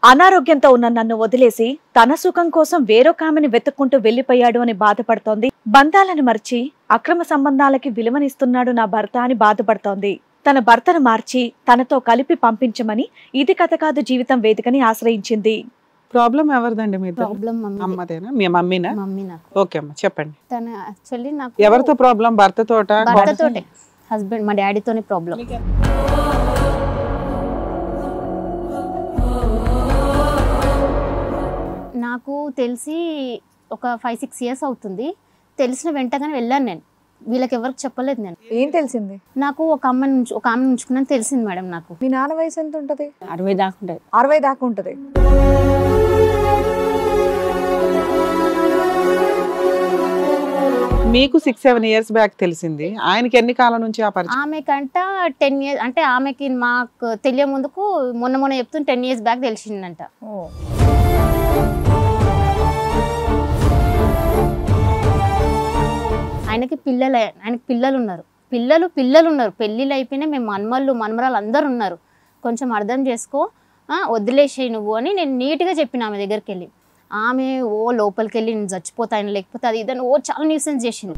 అనారోగ్యంతో ఉన్న నన్ను వదిలేసి తన సుఖం కోసం వేరొకామెని వెతుక్కుంటూ వెళ్లిపోయాడు అని బాధపడుతోంది. బంధాలను మర్చి అక్రమ సంబంధాలకి విలువనిస్తున్నాడు నా భర్త అని బాధపడుతోంది. తన భర్తను మార్చి తనతో కలిపి పంపించమని ఇది కథ కాదు జీవితం వేదికని ఆశ్రయించింది. ప్రాబ్లం ఎవరిదండి? మీ ప్రాబ్లం అమ్మదేనా? మీ మమ్మీనా? మమ్మీ నాకు. ఓకే అమ్మ చెప్పండి. తన యాక్చువల్లీ నాకు ఎవరితో ప్రాబ్లం? భర్తతోట? భర్తతోటే, హస్బెండ్ మా డాడీతోనే ప్రాబ్లం. నాకు తెలిసి ఒక 5-6 years అవుతుంది. తెలిసిన వెంటనే వెళ్ళాను నేను. వీళ్ళకి ఎవరికి చెప్పలేదు నేను. ఏం తెలిసింది? నాకు ఒక ఆమె ఉంచుకున్నాను తెలిసింది మేడం నాకు. మీ నాన్న వయసు ఎంత ఉంటది? 60 దాకా ఉంటుంది. 60 దాకా ఉంటది. మీకు 6-7 years బ్యాక్ తెలిసింది. ఆయనకి ఎన్ని కాలం నుంచి ఆ పరిచయం? ఆమెకంట 10 years, అంటే ఆమెకి మాకు తెలియ ముందుకు మొన్న చెప్తుంది 10 years బ్యాక్ తెలిసిందంట. ఆయనకి పిల్లలు ఉన్నారు. పిల్లలు ఉన్నారు. పెళ్ళిళ్ళు అయిపోయినా మేము మనమరాలు అందరు ఉన్నారు. కొంచెం అర్థం చేసుకో, వదిలేసేయి నువ్వు అని నేను నీట్గా చెప్పిన ఆమె దగ్గరికి వెళ్ళి. ఆమె లోపలికి వెళ్ళి నేను చచ్చిపోతాను లేకపోతే అది ఇదని చాలా న్యూసెన్స్ చేసింది.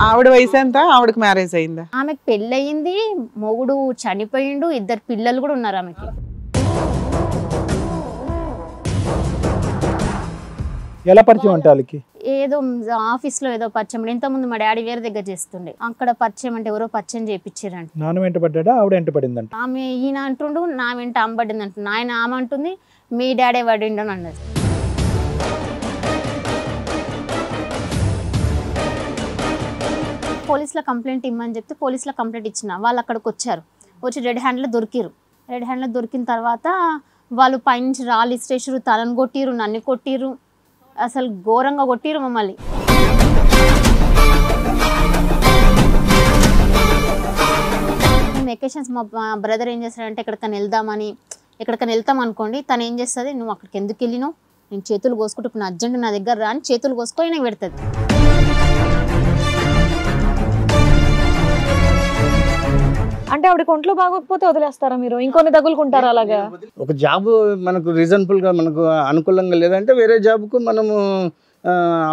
ఆవిడ వయసు ఎంత? ఆవిడకి మ్యారేజ్ అయిందా? ఆమెకు పెళ్ళయింది, మొగుడు చనిపోయిండు, 2 పిల్లలు కూడా ఉన్నారు ఆమెకి. ఎలా పరిచయం అంటే వాళ్ళకి? ఏదో ఆఫీస్లో ఏదో పరిచయం. ఇంతకుముందు మా డాడీ వేరే దగ్గర చేస్తుండే, అక్కడ పరిచయం అంటే ఎవరో పరిచయం చేయించారంట. నాన్న వెంట పడ్డా, ఆవిడ వెంట పడిందంట. ఆమె ఈయన అంటుండు నా వెంట అమ్మబడింది అంటుండు. ఆయన ఆమె అంటుంది మీ డాడీ పడిండు అని అన్నది. పోలీసులో కంప్లైంట్ ఇమ్మని చెప్తే పోలీసులో కంప్లైంట్ ఇచ్చిన వాళ్ళు అక్కడికి వచ్చి రెడ్ హ్యాండ్లో దొరికిన తర్వాత వాళ్ళు పైనుంచి రాళ్ళు ఇసిరేసారు, తలను కొట్టిరు, నన్ను కొట్టిరు, అసలు ఘోరంగా కొట్టిరు మమ్మల్ని. వెకేషన్స్ మా బ్రదర్ ఏం చేస్తాడంటే ఎక్కడికైనా వెళ్తాం అనుకోండి, తను ఏం చేస్తుంది, నువ్వు అక్కడికి ఎందుకు వెళ్ళినావు, నేను చేతులు కోసుకుంటూ ఇప్పుడు నా అర్జెంట్ నా దగ్గర రా అని చేతులు కోసుకొని నాకు పెడుతుంది. అంటే ఆవిడకి ఒంట్లో బాగోకపోతే వదిలేస్తారా మీరు? ఇంకొన్ని తగులుకుంటారా అలాగా? ఒక జాబ్ మనకు రీజనబుల్ గా మనకు అనుకూలంగా లేదంటే వేరే జాబ్ కు మనము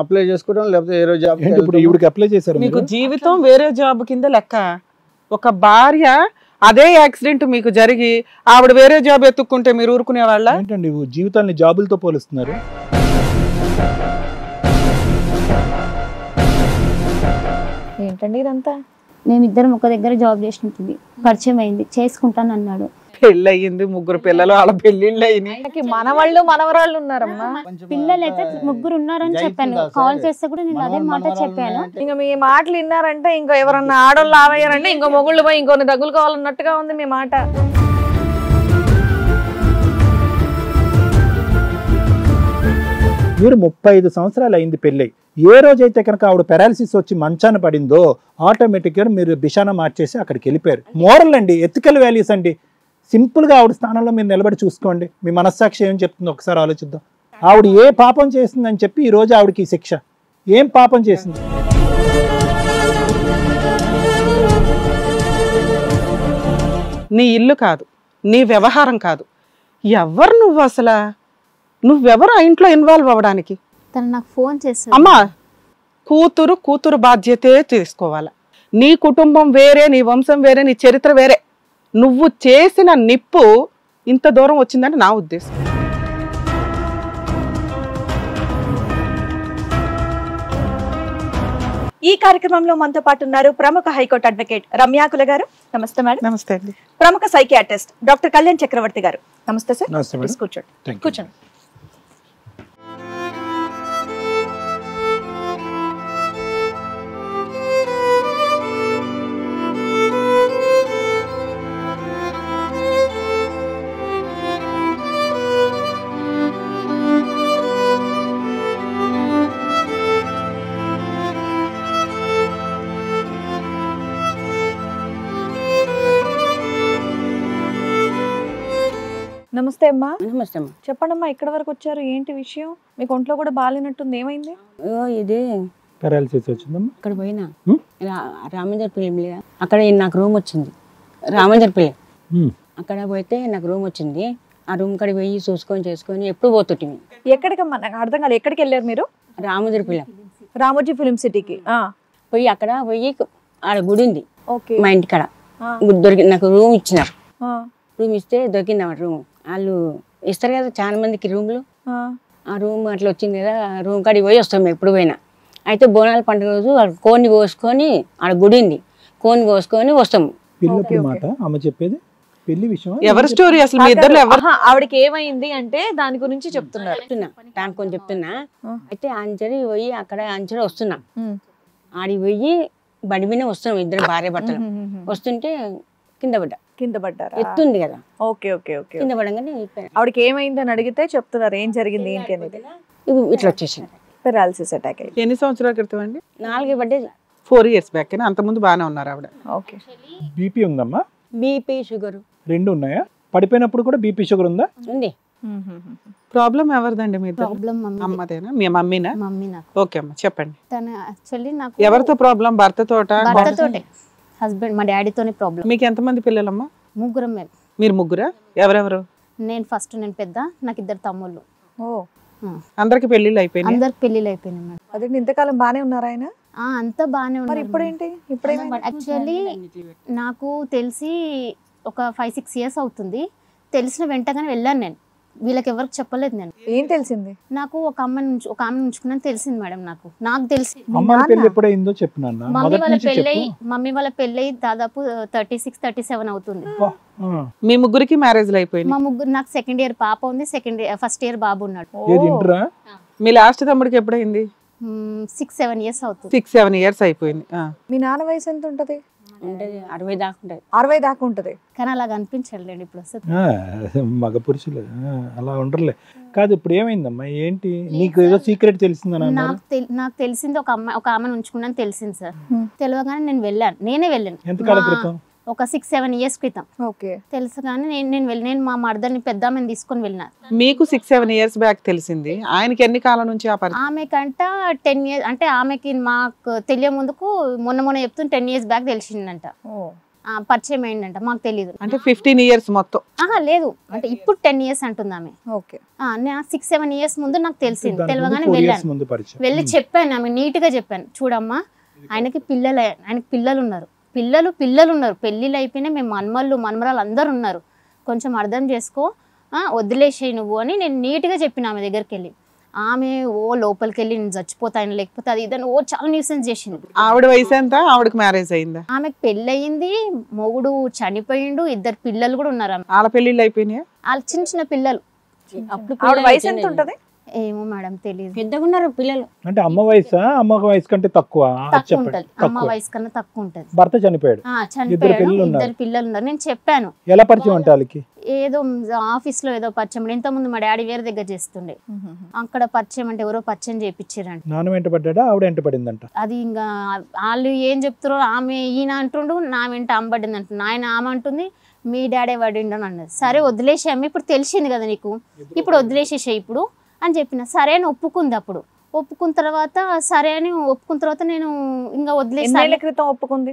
అప్లై చేసుకోవడం, లేకపోతే వేరే జాబ్. ఇప్పుడు ఈవిడికి అప్లై చేశారు? మీకు జీవితం వేరే జాబ్ కింద లెక్క. ఒక భార్య అదే యాక్సిడెంట్ మీకు జరిగి ఆవిడ వేరే జాబ్ ఎత్తుక్కుంటే మీరు ఊరుకునే వాళ్ళ? ఏంటండి జీవితాన్ని జాబులతో పోలుస్తున్నారు? ఏంటండి ఇదంతా? మేమిద్దరం ఒక దగ్గర జాబ్ చేసినప్పుడు పరిచయం అయింది, చేసుకుంటాను అన్నాడు. పెళ్ళి అయ్యింది, 3 పిల్లలు, వాళ్ళ పెళ్ళిళ్ళు అయినాయి. మనవాళ్ళు మనవరాళ్ళు ఉన్నారమ్మా. పిల్లలు అయితే 3 ఉన్నారని చెప్పాను. కాల్ చేస్తే కూడా నేను అదే మాట చెప్పాను. ఇంకా మీ మాటలు విన్నారంటే ఇంకా ఎవరన్నా ఆడోళ్ళు ఆవయ్యారంటే ఇంకో మొగుళ్ళు పోయి ఇంకొన్ని దగ్గులు కావాలన్నట్టుగా ఉంది మీ మాట. మీరు 35 సంవత్సరాలు అయింది పెళ్ళై. ఏ రోజైతే కనుక ఆవిడ పెరాలిసిస్ వచ్చి మంచాన పడిందో ఆటోమేటిక్గా మీరు బిషానా మార్చేసి అక్కడికి వెళ్ళిపోయారు. మోరల్ అండి, ఎథికల్ వాల్యూస్ అండి. సింపుల్గా ఆవిడ స్థానంలో మీరు నిలబడి చూసుకోండి. మీ మనస్సాక్షి ఏం చెప్తుందో ఒకసారి ఆలోచిద్దాం. ఆవిడ ఏ పాపం చేసిందని చెప్పి ఈ రోజు ఆవిడకి శిక్ష? ఏం పాపం చేసింది? నీ ఇల్లు కాదు, నీ వ్యవహారం కాదు. ఎవరు నువ్వు అసలు? నువ్వెవరు ఆ ఇంట్లో ఇన్వాల్వ్ అవ్వడానికి? తను నాకు ఫోన్ చేస్తాను. అమ్మా, కూతురు బాధ్యతే తీసుకోవాలి. నీ కుటుంబం వేరే, నీ వంశం వేరే, నీ చరిత్ర వేరే. నువ్వు చేసిన నిప్పు ఇంత దూరం వచ్చిందని నా ఉద్దేశం. ఈ కార్యక్రమంలో మనతో పాటు ఉన్నారు ప్రముఖ హైకోర్టు అడ్వకేట్ రమ్యాకుల గారు. నమస్తే మేడం. నమస్తే అండి. ప్రముఖ సైకియాట్రిస్ట్ డాక్టర్ కళ్యాణ్ చక్రవర్తి గారు. నమస్తే సార్. నమస్తే మేడం. కూర్చోండి. నమస్తే అమ్మా. నమస్తే అమ్మా. చెప్పండమ్మా, ఇక్కడ వరకు వచ్చారు, ఏంటి విషయం? మీకు ఒంట్లో కూడా బాగాలేనట్టుంది, ఏమైంది? ఇది పారాలిసిస్ వచ్చిందమ్మా. అక్కడ పోయినా రామేంద్ర ఫిలిం అక్కడ నాకు రూమ్ వచ్చింది. రామంజర్పల్లి. ఉమ్. అక్కడ పోతే నాకు రూమ్ వచ్చింది. ఆ రూమ్ కాడికి పోయి చూసుకొని చేసుకొని ఎప్పుడు పోతుంటే ఎక్కడికమ్మా నాకు అర్థం కాలేదు, ఎక్కడికి వెళ్ళారు మీరు? రామంజర్పల్లి రామోజీ ఫిలిం సిటీకి. పోయి అక్కడ పోయి ఆడ గుడి ఉంది ఓకే. మా ఇంటికాడ. దొరికి నాకు రూమ్ ఇచ్చినారు. రూమ్ ఇస్తే దొరికింది అన్నమాట రూమ్. వాళ్ళు ఇస్తారు కదా చాలా మందికి రూమ్లు. ఆ రూమ్ అట్లా వచ్చింది కదా, రూమ్ కాడికి పోయి వస్తాం మేము ఎప్పుడు పోయినా. అయితే బోనాల పండుగ రోజు కోడిని కోసుకొని ఆడ గుడి ఉంది, కోడిని కోసుకొని వస్తాము. పిల్లప్పుడు మాట ఆమె చెప్పేది పెళ్లి విషయం. ఎవరి స్టోరీ అసలు మీ ఇద్దరు ఎవరు? ఆవిడకి ఏమైంది అంటే దాని గురించి చెప్తున్నారు. దానికి కొంచెం చెప్తున్నా. అయితే అంచడి పోయి అక్కడ అంచడి వస్తున్నా. ఆడికి పోయి బండి మీద వస్తున్నాం ఇద్దరు భార్య భర్తలు. వస్తుంటే కింద పడ్డారా? ఎత్తుంది కదా. Okay okay okay. కింద పడంగానే ఆవిడకి ఏమైంది అని అడిగితే చెప్తున్నారు ఏం జరిగింది ఏంటి అనేది. ఇట్లా వచ్చేసింది. పెరాలసిస్ అటాక్ అయ్యి. ఎన్ని సంవత్సరాల క్రితం అండి? 4 బర్త్డే 4 years బ్యాక్. అంత ముందు బాగానే ఉన్నారు ఆవిడ. ఓకే. బీపీ ఉందమ్మా? బీపీ షుగర్ రెండు ఉన్నాయా? పడిపోయినప్పుడు కూడా బీపీ షుగర్ ఉందా? ఉంది. ప్రాబ్లం ఎవరిదండి మీ ఇద్దరు? ప్రాబ్లం అమ్మదేనా మీ మమ్మీనా? మమ్మీ నాకు. ఓకే అమ్మ చెప్పండి. తన యాక్చువల్లీ నాకు ఎవరితో ప్రాబ్లం? భర్తతోట? భర్తతోటే, హస్బెండ్ మా డాడీతోనే ప్రాబ్లం. మీకు ఎంతమంది పిల్లలమ్మా? ముగ్గురం మేము. మీరు ముగ్గురా? ఎవరెవరు? నేను పెద్ద, నాకు 2 తమ్ముళ్ళు. ఓ, అందరికి పెళ్లిళ్ళు అయిపోయినాయి? అందరికి పెళ్లిళ్ళు అయిపోయినాయి మేడం. అదే ఇంతకాలం బానే ఉన్నారా ఆయన? అంతా బాగానే మరి ఉన్నారు. ఇప్పుడేంటి? ఇప్పుడేమైంది? యాక్చువల్లీ నాకు తెలిసి ఒక 5-6 years అవుతుంది. తెలిసిన వెంటనే వెళ్ళాను నేను. వీళ్ళకి ఎవరికి చెప్పలేదు నేను. ఏం తెలిసింది? నాకు ఒక ఆమె ఉంచుకున్నాను తెలిసింది మేడం. నాకు తెలిసి అమ్మాయి పెళ్లి ఎప్పుడైందో చెప్పు నాన్న. మమ్మీ వాళ్ళ పెళ్ళి దాదాపు 36-37 అవుతుంది. మీ ముగ్గురికి మ్యారేజ్లు అయిపోయింది? మా ముగ్గురు, నాకు 2nd year పాప ఉంది, ఫస్ట్ ఇయర్ బాబు ఉన్నాడు. ఏది ఇంటరా? మీ లాస్ట్ తమ్ముడికి ఎప్పుడైంది? 6-7 years అవుతుంది. 6-7 years అయిపోయింది. మీ నాన్న వయసు ఎంత ఉంటది? 60 దాకా ఉంటది. 60 దాకా ఉంటది. కానీ అలా కనిపించలేండి ఇప్పుడు వస్తుంది. మగ పురుషులు అలా ఉండరులే. కాదు ఇప్పుడు ఏమైందమ్మా? ఏంటి నీకు ఏదో సీక్రెట్ తెలిసిందని? నాకు తెలిసింది ఒక ఆమెను ఉంచుకున్నాను తెలిసింది సార్. తెలియగానే నేనే వెళ్ళాను. ఎంతకాలం క్రితం? ఒక 6-7 years క్రితం. ఓకే. తెలుసు కానీ నేను మా మరదల్ని పెద్దామని తీసుకొని వెళ్ళినా. మీకు 6-7 years బ్యాక్ తెలిసింది. ఆయనకి ఎన్ని కాలం నుంచి ఆ పరిచయం? ఆమెకంట 10 years, అంటే ఆమెకి మాకు తెలియ ముందుకు మొన్న చెప్తున్న 10 years బ్యాక్ తెలిసిందంట. పరిచయం అయిందంట, మాకు తెలియదు. అంటే 15 years మొత్తం? లేదు, అంటే ఇప్పుడు 10 years అంటుంది ఆమె. ఓకే. 6-7 years ముందు నాకు తెలిసింది. తెలియగానే వెళ్ళి చెప్పాను ఆమె, నీట్ గా చెప్పాను, చూడమ్మా ఆయనకి పిల్లలు ఉన్నారు, పిల్లలు ఉన్నారు, పెళ్ళిళ్ళు అయిపోయినా మేము మనమరాలు అందరు ఉన్నారు, కొంచెం అర్థం చేసుకో, వదిలేసేయి నువ్వు అని నేను నీట్గా చెప్పిన ఆమె దగ్గరికి వెళ్ళి. ఆమె లోపలికి వెళ్ళి నేను చచ్చిపోతాను లేకపోతే అది ఇదని చాలా న్యూసెన్స్ చేసింది. ఆవిడ వయసు ఎంత? ఆవిడకి మ్యారేజ్ అయిందా? ఆమెకు పెళ్ళి అయింది, మొగుడు చనిపోయిండు, 2 పిల్లలు కూడా ఉన్నారు. వాళ్ళ పెళ్ళిళ్ళు అయిపోయినాయి? వాళ్ళ చిన్న పిల్లలు. ఆవిడ వయసు ఎంత ఉంటది? ఏమో మేడం తెలియదు. పెద్దగా ఉన్నారు పిల్లలు. అంటే అమ్మ వయసా? అమ్మ వయసు కంటే తక్కువ ఉంటది. అమ్మ వయసు కన్నా తక్కువ ఉంటది. భర్త చనిపోయాడు, 2 పిల్లలు ఉన్నారు. నేను చెప్పాను. ఎలా పరిచయం అంటే వాళ్ళకి? ఏదో ఆఫీస్ లో ఏదో పరిచయం. ఇంత ముందు మా డాడీ వేరే దగ్గర చేస్తుండే, అక్కడ పరిచయం అంటే ఎవరో పరిచయం చేయించారంట. నాన్న వెంట పడ్డా, ఆవిడ వెంట పడిందంట. అది ఇంకా వాళ్ళు ఏం చెప్తారో, ఆమె ఈయన అంటుండు, నా వెంట అమ్మబడింది అంటుంది, ఆయన ఆమె అంటుంది మీ డాడీ పడిండు అని అన్నది. సరే వదిలేసే అమ్మ, ఇప్పుడు తెలిసింది కదా నీకు, ఇప్పుడు వదిలేసేసే ఇప్పుడు అని చెప్పిన. సరే అని ఒప్పుకుంది. అప్పుడు ఒప్పుకున్న తర్వాత నేను ఇంకా వదిలేసాను. క్రితం ఒప్పుకుంది?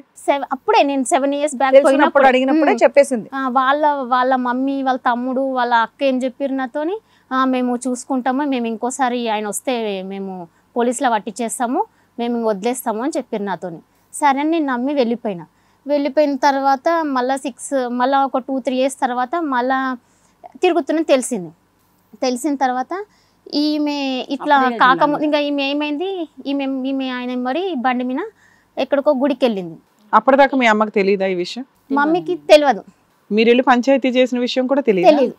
అప్పుడే నేను 7 years బ్యాక్ పోయినప్పుడు అడిగినప్పుడే చెప్పేసింది. వాళ్ళ మమ్మీ, వాళ్ళ తమ్ముడు, వాళ్ళ అక్క ఏం చెప్పారు నాతోని, మేము చూసుకుంటాము, మేము ఇంకోసారి ఆయన వస్తే మేము పోలీసులో పట్టించేస్తాము, మేము ఇంక వదిలేస్తాము అని చెప్పారు నాతోని. సరే అని నేను నమ్మి వెళ్ళిపోయిన తర్వాత మళ్ళీ ఒక 2-3 years తర్వాత మళ్ళా తిరుగుతున్నది తెలిసిన తర్వాత ఈమె ఇట్లా కాకముందు ఇంకా ఈమె ఏమైంది, ఈమె ఆయన మరి బండి మీద ఎక్కడికో గుడికి వెళ్ళింది. అప్పటిదాకా మీ అమ్మకి తెలియదా ఈ విషయం? మమ్మీకి తెలియదు. మీరు వెళ్ళి పంచాయతీ చేసిన విషయం కూడా తెలియదు?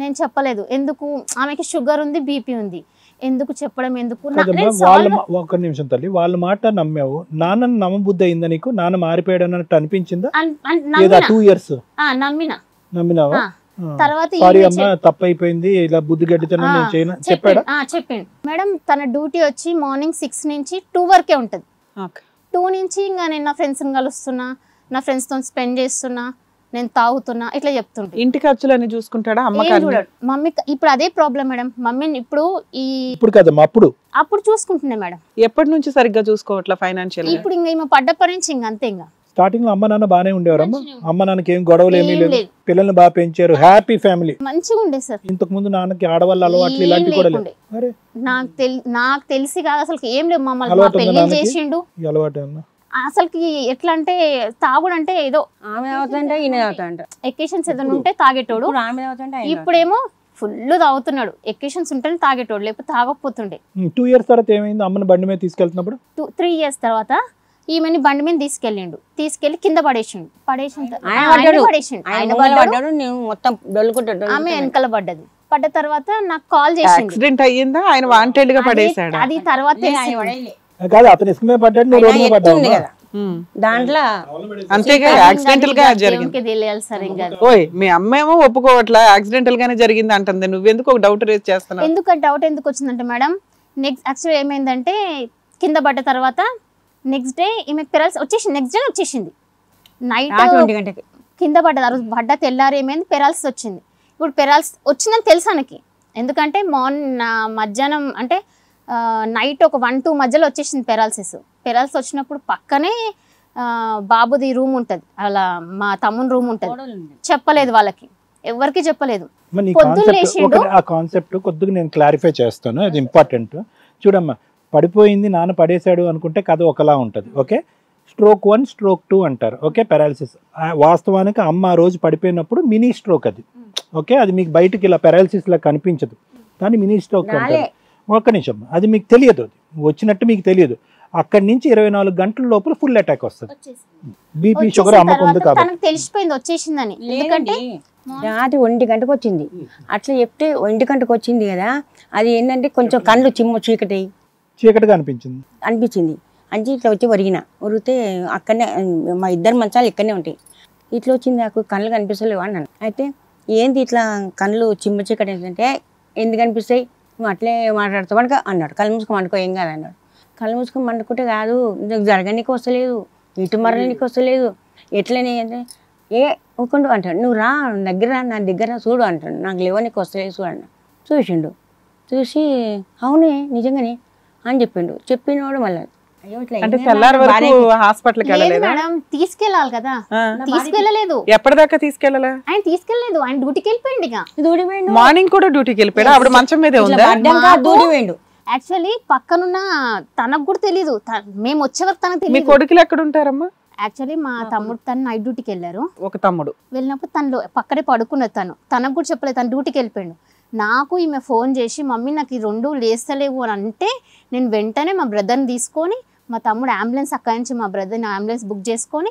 నేను చెప్పలేదు. ఎందుకు, ఆమెకి షుగర్ ఉంది, బీపీ ఉంది, ఎందుకు చెప్పడం ఎందుకు? ఒక్క నిమిషం తల్లి, వాళ్ళ మాట నమ్మావు, నాన్న నమ్మబుద్ధి అయిందా నీకు? నాన్న మారిపోయాడు అన్నట్టు అనిపించిందా? 2 years నమ్మినావా? తర్వాత తప్పైపోయింది, ఇలా బుద్ధి గడ్డితనం చెప్పాడు. చెప్పిండు మేడం. తన డ్యూటీ వచ్చి మార్నింగ్ 6 నుంచి 2 వరకే ఉంటది. 2 నుంచి ఇంకా నేను నా ఫ్రెండ్స్ కలుస్తున్నా, నా ఫ్రెండ్స్ తో స్పెండ్ చేస్తున్నా, నేను తాగుతున్నా, ఇట్లా చెప్తుంటా. ఇంటి ఖర్చులన్నీ చూసుకుంటాడా? మమ్మీ ఇప్పుడు అదే ప్రాబ్లం మేడం. మమ్మీని ఇప్పుడు కదమ్మా, అప్పుడు చూసుకుంటున్నా మేడం. ఎప్పటి నుంచి సరిగ్గా చూసుకోవట్లా ఫైనాన్షియల్? ఇప్పుడు ఇంకా ఈమె పడ్డప్పటి నుంచి ఇంక అంతే, ఇంకా స్టార్టింగ్ లో అమ్మ నాన్న బానే ఉండేవారమ్మా? అమ్మ నాన్నకి ఏం గొడవలు ఏమీ ఏం లేదు, లేదు. పిల్లల్ని బాగా పెంచారు, హ్యాపీ ఫ్యామిలీ. మంచిగా ఉండే సార్. ఇంతకు ముందు నాన్నకి ఆడవాళ్ళ అలవాట్లు ఇలాంటివి కూడా లేవు? అరే నాకు తెలిసి కాదు అసలు ఏం లేదు. మమ్మల్ని అలవాటు ఉందా పెళ్లి నాన్నకి? చేసిండు. ఈ అలవాటు ఏమన్నా? అసలుకి ఎట్లా అంటే తాగుడు అంటే ఏదో ఆమె అవుతుంటే ఈయన అవుతాంట. ఎకేషన్స్ ఏదైనా ఉంటే తాగేటోడు. ఇప్పుడు ఆమె అవుతుంటే ఆయన ఇప్పుడేమో ఫుల్ తాగుతున్నాడు. ఎకేషన్స్ ఉంటేనే తాగేటోడు, లేకపోతే తాగకపోతుండే. 2 years తర్వాత ఏమైంది? అమ్మని బండి మీద తీసుకెళ్తున్నప్పుడు 3 years తర్వాత ఈమెని బండి మీద తీసుకెళ్లి కింద పడేసిండు. ఆయన పడ్డాడు. ఆయన ముందర పడ్డాడు, నేను మొత్తం డొల్లుకుంటాడు. ఆమె వెనకాల పడ్డది. పడ్డ తర్వాత నాకు కాల్ చేసిండు. యాక్సిడెంట్ అయ్యిందా? ఆయన వాంటెడ్ గా పడేసాడు? అది తర్వాత ఆయన పడేయలే. కాదు, అతను ఇసుక మీద పడ్డాడు, నువ్వు రోడ్డు మీద ఆయన ఎత్తుంది పడ్డావు. కదా దాంట్లో. అంతేగా యాక్సిడెంటల్ గా జరిగింది. దేవునికి తెలియాలి సార్. ఇంకా ఓయ్ మీ అమ్మేమో ఒప్పుకోవట్లా, యాక్సిడెంటల్ గానే జరిగింది అంటుంది. నువ్వెందుకు ఒక డౌట్ రేజ్ చేస్తున్నావు? డౌట్ ఎందుకు వచ్చిందంటే మేడం, నెక్స్ట్ యాక్చువల్ ఏమైందంటే కింద పడ్డ తర్వాత నెక్స్ట్ డే ఈమె పెరాల్స్ వచ్చేసింది. నెక్స్ట్ డే వచ్చేసింది నైట్ 1 గంటకి కింద పడ్డది. ఆ రోజు పడ్డ తెల్లారి ఏమైంది, పెరాల్స్ వచ్చింది. ఇప్పుడు పెరాల్స్ వచ్చిందని తెలుసు ఆయనకి. ఎందుకంటే మధ్యాహ్నం అంటే నైట్ ఒక 1-2 మధ్యలో వచ్చేసింది పెరాల్సిస్ వచ్చినప్పుడు పక్కనే బాబుది రూమ్ ఉంటుంది, అలా మా తమ్ముని రూమ్ ఉంటుంది. చెప్పలేదు వాళ్ళకి, ఎవరికి చెప్పలేదు. ఆ కాన్సెప్ట్ కొద్దిగా నేను క్లారిఫై చేస్తాను, అది ఇంపార్టెంట్. చూడమ్మా, పడిపోయింది నాన్న పడేశాడు అనుకుంటే కథ ఒకలా ఉంటుంది. ఓకే, స్ట్రోక్ 1 స్ట్రోక్ 2 అంటారు. Okay, paralysis. వాస్తవానికి అమ్మ ఆ రోజు పడిపోయినప్పుడు మినీ స్ట్రోక్ అది. ఓకే, అది మీకు బయటకి ఇలా పారాలిసిస్ లా కనిపించదు, కానీ మినీ స్ట్రోక్ అంటారు. ఒక్క నిమిషం, అది మీకు తెలియదు, అది వచ్చినట్టు మీకు తెలియదు. అక్కడి నుంచి 24 గంటల లోపల ఫుల్ అటాక్ వస్తుంది. బీపీ షుగర్ అమ్మకు ఉంది కాబట్టి తెలిసిపోయింది వచ్చేసిందని. ఎందుకంటే రాత్రి 1 గంటకు వచ్చింది. అట్లా చెప్తే 1 గంటకు వచ్చింది కదా, అది ఏంటంటే కొంచెం కళ్ళు చీకటిగా అనిపించింది. అంచి ఇట్లా వచ్చి ఒరిగితే అక్కడనే మా 2 మంచాలు ఇక్కడనే ఉంటాయి. ఇట్లా వచ్చింది, నాకు కళ్ళు కనిపిస్తలేవు అన్నాను. అయితే ఏంటి ఇట్లా కళ్ళు చీకటి ఏంటంటే, ఎందుకు కనిపిస్తాయి, నువ్వు అట్లే మాట్లాడుతావు అనుక అన్నాడు. కళ్ళు మూసుకొని అనుకో, ఏం కాదు అన్నాడు. కళ్ళు మూసుకొని మండుకుంటే కాదు, నీకు జరగనీకి వస్తలేదు, ఇటు మరలనీకి వస్తలేదు, ఎట్లనే అంటే ఊకుండు అంటాడు. నువ్వు రా నా దగ్గర చూడు అంటాడు. నాకు లేవనీకి వస్తలేదు చూడు అన్న. చూసిండు, చూసి అవునే నిజంగానే అని చెప్పినోడు మళ్ళీ అంటే తెల్లారి వరకు హాస్పిటల్కి వెళ్ళలేదా? తీసుకెళ్ళాలి కదా, తీసుకెళ్ళలేదు. ఎప్పటిదాకా తీసుకెళ్ళాలా? ఆయన తీసుకెళ్ళలేదు, ఆయన డ్యూటీకి వెళ్ళిపోయింది. మార్నింగ్ కూడా డ్యూటీకి వెళ్ళిపోయాడు. ఆవిడ మంచం మీదే ఉందా? యాక్చువల్లీ పక్కనున్న తనకు కూడా తెలీదు, మేము వచ్చే వరకు తనకు తెలియదు. మీ కొడుకులు ఎక్కడ ఉంటారమ్మా? యాక్చువల్లీ మా తమ్ముడు తను నైట్ డ్యూటీకి వెళ్ళారు. ఒక తమ్ముడు వెళ్ళినప్పుడు తను పక్కనే పడుకున్నది. తనకు కూడా చెప్పలేదు, తను డ్యూటీకి వెళ్ళిపోయాడు. నాకు ఈమె ఫోన్ చేసి మమ్మీ నాకు ఈ 2 లేస్తలేవు అని అంటే, నేను వెంటనే మా బ్రదర్ని తీసుకొని, మా తమ్ముడు అంబులెన్స్ అక్కడి నుంచి మా బ్రదర్ని అంబులెన్స్ బుక్ చేసుకొని,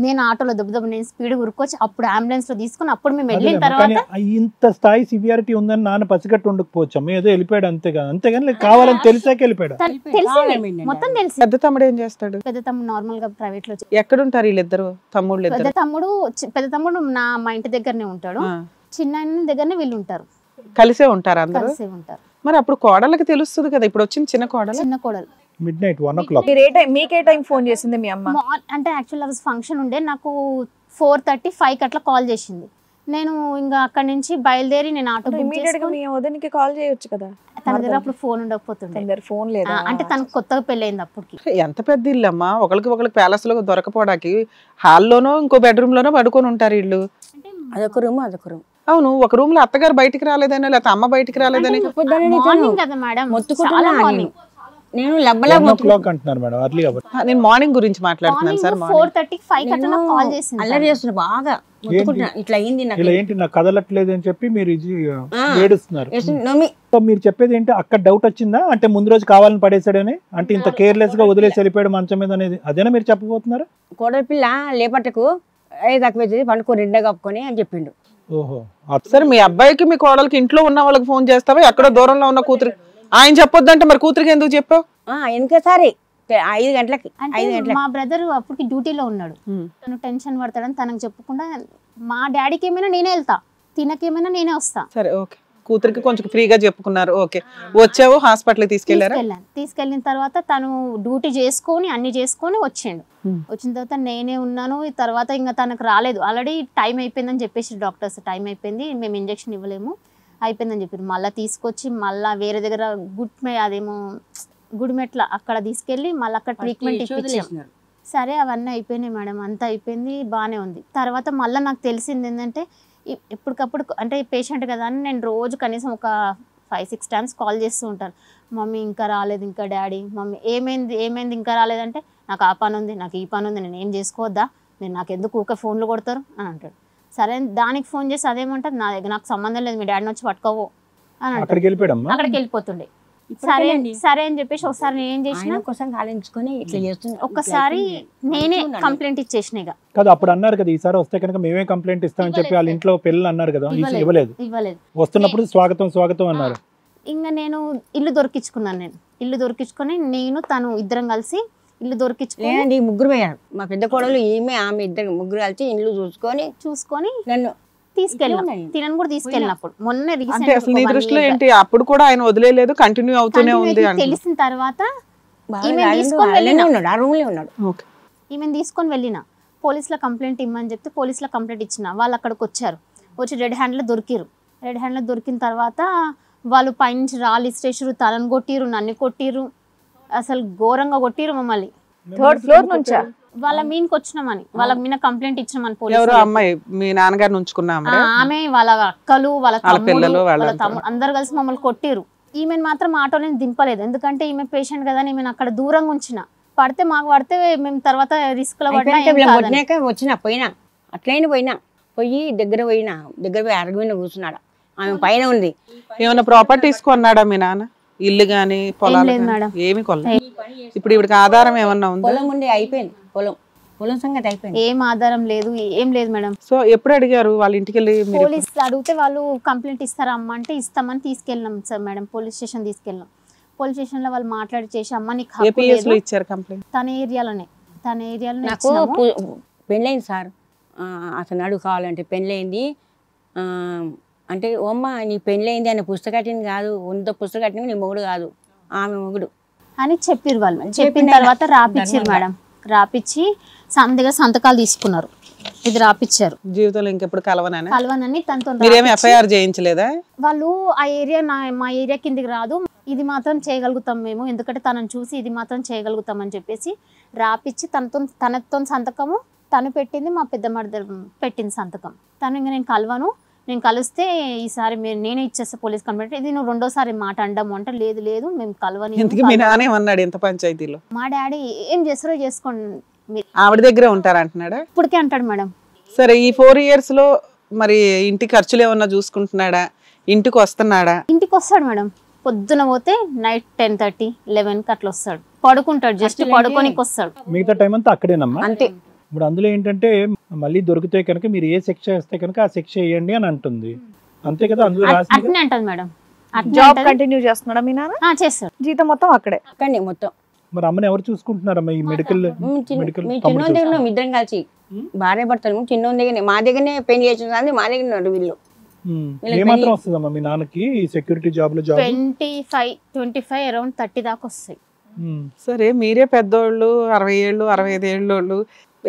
నేను ఆటోలో దెబ్బ నేను స్పీడ్ ఉరుకొచ్చి అప్పుడు అంబులెన్స్ లో తీసుకుని అప్పుడు మేము వెళ్ళిన తర్వాత ఇంత స్థాయి సివియారిటీ ఉందని నాన్న పసిగట్టు ఉండకపోవచ్చు. ఏదో వెళ్ళిపోయాడు అంతేగాని కావాలని తెలిసాక వెళ్ళిపోయాడు. మొత్తం తెలిసి. పెద్ద తమ్ముడు ఏం చేస్తాడు? పెద్ద తమ్ముడు నార్మల్ గా ప్రైవేట్ లో. ఎక్కడ ఉంటారు వీళ్ళిద్దరు తమ్ముళ్ళు? పెద్ద తమ్ముడు మా ఇంటి దగ్గరనే ఉంటాడు, చిన్న దగ్గరనే వీళ్ళు ఉంటారు. కలిసే ఉంటారు అందరూ? కలిసే ఉంటారు. మరి అప్పుడు కోడళ్ళకి తెలుస్తుంది కదా, ఇప్పుడు వచ్చింది చిన్న కోడలు. midnight 1 o'clock. మీకే టైం ఫోన్ చేసింది మీ అమ్మ? అంటే యాక్చువల్ అవి ఫంక్షన్ ఉండే, నాకు 4:30-5 అట్లా కాల్ చేసింది. నేను ఇంకా అక్కడి నుంచి బయలుదేరి నేను ఆటో మీ వదినికి కాల్ చేయొచ్చు కదా. తన దగ్గర అప్పుడు ఫోన్ ఉండకపోతుండే, ఫోన్ లేదు. అంటే తనకు కొత్తగా పెళ్ళయింది అప్పటికి. ఎంత పెద్ద ఇల్లు అమ్మా, ఒకరికి ప్యాలెస్ లో దొరకపోవడానికి హాల్లోనో ఇంకో బెడ్రూమ్ లోనో పడుకొని ఉంటారు వీళ్ళు. అదొక రూమ్. అవును, ఒక రూమ్ లో అత్తగారు బయటికి రాలేదని, లేకపోతే అమ్మ బయటికి రాలేదని నేను నేను మార్నింగ్ గురించి మాట్లాడుతున్నాను సార్. 4:30-5 అట్లా కాల్ చేసింది. అల్లరి చేస్తున్నా బాగా, ఇట్లా అయింది ఇలా ఏంటి నాకు కదలట్లేదు అని చెప్పి మీరు ఏడుస్తున్నారు. మీరు చెప్పేది ఏంటి, అక్కడ డౌట్ వచ్చిందా అంటే ముందు రోజు కావాలని పడేసాడని, అంటే ఇంత కేర్లెస్ గా వదిలేసి వెళ్ళిపోయాడు మంచం మీద అనేది, అదేనా మీరు చెప్పబోతున్నారు? కోడలి పిల్ల లేపట్టకు తక్కువ పండుకో 2 కప్పుకొని అని చెప్పిండు. ఓహో, సరే మీ అబ్బాయికి మీ కోడలికి ఇంట్లో ఉన్న వాళ్ళకి ఫోన్ చేస్తావా, ఎక్కడో దూరంలో ఉన్న కూతురు? ఆయన చెప్పొద్దంటే మరి కూతురికి ఎందుకు చెప్పావు? ఎందుకోసారి 5 గంటలకి మా బ్రదర్ అప్పటికి డ్యూటీలో ఉన్నాడు, తను టెన్షన్ పడతాడని తనకు చెప్పకుండా, మా డాడీకి ఏమైనా నేనే వెళ్తా, తినకేమైనా నేనే వస్తా. సరే ఓకే, కూతురికి కొంచెం ఫ్రీగా చెప్పుకున్నారు. ఓకే, వచ్చావు హాస్పిటల్కి తీసుకెళ్ళిన తర్వాత తను డ్యూటీ చేసుకొని అన్ని చేసుకొని వచ్చిండు. వచ్చిన తర్వాత నేనే ఉన్నాను. తర్వాత ఇంకా తనకు రాలేదు, ఆల్రెడీ టైం అయిపోయిందని చెప్పేసి డాక్టర్స్, టైం అయిపోయింది మేము ఇంజక్షన్ ఇవ్వలేము అయిపోయిందని చెప్పారు. మళ్ళీ తీసుకొచ్చి మళ్ళీ వేరే దగ్గర గుడిమెట్ల అక్కడ తీసుకెళ్ళి మళ్ళీ అక్కడ ట్రీట్మెంట్ ఇప్పించాం. సరే అవన్నీ అయిపోయినాయి మేడం, అంతా అయిపోయింది, బాగానే ఉంది. తర్వాత మళ్ళీ నాకు తెలిసింది ఏంటంటే ఎప్పటికప్పుడు అంటే పేషెంట్ కదా అని నేను రోజు కనీసం ఒక 5-6 టైమ్స్ కాల్ చేస్తూ ఉంటాను. మమ్మీ ఇంకా రాలేదు, ఇంకా డాడీ మమ్మీ ఏమైంది ఇంకా రాలేదంటే నాకు ఆ పని ఉంది, నాకు ఈ పని ఉంది, నేను ఏం చేసుకోవద్దా, మీరు నాకు ఎందుకు ఊరికే ఫోన్లు కొడతారు అని అంటాడు. సరే దానికి ఫోన్ చేసి అదేమంటుంది, నా దగ్గర నాకు సంబంధం లేదు, మీ డాడీని వచ్చి పట్టుకోవు అని అంటాడు. అక్కడికి వెళ్ళిపోతుండే. సరే అని చెప్పేసి ఒకసారి నేను ఏం చేసిన కోసం ఆలోచించుకొని ఇట్లా చేస్తున్నా. ఒక్కసారి నేనే కంప్లైంట్ ఇచ్చేసిన. ఇక కదా అప్పుడు అన్నారు కదా ఈసారి వస్తే కనుక మేమే కంప్లైంట్ ఇస్తామని చెప్పి వాళ్ళ ఇంట్లో పిల్లలు అన్నారు కదా, ఇవ్వలేదు. వస్తున్నప్పుడు స్వాగతం అన్నారు. ఇంకా నేను ఇల్లు దొరికించుకొని నేను తను ఇద్దరం కలిసి ఇల్లు దొరికించుకొని ముగ్గురు పోయారు. మా పెద్ద కోడలు ఆమె ఇద్దరు ముగ్గురు కలిసి ఇల్లు చూసుకొని నన్ను తీసుకెళ్ళాను. తినను కూడా తీసుకెళ్ళినప్పుడు మొన్న దృష్టిలో ఏంటి అప్పుడు కూడా ఆయన వదిలేదు, కంటిన్యూ అవుతూనే ఉంది. తెలిసిన తర్వాత ఈమెను తీసుకొని వెళ్ళిన పోలీసులో కంప్లైంట్ ఇమ్మని చెప్తే పోలీసులో కంప్లైంట్ ఇచ్చిన. వాళ్ళు అక్కడికి వచ్చి రెడ్ హ్యాండ్లో దొరికిన తర్వాత వాళ్ళు పైనుంచి రాళ్ళు ఇస్టేసారు, తనను కొట్టిరు, నన్ను కొట్టిరు, అసలు ఘోరంగా కొట్టిరు మమ్మల్ని. 3rd ఫ్లోర్ నుంచా? వాళ్ళ మీదకి వచ్చినామని, వాళ్ళ మీద కంప్లైంట్ ఇచ్చినామని పోలీసు. అమ్మాయి మీ నాన్నగారిని ఉంచుకున్నాం, ఆమె వాళ్ళ అక్కలు వాళ్ళ తమ్ముడు అందరు కలిసి మమ్మల్ని కొట్టిరు. ఈమెను మాత్రం ఆటోని దింపలేదు, ఎందుకంటే ఈమె పేషెంట్ కదా, ఈమెను అక్కడ దూరంగా ఉంచిన. పడితే మేము తర్వాత రిస్క్ లో పోయినా అట్లయినా పోయి దగ్గర పోయి అరగవిన కూర్చున్నాడు. ఆమె పైన ఉంది. ఏమైనా ప్రాపర్టీస్ కొన్నాడా మీ నాన్న? ఇల్లు గాని పొలాలు ఏమి కొనలేదు. ఇప్పుడు ఇవిడికి ఆధారం ఏమన్నా ఉందా? పొలం ఉండి అయిపోయింది, పొలం సంగతి అయిపోయింది. ఏం ఆధారం లేదు, ఏం లేదు మేడం. సో ఎప్పుడు అడిగారు వాళ్ళ ఇంటికి వెళ్ళి? పోలీసులు అడిగితే వాళ్ళు కంప్లైంట్ ఇస్తారా అమ్మ అంటే ఇస్తామని తీసుకెళ్ళినాం సార్ మేడం. పోలీస్ స్టేషన్ తీసుకెళ్ళినాం. పోలీస్ స్టేషన్ లో వాళ్ళు మాట్లాడి చేసి అమ్మ నీకు హక్కు లేదు ఇచ్చారు కంప్లైంట్. తన ఏరియాలోనే నాకు పెళ్ళైంది సార్. అతను అడుగు కావాలంటే పెళ్ళైంది అంటే ఓమ్మ నీ పెళ్ళైంది అని పుస్తకట్టింది కాదు, వంద పుస్తకట్టింది నీ మొగుడు కాదు, ఆమె మొగుడు అని చెప్పారు వాళ్ళు. చెప్పిన తర్వాత రాపిచ్చారు మేడం. రాపిచ్చి దగ్గర సంతకాలు తీసుకున్నారు. ఇది రాపిచ్చారు. జీవితంలో ఇంకెప్పుడు కలవనని తనతో ఎఫ్ఐఆర్ చేయించలేదా? వాళ్ళు ఆ ఏరియా మా ఏరియా కిందికి రాదు, ఇది మాత్రం చేయగలుగుతాం మేము, ఎందుకంటే తనను చూసి ఇది మాత్రం చేయగలుగుతాం అని చెప్పేసి రాపిచ్చి తనతో సంతకము తను పెట్టింది, మా పెద్ద మర్దర్ పెట్టింది సంతకం. తను ఇంకా నేను కలిస్తే ఈసారి నేనే ఇచ్చేస్తా పోలీస్ కంప్లైంట్, ఇది నువ్వు రెండోసారి మాట అండము అంటే లేదు మేము కలవని. ఎంత పంచాయతీలో మా డాడీ ఏం చేస్తారో చేసుకోండి, ఆవిడ దగ్గర ఉంటారంటున్నాడా? ఇప్పటికే అంటాడు మేడం. సరే ఈ 4 years లో మరి ఇంటి ఖర్చులు ఏమన్నా చూసుకుంటున్నాడా? ఇంటికి వస్తున్నాడా? ఇంటికి వస్తాడు మేడం. పొద్దున పోతే నైట్ 10:30-11కి అట్లా వస్తాడు. పడుకుంటాడు, జస్ట్ పడుకోనికి వస్తాడు. మిగతా టైం అంతా అక్కడేనమ్మా. అంతే. ఇప్పుడు అందులో ఏంటంటే మళ్ళీ దొరికితే కనుక మీరు ఏ శిక్ష వేస్తే కనుక ఆ శిక్ష వేయండి అని అంటుంది, అంతే కదా? అందులో అట్నే అంటది మేడం. జాబ్ కంటిన్యూ చేస్తున్నాడా మీ నాన్న? చేస్తాడు. జీతం మొత్తం అక్కడే మొత్తం. మరి అమ్మని ఎవరు చూసుకుంటున్నారమ్మా ఈ మెడికల్? ఇద్దరం కలిసి భార్య భర్తలు చిన్న దగ్గర మా దగ్గరనే పెళ్లి చేసిన మా దగ్గర వీళ్ళు. ఏమాత్రం వస్తుందమ్మా మీ నాన్నకి సెక్యూరిటీ జాబ్ లో? 25 అరౌండ్ 30 దాకా వస్తాయి. సరే మీరే పెద్దోళ్ళు, 60 ఏళ్ళు 65 ఏళ్ళు,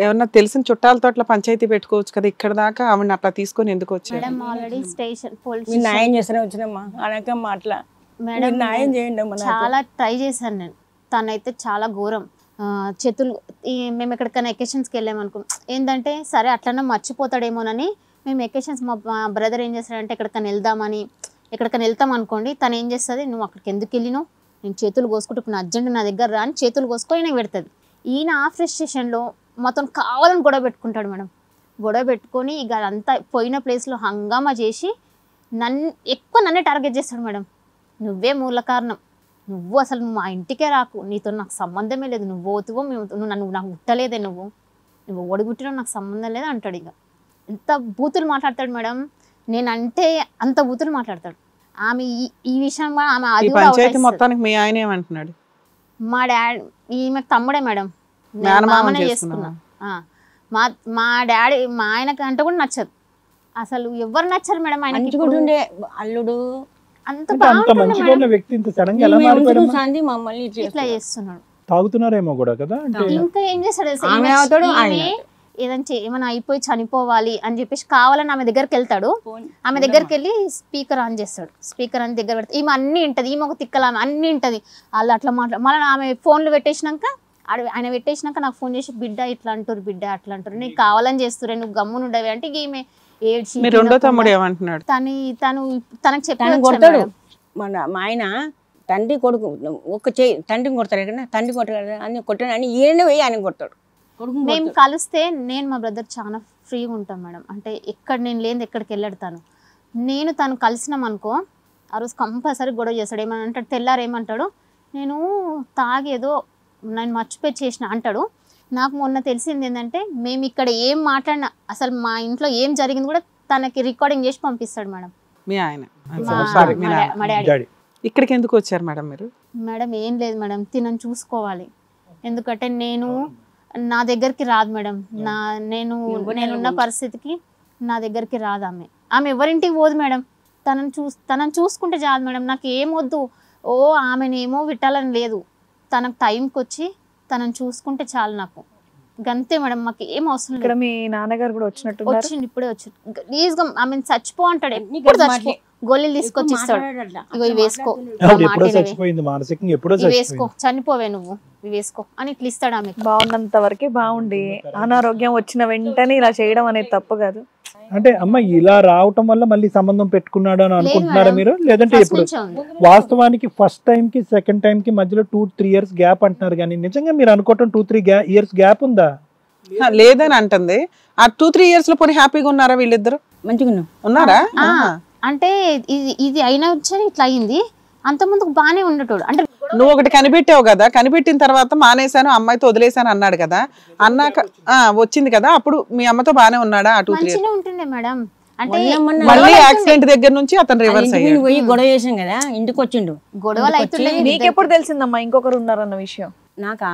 ఏమన్నా తెలిసిన చుట్టాలతో అట్లా పంచాయతీ పెట్టుకోవచ్చు కదా. ఇక్కడ దాకా ఆవిడ అట్లా తీసుకొని ఎందుకు వచ్చారు? ఆల్రెడీ స్టేషన్ న్యాయం చేస్తూనే వచ్చినమ్మా అనకమ్మా అట్లా మేడం. న్యాయం చేయండి అమ్మా. చాలా ట్రై చేశాను నేను. తనైతే చాలా ఘోరం. చేతులు మేము ఎక్కడికైనా ఎకేషన్స్కి వెళ్ళామనుకో ఏంటంటే సరే అట్లనే మర్చిపోతాడేమోనని మేము ఎకేషన్స్ మా బ్రదర్ ఏం చేస్తాడంటే ఎక్కడికైనా వెళ్తాం అనుకోండి, తను ఏం చేస్తుంది, నువ్వు అక్కడికి ఎందుకు వెళ్ళినావు, నేను చేతులు కోసుకుంటూ ఇప్పుడు నా అర్జెంట్ నా దగ్గర రా అని చేతులు కోసుకొని నాకు పెడుతుంది. ఈయన ఆ ఫ్రస్ట్రేషన్లో మొత్తం కావాలని గొడవ పెట్టుకుంటాడు మేడం. గొడవ పెట్టుకొని ఇక అదంతా పోయిన ప్లేస్లో హంగామా చేసి నన్నే టార్గెట్ చేస్తాడు మేడం. నువ్వే మూల కారణం, నువ్వు అసలు మా ఇంటికే రాకు, నీతో నాకు సంబంధమే లేదు, నువ్వు పోతువో నాకు పుట్టలేదే, నువ్వు ఒడిగుట్టినా నాకు సంబంధం లేదు అంటాడు. ఇక ఎంత బూతులు మాట్లాడతాడు మేడం. నేనంటే అంత బూతులు మాట్లాడతాడు. ఆమె ఈ విషయం ఆమె అది మొత్తానికి మీ ఆయన ఏమంటున్నాడు? మా డాడీ ఈమె తమ్ముడే మేడం, మామనే చేసుకున్నా. మా డాడీ మా ఆయనకి అంటే కూడా నచ్చదు అసలు. ఎవరు నచ్చరు మేడం ఆయనకి. అల్లుడు అంత బాగుంటుంది వ్యక్తి ఇంత సడన్ గా ఎలా మారిపోయాడు? మమ్మల్ని ఇట్లా చేస్తున్నాడు. తాగుతున్నారేమో కూడా కదా. ఇంకా ఏం చేస్తాడు ఏమైనా అయిపోయి చనిపోవాలి అని చెప్పేసి కావాలని ఆమె దగ్గరికి వెళ్తాడు. ఆమె దగ్గరికి వెళ్ళి స్పీకర్ ఆన్ చేస్తాడు. స్పీకర్ అని దగ్గర పెడతాడు. ఈమె అన్ని ఉంటది, ఈమె ఒక తిక్కల అన్ని ఉంటది. వాళ్ళు అట్లా మళ్ళీ ఆమె ఫోన్లు పెట్టేసినాక ఆయన పెట్టేసినాక నాకు ఫోన్ చేసి బిడ్డ ఇట్లా అంటారు, బిడ్డ అట్లా అంటారు, నీకు కావాలని చేస్తురే, నువ్వు గమ్మున ఉండవి అంటే ఈమె ఏడ్చి మీ రెండో తమ్ముడు ఏమంటున్నాడు? తనకు చెప్పి కొడతాడు. మా ఆయన తండ్రి కొడుకు ఒక చేయి తండ్రిని కొడతారు కదా, తండ్రి కొట్టాడు అని కొట్టాడు అని ఈయన పోయి ఆయన కొడతాడు. మేము కలిస్తే నేను మా బ్రదర్ చాలా ఫ్రీగా ఉంటాం మేడం. అంటే ఎక్కడ నేను లేని ఎక్కడికి వెళ్ళాడుతాను. నేను తను కలిసినాం అనుకో ఆ రోజు కంపల్సరీ గొడవ చేస్తాడు. ఏమని అంటాడు, తెల్లారు ఏమంటాడు, నేను తాగేదో నేను మర్చిపోయి చేసిన అంటాడు. నాకు మొన్న తెలిసింది ఏంటంటే మేము ఇక్కడ ఏం మాట్లాడినా అసలు మా ఇంట్లో ఏం జరిగింది కూడా తనకి రికార్డింగ్ చేసి పంపిస్తాడు మేడం. మీ ఆయన మా డాడీ. ఇక్కడికి ఎందుకు వచ్చారు మేడం మీరు? మేడం ఏం లేదు మేడం, తినని చూసుకోవాలి. ఎందుకంటే నా దగ్గరికి రాదు మేడం. నేనున్న పరిస్థితికి నా దగ్గరికి రాదు ఆమె ఎవరింటికి పోదు మేడం. తనని చూసుకుంటే చాలు మేడం, నాకు ఏం వద్దు. ఆమెనేమో విట్టాలని లేదు, తనకు టైంకి వచ్చి తనని చూసుకుంటే చాలు నాకు. గంతే మేడం, మాకు ఏం అవసరం లేదు. ఇక్కడ మీ నాన్నగారు కూడా వచ్చినట్టు వచ్చింది, ఇప్పుడే వచ్చి ప్లీజ్గా ఆమె చచ్చిపో అంటాడు. ఎప్పుడు చచ్చిపో, గోళీలు తీసుకొచ్చి ఇస్తాడు, ఇగో ఇవి వేసుకో, ఇవి వేసుకో, చనిపోవే నువ్వు, ఇవి వేసుకో అని ఇట్లా ఇస్తాడు. ఆమె బాగున్నంత వరకే బాగుండి అనారోగ్యం వచ్చిన వెంటనే ఇలా చేయడం అనేది తప్పు కాదు. అంటే అమ్మ ఇలా రావటం వల్ల మళ్ళీ సంబంధం పెట్టుకున్నాడు అని అనుకుంటున్నారా మీరు? లేదంటే ఇప్పుడు వాస్తవానికి ఫస్ట్ టైం కి సెకండ్ టైం కి మధ్యలో 2-3 years గ్యాప్ అంటున్నారు, కానీ నిజంగా మీరు అనుకోవటం 2-3 years గ్యాప్ ఉందా? లేదని అంటుంది. ఆ 2-3 years లో పోనీ హ్యాపీగా ఉన్నారా వీళ్ళిద్దరు? మంచిగా ఉన్నారా? అంటే ఇది అయినా వచ్చారు ఇట్లా అయింది. అంత ముందుకు బానే ఉండేటోడు. అంటే నువ్వు ఒకటి కనిపెట్టావు కదా, కనిపెట్టిన తర్వాత మానేశాను అమ్మాయితో వదిలేసాను అన్నాడు కదా, అన్నాక వచ్చింది కదా, అప్పుడు మీ అమ్మతో బానే ఉన్నాడా? ఆ 2-3 years ఉంటుండే మేడం. అంటే మళ్ళీ యాక్సిడెంట్ దగ్గర నుంచి అతను రివర్స్ అయ్యాడు. పోయి గొడవ చేసాం కదా, ఇంటికి వచ్చిండు. గొడవలు అవుతుండే. నీకెప్పుడు తెలిసిందమ్మా ఇంకొకరు ఉన్నారన్న విషయం? నాకా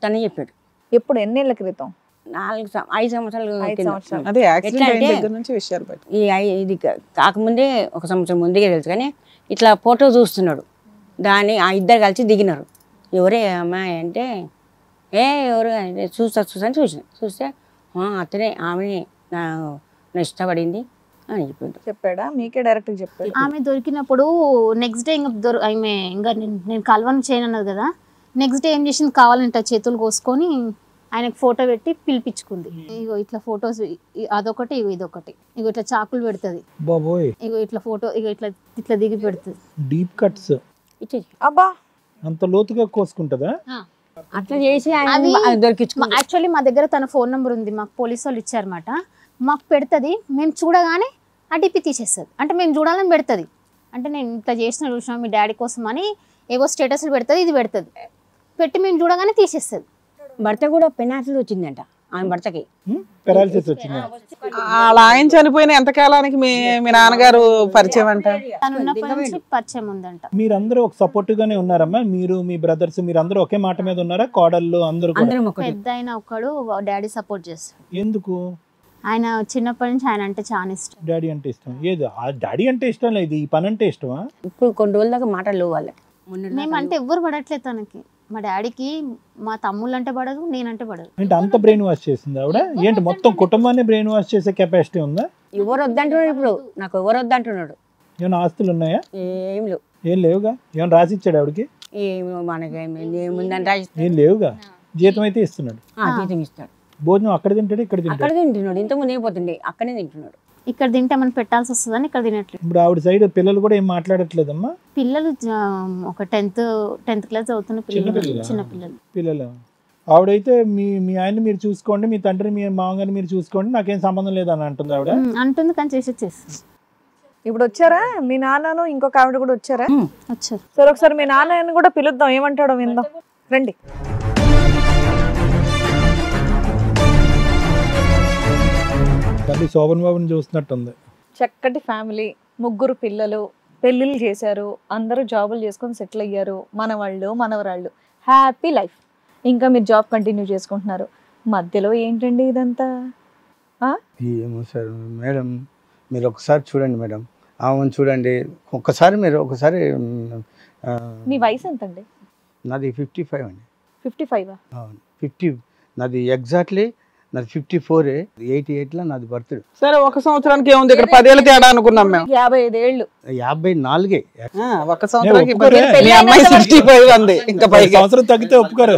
తనే చెప్పాడు. ఎప్పుడు, ఎన్నేళ్ల క్రితం? 5 సంవత్సరాలు. అదే యాక్సిడెంట్ అయిన దగ్గర నుంచి విషయాలు బయట. ఇది కాకముందే 1 సంవత్సరం ముందుగా తెలుసు, కానీ ఇట్లా ఫోటో చూస్తున్నాడు. దాన్ని ఆ ఇద్దరు కలిసి దిగినారు. ఎవరే అమ్మాయి అంటే ఎవరు చూసాను చూస్తే అతనే ఆమె నా ఇష్టపడింది అని చెప్పాడా? మీకే డైరెక్ట్ చెప్పాడు? ఆమె దొరికినప్పుడు నెక్స్ట్ డే ఇంకా నేను కలవను చేయను అన్నది కదా. నెక్స్ట్ డే ఏం చేసింది, కావాలంట చేతులు కోసుకొని ఆయనకు ఫోటో పెట్టి పిలిపించుకుంది. ఇగో ఇట్లా ఫొటోస్, అదొకటి ఇగో ఇదొకటి, ఇగో ఇట్లా చాకులు పెడుతుంది, ఇగో ఇట్లా ఫోటో, ఇగో ఇట్లా దిగి పెడుతుంది. డీప్ కట్స్ అబ్బా, అంత లోతుగా కోసుకుంటదా? అట్లా చేసి యాక్చువల్లీ మా దగ్గర తన ఫోన్ నెంబర్ ఉంది, మాకు పోలీసు వాళ్ళు ఇచ్చారన్నమాట. మాకు పెడుతుంది, మేము చూడగానే ఆ డిపి తీసేస్తుంది. అంటే మేము చూడాలని పెడుతుంది. అంటే నేను ఇట్లా చూసినా మీ డాడీ కోసం అని ఏవో స్టేటస్లు పెడుతుంది, ఇది పెడుతుంది, పెట్టి మేము చూడగానే తీసేస్తుంది. భర్త కూడా పెనాసిల్ వచ్చిందంట ఆమె భర్తకి. పెరాలసిస్ వచ్చింది. అలా ఆయన చనిపోయిన ఎంతకాలానికి మీ నాన్నగారు పరిచయం అంట? పరిచయం ఉందంట. మీరందరూ ఒక సపోర్ట్ గానే ఉన్నారమ్మా? మీరు మీ బ్రదర్స్ మీరందరూ ఒకే మాట మీద ఉన్నారా? కోడళ్ళు అందరూ? పెద్ద ఆయన ఒక్కడు డాడీ సపోర్ట్ చేస్తాడు. ఎందుకు? ఆయన చిన్నప్పటి నుంచి ఆయన అంటే చాలా ఇష్టం. డాడీ అంటే ఇష్టం? ఏది డాడీ అంటే ఇష్టం లేదు, ఈ పని అంటే ఇష్టమా? ఇప్పుడు కొన్ని రోజుల దాకా మాటలు వాళ్ళకి. మేమంటే ఎవ్వరు పడట్లేదు తనకి. మా డాడీకి మా తమ్ముళ్ళు అంటే పడదు, నేనంటే పడదు. అంటే అంత బ్రెయిన్ వాష్ చేసింది ఆవిడ? ఏంటి మొత్తం కుటుంబాన్ని బ్రెయిన్ వాష్ చేసే కెపాసిటీ ఉందా? ఎవరు వద్దంటున్నాడు ఇప్పుడు, నాకు ఎవరు వద్దంటున్నాడు. ఏమైనా ఆస్తులు ఉన్నాయా? ఏం లేవు. ఏం లేవుగా? ఏమైనా రాసిచ్చాడు ఆవిడకి? ఏముందని ఏం లేవుగా. జీతం అయితే ఇస్తున్నాడు? జీతం ఇస్తాడు. భోజనం అక్కడ తింటాడు, ఇక్కడ తింటున్నాడు. ఇంతకుముందు ఏపోతుండే అక్కడే తింటున్నాడు. ఇక్కడ తింటే మనం పెట్టాల్సి వస్తుందని ఇక్కడ తినట్లేదు. ఇప్పుడు ఆవిడ సైడ్ పిల్లలు కూడా ఏం మాట్లాడట్లేదమ్మా? పిల్లలు ఒక 10th క్లాస్ చదువుతున్న చిన్న పిల్లలు. ఆవిడైతే మీ ఆయన మీరు చూసుకోండి, మీ తండ్రి మీ మామగారిని మీరు చూసుకోండి, నాకేం సంబంధం లేదని అంటుంది ఆవిడ. అంటుంది, కానీ చేస్తుంది. ఇప్పుడు వచ్చారా మీ నాన్నను ఇంకొక ఆవిడ కూడా వచ్చారా? వచ్చారు. సరే ఒకసారి మీ నాన్నని కూడా పిలుద్దాం, ఏమంటాడో విందాం, రండి. శోభన్ బాబుని చూస్తున్నట్టుంది. చక్కటి ఫ్యామిలీ, 3 పిల్లలు, పెళ్ళిళ్ళు చేశారు, అందరూ జాబులు చేసుకొని సెటిల్ అయ్యారు, మనవాళ్ళు మనవరాళ్ళు, హ్యాపీ లైఫ్. ఇంకా మీరు జాబ్ కంటిన్యూ చేసుకుంటున్నారు. మధ్యలో ఏంటండి ఇదంతా? ఏమో సార్ మేడం, మీరు ఒకసారి చూడండి మేడం, ఆమెను చూడండి ఒక్కసారి, మీరు ఒకసారి. మీ వయసు ఎంతండి? నాది 55 అండి. 55? 50 నాది ఎగ్జాక్ట్లీ. నాది 54, 88లో నాది బర్త్డే. సరే, 1 సంవత్సరానికి ఏముంది, ఇక్కడ 10 ఏళ్ళ తేడా అనుకున్నాం మేము. 55 ఏళ్ళు. 54. 1 సంవత్సరానికి 65 అంది. ఇంకా 5 సంవత్సరం తగ్గితే ఒప్పుకోరు.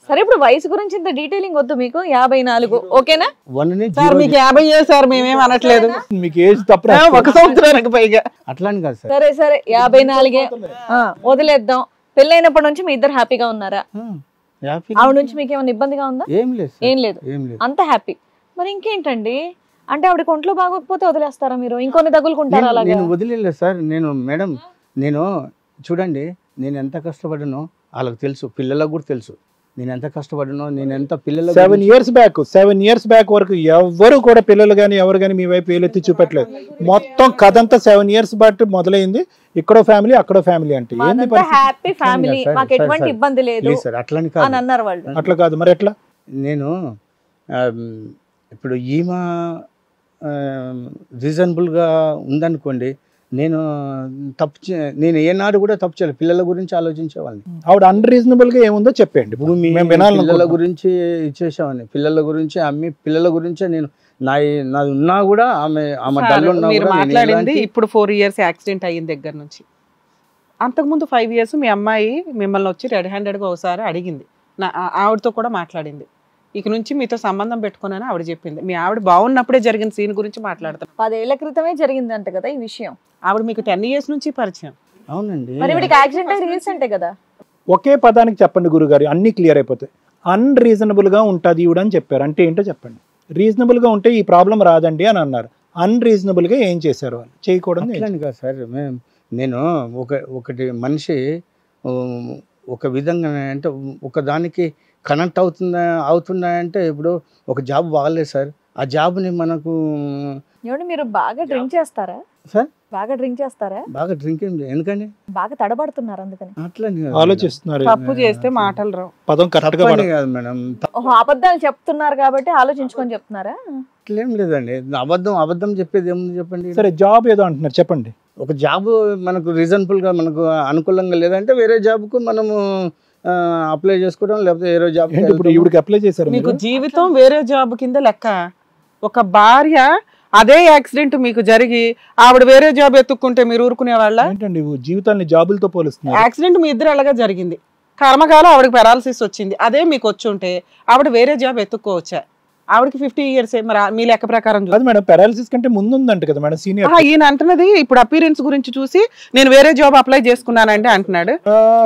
సరే ఇప్పుడు వయసు గురించి ఇంత డీటెయిలింగ్ వద్దు మీకు 54 ఓకేనా సార్ మీకు 50 సార్ మేమేం అనట్లేదు మీకు ఏజ్ తప్ప 1 సంవత్సరానికి పైగా అట్లా అని కాదు సార్. సరే సరే 54 వదిలేద్దాం. పెళ్ళైనప్పటి నుంచి మీ ఇద్దరు హ్యాపీగా ఉన్నారా? ఆవిడ నుంచి మీకు ఏమైనా ఇబ్బందిగా ఉందా? ఏం లేదు ఏం లేదు, అంత హ్యాపీ. మరి ఇంకేంటండి, అంటే ఆవిడకి ఒంట్లో బాగోకపోతే వదిలేస్తారా మీరు? ఇంకొన్ని తగులుకుంటారా అలాగా? నేను వదిలేదు సార్. మేడం నేను చూడండి, నేను ఎంత కష్టపడ్డానో వాళ్ళకి తెలుసు, పిల్లలకు కూడా తెలుసు నేను ఎంత కష్టపడ్డానో. నేను ఎంత పిల్లలు 7 years బ్యాక్ వరకు ఎవరు కూడా పిల్లలు కానీ ఎవరు కానీ మీ వైపు వేలెత్తి చూపెట్టలేదు. మొత్తం కథ అంతా 7 years బట్టి మొదలైంది. ఇక్కడో ఫ్యామిలీ అక్కడో ఫ్యామిలీ అంటే ఏంది హ్యాపీ ఫ్యామిలీ, మాకు ఎటువంటి ఇబ్బంది లేదు అట్లని అని అన్నారు వాళ్ళు. అట్లా కాదు మరి ఎట్లా? నేను ఇప్పుడు ఈమె రీజనబుల్గా ఉందనుకోండి, నేను నేను ఏనాడు కూడా తప్పు చేయలేదు. పిల్లల గురించి ఆలోచించేవాళ్ళని. ఆవిడ అన్రీజనబుల్ గా ఏముందో చెప్పండి. భూమి పిల్లల గురించి ఇచ్చేసామని, పిల్లల గురించి అమ్మి, పిల్లల గురించే నేను నాది ఉన్నా కూడా ఆమె డల్ ఉన్నా మీరు కూడా మాట్లాడింది ఇప్పుడు 4 years యాక్సిడెంట్ అయిన దగ్గర నుంచి. అంతకుముందు 5 years మీ అమ్మాయి మిమ్మల్ని వచ్చి రెడ్ హ్యాండెడ్గా ఒకసారి అడిగింది. ఆవిడతో కూడా మాట్లాడింది. ఇక నుంచి మీతో సంబంధం పెట్టుకున్నాను ఆవిడ చెప్పింది. మీ ఆవిడ బాగున్నప్పుడే జరిగిన సీన్ గురించి మాట్లాడతాను. 10 ఏళ్ల క్రితమే జరిగిందంట కదా ఈ విషయం. ఆవిడ మీకు 10 years నుంచి పరిచయం. అవునండి. మరి వీడికి యాక్సిడెంట్ అయి రీసెంటే కదా. ఒకే పదానికి చెప్పండి గురుగారు, అన్ని క్లియర్ అయిపోతాయి. అన్రీజనబుల్ గా ఉంటుంది ఈవిడ అని చెప్పారు. అంటే ఏంటో చెప్పండి. రీజనబుల్ గా ఉంటే ఈ ప్రాబ్లం రాదండి అని అన్నారు. అన్రీజనబుల్ గా ఏం చేశారు వాళ్ళు? చేయకూడదు కదా సార్. నేను ఒకటి మనిషి ఒక విధంగా అంటే ఒక దానికి కనెక్ట్ అవుతుందా అంటే, ఇప్పుడు ఒక జాబ్ బాగలేదు సార్, ఆ జాబ్ని మనకు మీరు బాగా డ్రింక్ చేస్తారా సార్? బాగా డ్రింక్ చేస్తారా? బాగా డ్రింక్ ఎందుకండి? బాగా తడబడుతున్నారు అందుకని అట్లా ఆలోచిస్తున్నారు. తప్పు చేస్తే మాటలు రావు. పదం కరెక్ట్ గా కాదు మేడం. అబద్ధాలు చెప్తున్నారు కాబట్టి ఆలోచించుకొని చెప్తున్నారా? అట్లేం లేదండి. అబద్ధం చెప్పేది ఏముంది చెప్పండి. సరే జాబ్ ఏదో అంటున్నారు చెప్పండి. ఒక జాబ్ మనకు రీజనబుల్ గా మనకు అనుకూలంగా లేదంటే వేరే జాబ్ కు మనము అప్లై చేసుకోవడం, లేకపోతే వేరే జాబ్. ఇప్పుడు ఈవిడికి అప్లై చేశారు. మీకు జీవితం వేరే జాబ్ కింద లెక్క. ఒక భార్య అదే యాక్సిడెంట్ మీకు జరిగి ఆవిడ వేరే జాబ్ ఎత్తుక్కుంటే మీరు ఊరుకునే వాళ్ళ? ఏంటండి జీవితాన్ని జాబులతో పోలుస్తున్నారు? యాక్సిడెంట్ మీ ఇద్దరు అలాగా జరిగింది. కర్మకాలం ఆవిడకి పెరాలసిస్ వచ్చింది. అదే మీకు వచ్చి ఉంటే ఆవిడ వేరే జాబ్ ఎత్తుక్కోవచ్చా? ఆవిడకి 50 years మరి మీ లెక్క ప్రకారం కాదు మేడం, పారాలిసిస్ కంటే ముందు ఉందంట కదా మేడం సీనియర్. ఈయన అంటున్నది ఇప్పుడు అపీరెన్స్ గురించి చూసి నేను వేరే జాబ్ అప్లై చేసుకున్నానంటే అంటున్నాడు.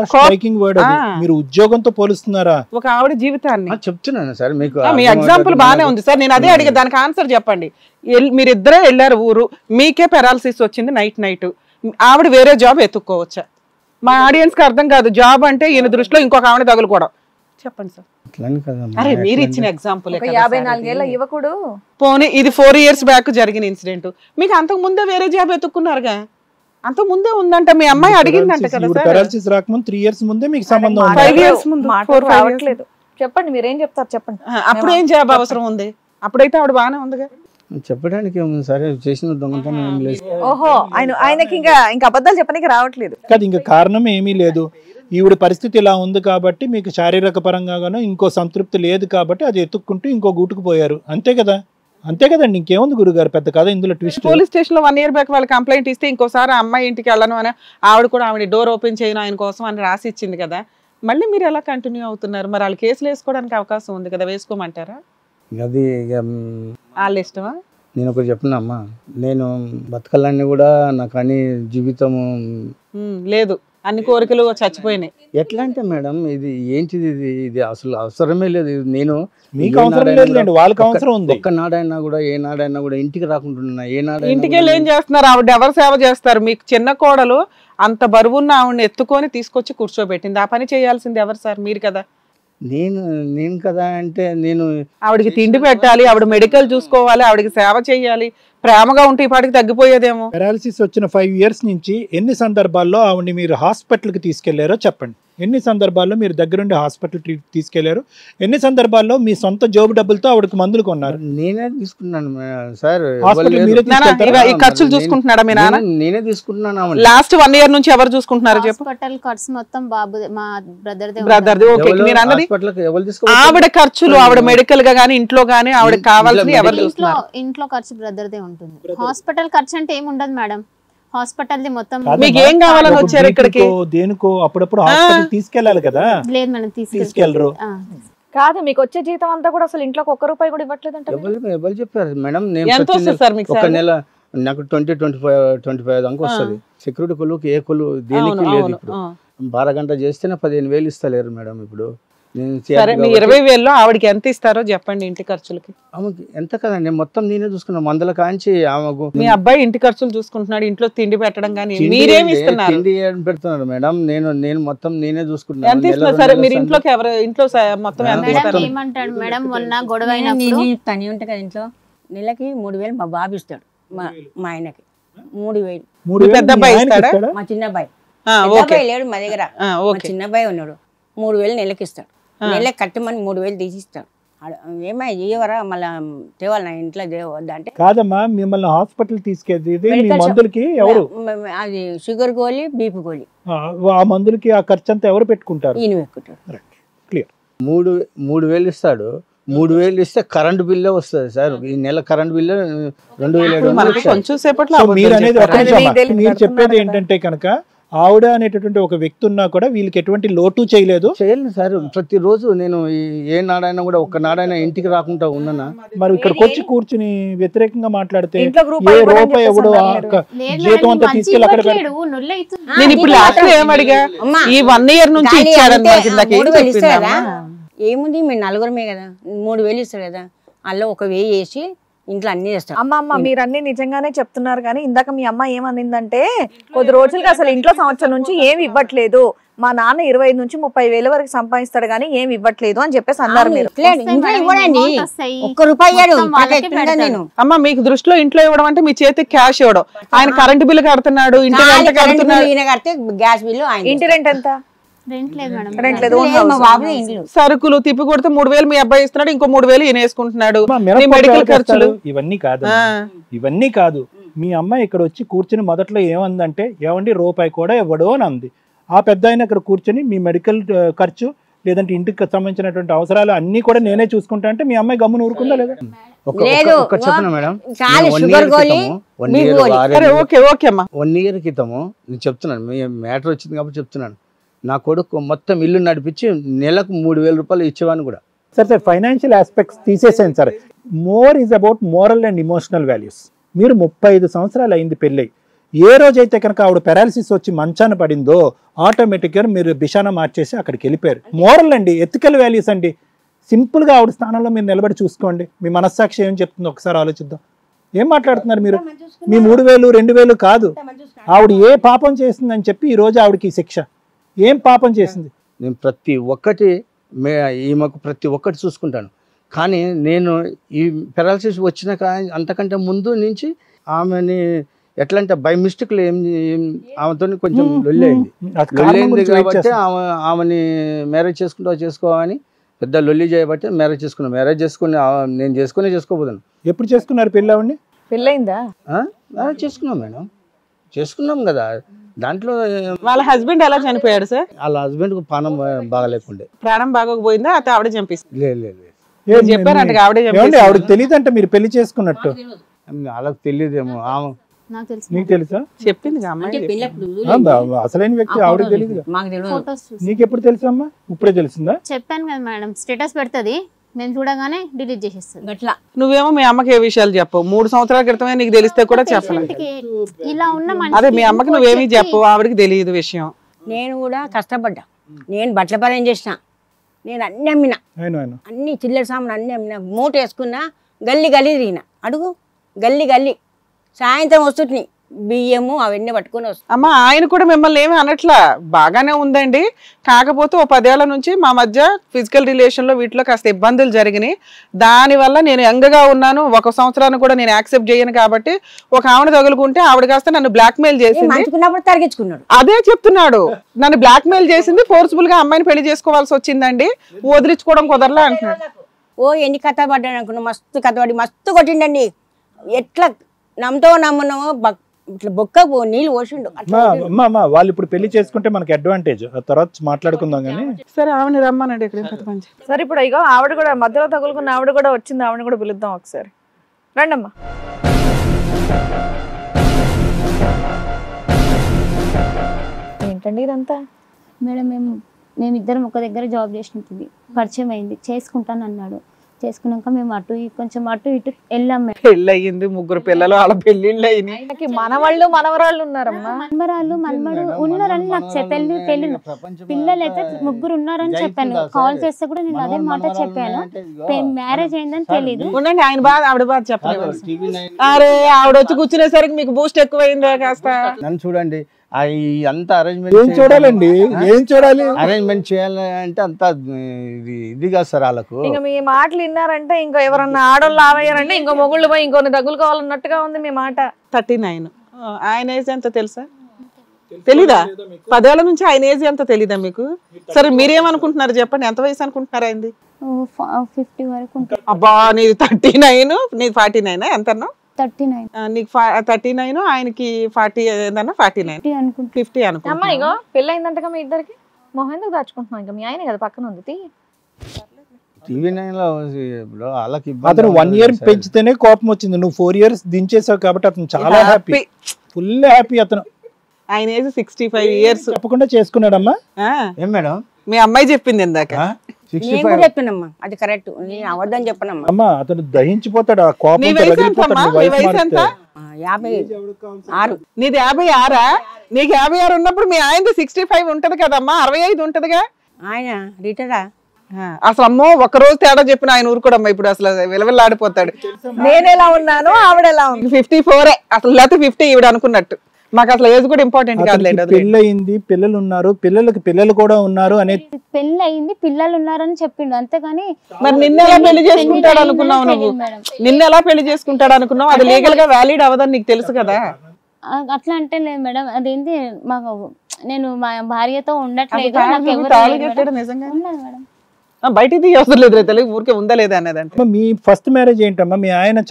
స్ట్రైకింగ్ వర్డ్ అది. మీరు ఉద్యోగంతో పోలుస్తున్నారా? ఒక ఆవిడ జీవితాన్ని చెప్తున్నాను సార్ మీకు. మీ ఎగ్జాంపుల్ బానే ఉంది సార్. నేను అదే అడిగా, దానికి ఆన్సర్ చెప్పండి. మీరిద్దరే వెళ్ళారు ఊరు, మీకే పెరాలసిస్ వచ్చింది నైట్. ఆవిడ వేరే జాబ్ ఎత్తుక్కోవచ్చా? మా ఆడియన్స్ కి అర్థం కాదు. జాబ్ అంటే ఈయన దృష్టిలో ఇంకొక ఆవిడ తగులుకోవడం. చెప్పండి సార్. అరే మీరు ఇచ్చిన ఎగ్జాంపుల్ 54 ఏళ్ల యువకుడు. పోనీ ఇది 4 years బ్యాక్ జరిగిన ఇన్సిడెంట్. మీకు అంతకు ముందే వేరే జాబ్ ఎత్తుకున్నారుగా, అంతకు ముందే ఉందంట. మీ అమ్మాయి అడిగిందంట కదా సార్. పారాలిసిస్ రాకముందు 3 years ముందే మీకు సంబంధం ఉంది. 5 years ముందు, 4-5 years. చెప్పండి మీరేం చెప్తారు చెప్పండి. అప్పుడు ఏం జాబ్ అవసరం ఉంది? అప్పుడైతే ఆవిడ బాగానే ఉందిగా. చెప్పడానికి ఏముంది సరే, చేసిన దొంగతనం ఏం లేదు. ఓహో, ఆయనకి ఇంకా అబద్ధాలు చెప్పడానికి రావట్లేదు కాదు. ఇంకా కారణం ఏమీ లేదు. ఈవిడ పరిస్థితి ఇలా ఉంది కాబట్టి మీకు శారీరక పరంగానో ఇంకో సంతృప్తి లేదు కాబట్టి అది ఎత్తుక్కుంటూ ఇంకో గూటుకు పోయారు. అంతే కదా, అంతే కదండి. ఇంకేముంది గురుగారు, పెద్ద కథ ఇందులో ట్విస్ట్. పోలీస్ స్టేషన్ లో 1 year బ్యాక్ వాళ్ళు కంప్లైంట్ ఇస్తే ఇంకోసారి అమ్మాయి ఇంటికి వెళ్ళను అని ఆవిడ కూడా ఆవిడ డోర్ ఓపెన్ చేయను ఆయన కోసం అని రాసి ఇచ్చింది కదా. మళ్ళీ మీరు ఎలా కంటిన్యూ అవుతున్నారు? మరి వాళ్ళు కేసులు వేసుకోవడానికి అవకాశం ఉంది కదా, వేసుకోమంటారా? అది వాళ్ళ ఇష్టమా? నేను ఒకటి చెప్తున్నా అమ్మా, నేను బతకాలని కూడా నాకు అని జీవితము లేదు, అన్ని కోరికలు చచ్చిపోయినాయి. ఎట్లా అంటే మేడం ఇది ఏంటిది, ఇది అసలు అవసరమే లేదు. నేను మీకు అవసరం లేదులేండి, వాళ్ళకి అవసరం ఉంది. ఒక్కనాడైనా కూడా ఏనాడైనా కూడా ఇంటికి రాకుంటున్నా. ఇంటికి వెళ్ళి ఏం చేస్తున్నారు? ఆవిడ ఎవరు సేవ చేస్తారు? మీకు చిన్న కోడలు అంత బరువున్న ఆవిడని ఎత్తుకొని తీసుకొచ్చి కూర్చోబెట్టింది. ఆ పని చేయాల్సింది ఎవరు సార్? మీరు కదా. నేను కదా అంటే నేను ఆవిడకి తిండి పెట్టాలి, ఆవిడ మెడికల్ చూసుకోవాలి, ఆవిడకి సేవ చేయాలి. ప్రేమగా ఉంటే ఈ పాటికి తగ్గిపోయేదేమో. పారాలిసిస్ వచ్చిన 5 years నుంచి ఎన్ని సందర్భాల్లో ఆవిడని మీరు హాస్పిటల్కి తీసుకెళ్లారో చెప్పండి. ఎన్ని సందర్భాల్లో మీరు దగ్గరుండి హాస్పిటల్ తీసుకెళ్లారు? ఎన్ని సందర్భాల్లో మీ సొంత జోబు డబ్బులతో ఆవిడకి మందులు కొన్నారు? నేనే తీసుకున్నాను సార్. ఈ ఖర్చులు చూసుకుంటున్నాడా మీ నాన్న? నేనే తీసుకుంటున్నాను. లాస్ట్ 1 year నుంచి ఎవరు చూసుకుంటున్నారు చెప్పు? హాస్పిటల్ ఖర్చు మొత్తం బాబు మా బ్రదర్దే. మీరు అన్నది ఆవిడ ఖర్చులు, ఆవిడ మెడికల్ గా గానీ ఇంట్లో గానీ ఆవిడకి కావాల్సింది ఎవరు చూస్తున్నారు? ఇంట్లో ఖర్చు బ్రదర్దే ఉంటుంది. హాస్పిటల్ ఖర్చు అంటే ఏమి ఉండదు మేడం. హాస్పిటల్ మొత్తం మీకు ఏం కావాలని వచ్చారు ఇక్కడికి? దేనికో అప్పుడప్పుడు హాస్పిటల్ తీసుకెళ్ళాలి కదా. లేదు మేడం, తీసుకెళ్ళరు. కాదు, మీకు వచ్చే జీతం అంతా కూడా అసలు ఇంట్లోకి ఒక్క రూపాయి కూడా ఇవ్వట్లేదంట. ఎవరు చెప్పారు మేడం? నేను ఎంత వస్తుంది సార్ మీకు ఒక నెల నాకు 20-25 దాకా వస్తుంది. సెక్యూరిటీ కొలువుకి ఏ కొలువు దేనికి లేదు. ఇప్పుడు 12 గంటలు చేస్తేనే 15,000 ఇస్తలేరు మేడం. ఇప్పుడు సరే, మీ 20,000లో ఆవిడకి ఎంత ఇస్తారో చెప్పండి ఇంటి ఖర్చులకి. ఆమెకి ఎంత కదండి, మొత్తం నేనే చూసుకున్నాను. మందుల కాంచి ఆమెకు. మీ అబ్బాయి ఇంటి ఖర్చులు చూసుకుంటున్నాడు, ఇంట్లో తిండి పెట్టడం కానీ మీరేమి ఇస్తున్నారు? తిండి పెడుతున్నారు మేడం. నేను మొత్తం నేనే చూసుకుంటున్నాను. ఎంత ఇస్తున్నారు? సరే, మీరు ఇంట్లోకి ఇంట్లో మొత్తం ఎంత ఇస్తారు? ఏమంటాడు మేడం, మొన్న గొడవ అయినప్పుడు తని ఉంటాయి కదా ఇంట్లో, నెలకి 3,000 మా బాబు ఇస్తాడు, మా ఆయనకి 3,000. పెద్ద అబ్బాయి ఇస్తాడా? మా చిన్న అబ్బాయి లేడు మా దగ్గర, మా చిన్న అబ్బాయి ఉన్నాడు. 3,000 నెలకి ఇస్తాడు. నెలకి కట్టమని 3,000 తీసిస్తాడు. ఏమై ఇవ్వరా మళ్ళా తేవాలి నా ఇంట్లో దేవద్దా అంటే. కాదమ్మా, మిమ్మల్ని హాస్పిటల్ తీసుకెళ్ళి మీ మందులకి ఎవరు? అది షుగర్ గోళీ, బీపీ గోళీ. ఆ మందులకి ఆ ఖర్చు అంతా ఎవరు పెట్టుకుంటారు? ఈయన పెట్టుకుంటాడు. క్లియర్. 3,000 ఇస్తాడు. 3,000 ఇస్తే కరెంటు బిల్లే వస్తుంది సార్. ఈ నెల కరెంటు బిల్లు 2,700. కొంచెం సేపట్లో మీరు అనేది మీరు చెప్పేది ఏంటంటే కనుక ఆవిడ అనేటటువంటి ఒక వ్యక్తి ఉన్నా కూడా వీళ్ళకి ఎటువంటి లోటు చేయలేదు సార్. ప్రతిరోజు నేను ఏ నాడైనా కూడా ఒక్క నాడైనా ఇంటికి రాకుండా ఉన్నానా? మరి ఇక్కడికి వచ్చి కూర్చుని వ్యతిరేకంగా మాట్లాడితే ఇంట్లోకి ఏ రూపాయి రూపాయి ఎవడు జీతం అంతా తీసుకెళ్ళి అక్కడ నేను ఇప్పుడు లాస్ట్ ఏమడిగా ఈ 1 year నుంచి ఇచ్చాడని ఏముంది, మీరు నలుగురమే కదా, 3,000 ఇస్తాడు కదా, అలా 1,000 వేసి ఇంట్లో అన్ని చేస్తాడు. అమ్మ మీరు అన్ని నిజంగానే చెప్తున్నారు కానీ ఇందాక మీ అమ్మ ఏమనిందంటే కొద్ది రోజులుగా అసలు ఇంట్లో సంవత్సరం నుంచి ఏమి ఇవ్వట్లేదు, మా నాన్న 25,000 నుంచి 30,000 వరకు సంపాదిస్తాడు కానీ ఏమి ఇవ్వట్లేదు అని చెప్పేసి అన్నారు మీరు. ఒక్క రూపాయి నేను. అమ్మ మీకు దృష్టిలో ఇంట్లో ఇవ్వడం అంటే మీ చేతికి క్యాష్ ఇవ్వడం. ఆయన కరెంటు బిల్లు కడుతున్నాడు, ఇంటి రెంట్ కడుతున్నాడు. ఈయన కడితే గ్యాస్ బిల్లు, ఇంటి రెంట్ ఎంత? రెంట్ లేదు మేడం. సరుకులు తిప్పి కొడితే 3,000 మీ అబ్బాయి ఇస్తున్నాడు, ఇంకో 3,000 ఈయన వేసుకుంటున్నాడు. మెడికల్ ఖర్చులు ఇవన్నీ కాదు. మీ అమ్మాయి ఇక్కడ వచ్చి కూర్చుని మొదట్లో ఏమందంటే ఏమండి రూపాయి కూడా ఇవ్వడు అని అంది. ఆ పెద్ద ఆయన ఇక్కడ కూర్చొని మీ మెడికల్ ఖర్చు లేదంటే ఇంటికి సంబంధించినటువంటి అవసరాలు అన్ని కూడా నేనే చూసుకుంటా అంటే మీ అమ్మాయి గమ్మున ఊరుకుందా లేదా? చెప్పిన మేడం, 1 year క్రితము నేను చెప్తున్నాను, మీ మ్యాటర్ వచ్చింది కాబట్టి చెప్తున్నాను. నా కొడుకు మొత్తం ఇల్లు నడిపించి నెలకు 3,000 రూపాయలు ఇచ్చేవాడిని కూడా. సార్ ఫైనాన్షియల్ ఆస్పెక్ట్స్ తీసేసాను sir. More is about moral and emotional values. మీరు 35 సంవత్సరాలు అయింది పెళ్ళై, ఏ రోజైతే కనుక ఆవిడ పెరాలసిస్ వచ్చి మంచాన పడిందో ఆటోమేటిక్గా మీరు బిషానా మార్చేసి అక్కడికి వెళ్ళిపోయారు. మోరల్ అండి, ఎథికల్ వాల్యూస్ అండి. సింపుల్గా ఆవిడ స్థానంలో మీరు నిలబడి చూసుకోండి. మీ మనస్సాక్షి ఏం చెప్తుందో ఒకసారి ఆలోచిద్దాం. ఏం మాట్లాడుతున్నారు మీరు? మీ 3,000 2,000 కాదు, ఆవిడ ఏ పాపం చేసిందని చెప్పి ఈ రోజు ఆవిడకి శిక్ష. ఏం పాపం చేసింది? నేను ప్రతి ఒక్కటి ఈమెకు ప్రతి ఒక్కటి చూసుకుంటాను. కానీ నేను ఈ పెరాలసిస్ వచ్చినాక అంతకంటే ముందు నుంచి ఆమెని ఎట్లా అంటే బై మిస్టేక్లో ఆమెతో కొంచెం లొల్లి అయింది కాబట్టి ఆమెని మ్యారేజ్ చేసుకోవాలని పెద్ద లొల్లి చేయబట్టి మ్యారేజ్ చేసుకున్నాను. మ్యారేజ్ చేసుకుని నేను చేసుకోబోతాను. ఎప్పుడు చేసుకున్నారు పెళ్ళి? పెళ్ళయిందా? మ్యారేజ్ చేసుకున్నాం మేడం, చేసుకున్నాం కదా. దాంట్లో వాళ్ళ హస్బెండ్ ఎలా చనిపోయాడు సార్? వాళ్ళ హస్బెండ్ ప్రాణం బాగాలేకుండే. ప్రాణం బాగోకపోయిందా? అయితే ఆవిడ చంపిస్తుంది. లేదు చెప్పారంట ఆవిడకి తెలియదు అంటే మీరు పెళ్లి చేసుకున్నట్టు. వాళ్ళకి తెలియదేమో. నీకు తెలుసా? చెప్పింది అసలైన వ్యక్తి ఆవిడకి తెలియదు. నీకు ఎప్పుడు తెలుసా అమ్మా? ఇప్పుడే తెలిసిందా? చెప్పాను కదా మేడం, స్టేటస్ పెడుతుంది, మేము చూడగానే డిలీట్ చేసేస్తుంది. అట్లా నువ్వేమో మీ అమ్మకి ఏ విషయాలు చెప్పవు. 3 సంవత్సరాల క్రితమే నీకు తెలిస్తే కూడా చెప్పలేదు. ఇలా ఉన్న అదే మీ అమ్మకి నువ్వేమీ చెప్పవు, ఆవిడకి తెలియదు విషయం. నేను కూడా కష్టపడ్డా. నేను బట్టల పని చేసిన, నేను అన్ని అమ్మిన, అన్ని చిల్లర సామాన్ అన్ని అమ్మిన, మూట వేసుకున్నా, గల్లీ తిరిగిన. అడుగు గల్లీ సాయంత్రం వస్తుంది బియ్యము అవన్నీ పట్టుకుని వస్తాం. అమ్మ ఆయన కూడా మిమ్మల్ని ఏమి అనట్లా, బాగానే ఉందండి. కాకపోతే 10 ఏళ్ల నుంచి మా మధ్య ఫిజికల్ రిలేషన్ లో వీటిలో కాస్త ఇబ్బందులు జరిగినాయి. దానివల్ల నేను యంగ్గా ఉన్నాను, 1 సంవత్సరాన్ని కూడా నేను యాక్సెప్ట్ చేయను. కాబట్టి ఒక ఆవిడ తగులుకుంటే ఆవిడ కాస్త నన్ను బ్లాక్ మెయిల్ చేసింది. తరిగించుకున్నాడు. అదే చెప్తున్నాడు, నన్ను బ్లాక్ మెయిల్ చేసింది, ఫోర్స్ఫుల్ గా అమ్మాయిని పెళ్లి చేసుకోవాల్సి వచ్చిందండి, వదిలించుకోవడం కుదరలే అంటున్నాడు. ఎన్ని కథ పడ్డాను అనుకున్నా, మస్తు కథ పడి మస్తు కొట్టిండండి. ఎట్లా నమ్మనో ఇట్లా బొక్క నీళ్ళు పోసిండు. వాళ్ళు ఇప్పుడు పెళ్లి చేసుకుంటే మనకి అడ్వాంటేజ్, తర్వాత మాట్లాడుకుందాం కానీ. సరే ఆవిడ రమ్మనండి ఇక్కడ. సరే ఇప్పుడు ఇగో ఆవిడ కూడా మధ్యలో తగులుకున్న ఆవిడ కూడా వచ్చింది, ఆవిడ కూడా పిలుద్దాం ఒకసారి. రండమ్మా. ఏంటండి ఇదంతా? మేడం మేమిద్దరం ఒక దగ్గర జాబ్ చేసినట్టుంది. పరిచయం అయింది, చేసుకుంటాను అన్నాడు. చేసుకున్నాక మేము కొంచెం అటు ఇటు వెళ్ళాం. పెళ్ళి అయ్యింది, 3 పిల్లలు, వాళ్ళ పెళ్ళిళ్ళు అయినాయి. మనవాళ్ళు మనవరాళ్ళు ఉన్నారమ్మా. మనవరాళ్ళు మనవడు ఉన్నారని నాకు తెలియదు. పిల్లలు అయితే 3 ఉన్నారని చెప్పాను. కాల్ చేస్తే కూడా నేను అదే మాట చెప్పాను. మ్యారేజ్ అయిందని తెలియదు. ఉండండి, ఆయన బాధ ఆవిడ బాధ చెప్పలేదు. అరే ఆవిడ వచ్చి కూర్చునేసరికి మీకు బూస్ట్ ఎక్కువైందా కాస్త? నన్ను చూడండి, అంత ఏం అరేంజ్మెంట్ చూడాలండి, ఏం చూడాలి? అరేంజ్మెంట్ చేయాలంటే అంత ఇది కాదు సార్ వాళ్ళకు. ఇంకా మీ మాటలు విన్నారంటే ఇంకా ఎవరన్నా ఆడోళ్ళు ఆవయ్యారంటే ఇంకో మొగుళ్ళు పోయి ఇంకొన్ని దగ్గులు కావాలన్నట్టుగా ఉంది మీ మాట. 39. ఆయన ఏజ్ ఎంత తెలుసా? తెలీదా? 10 ఏళ్ల నుంచి ఆయన ఏజ్ ఎంత తెలీదా మీకు? సరే మీరేమనుకుంటున్నారు చెప్పండి, ఎంత వయసు అనుకుంటున్నారు అయింది? 50 వరకు ఉంటుంది. అబ్బా నీది 39, నీది 49 ఎంతన్నా? 39. నీకు 39, ఆయనకి 40 ఏదన్నా 49, అనుకుంటా 50 అమ్మా అనుకుంటా. ఇగో పెళ్ళయిందంటగా మీ ఇద్దరికి. మొహం ఎందుకు దాచుకుంటున్నాం? ఇంకా మీ ఆయన కదా పక్కన ఉంది. TV9 లో ఇప్పుడు వాళ్ళకి అతను 1 ఇయర్ పెంచితేనే కోపం వచ్చింది, నువ్వు 4 ఇయర్స్ దించేసావు కాబట్టి అతను చాలా హ్యాపీ, ఫుల్ హ్యాపీ. అతను ఆయన ఏజ్ 65 years. చెప్పకుండా చేసుకున్నాడమ్మా. ఏం మేడం మీ అమ్మాయి చెప్పింది ఇందాక. నేను కూడా చెప్పానమ్మా, అది కరెక్ట్, నేను అవద్దని చెప్పనమ్మా. అమ్మా అతను దహించిపోతాడు ఆ కోపం. నీ వయసు ఎంతమ్మా? నీ వయసు ఎంత? 56. నీది 56? నీకు 56 ఉన్నప్పుడు మీ ఆయనది 65 ఉంటది కదమ్మా, 65 ఉంటదిగా. ఆయన రిటైరా? అసలు అమ్మో ఒక్క రోజు తేడా చెప్పిన ఆయన ఊరుకోడమ్మా, ఇప్పుడు అసలు విలవిల్లాడిపోతాడు. నేను ఎలా ఉన్నాను, ఆవిడ ఎలా ఉంది. 54 అసలు, లేకపోతే 50 ఈవిడ అనుకున్నట్టు. మాకు అసలు ఏజ్ కూడా ఇంపార్టెంట్ కాదులేండి. పెళ్ళి అయింది, పిల్లలు ఉన్నారు, పిల్లలు కూడా ఉన్నారు అనే. పెళ్ళి అయింది, పిల్లలు ఉన్నారని చెప్పిండు అంతేగాని. మరి నిన్నెలా పెళ్లి చేసుకుంటాడు అనుకున్నావు నువ్వు? నిన్నెలా పెళ్లి చేసుకుంటాడు అనుకున్నావు? అది లీగల్ గా వ్యాలిడ్ అవ్వదని నీకు తెలుసు కదా. అట్లా అంటే లేదు మేడం, అదేంటి మాకు నేను మా భార్యతో ఉండట్లేదు. నిజంగా బయటికి తీయ అవసరం లేదు, తెలియదు ఊరికే ఉందా లేదా అనేది. మీ ఫస్ట్ మ్యారేజ్ ఏంటమ్మా? మీ ఆయన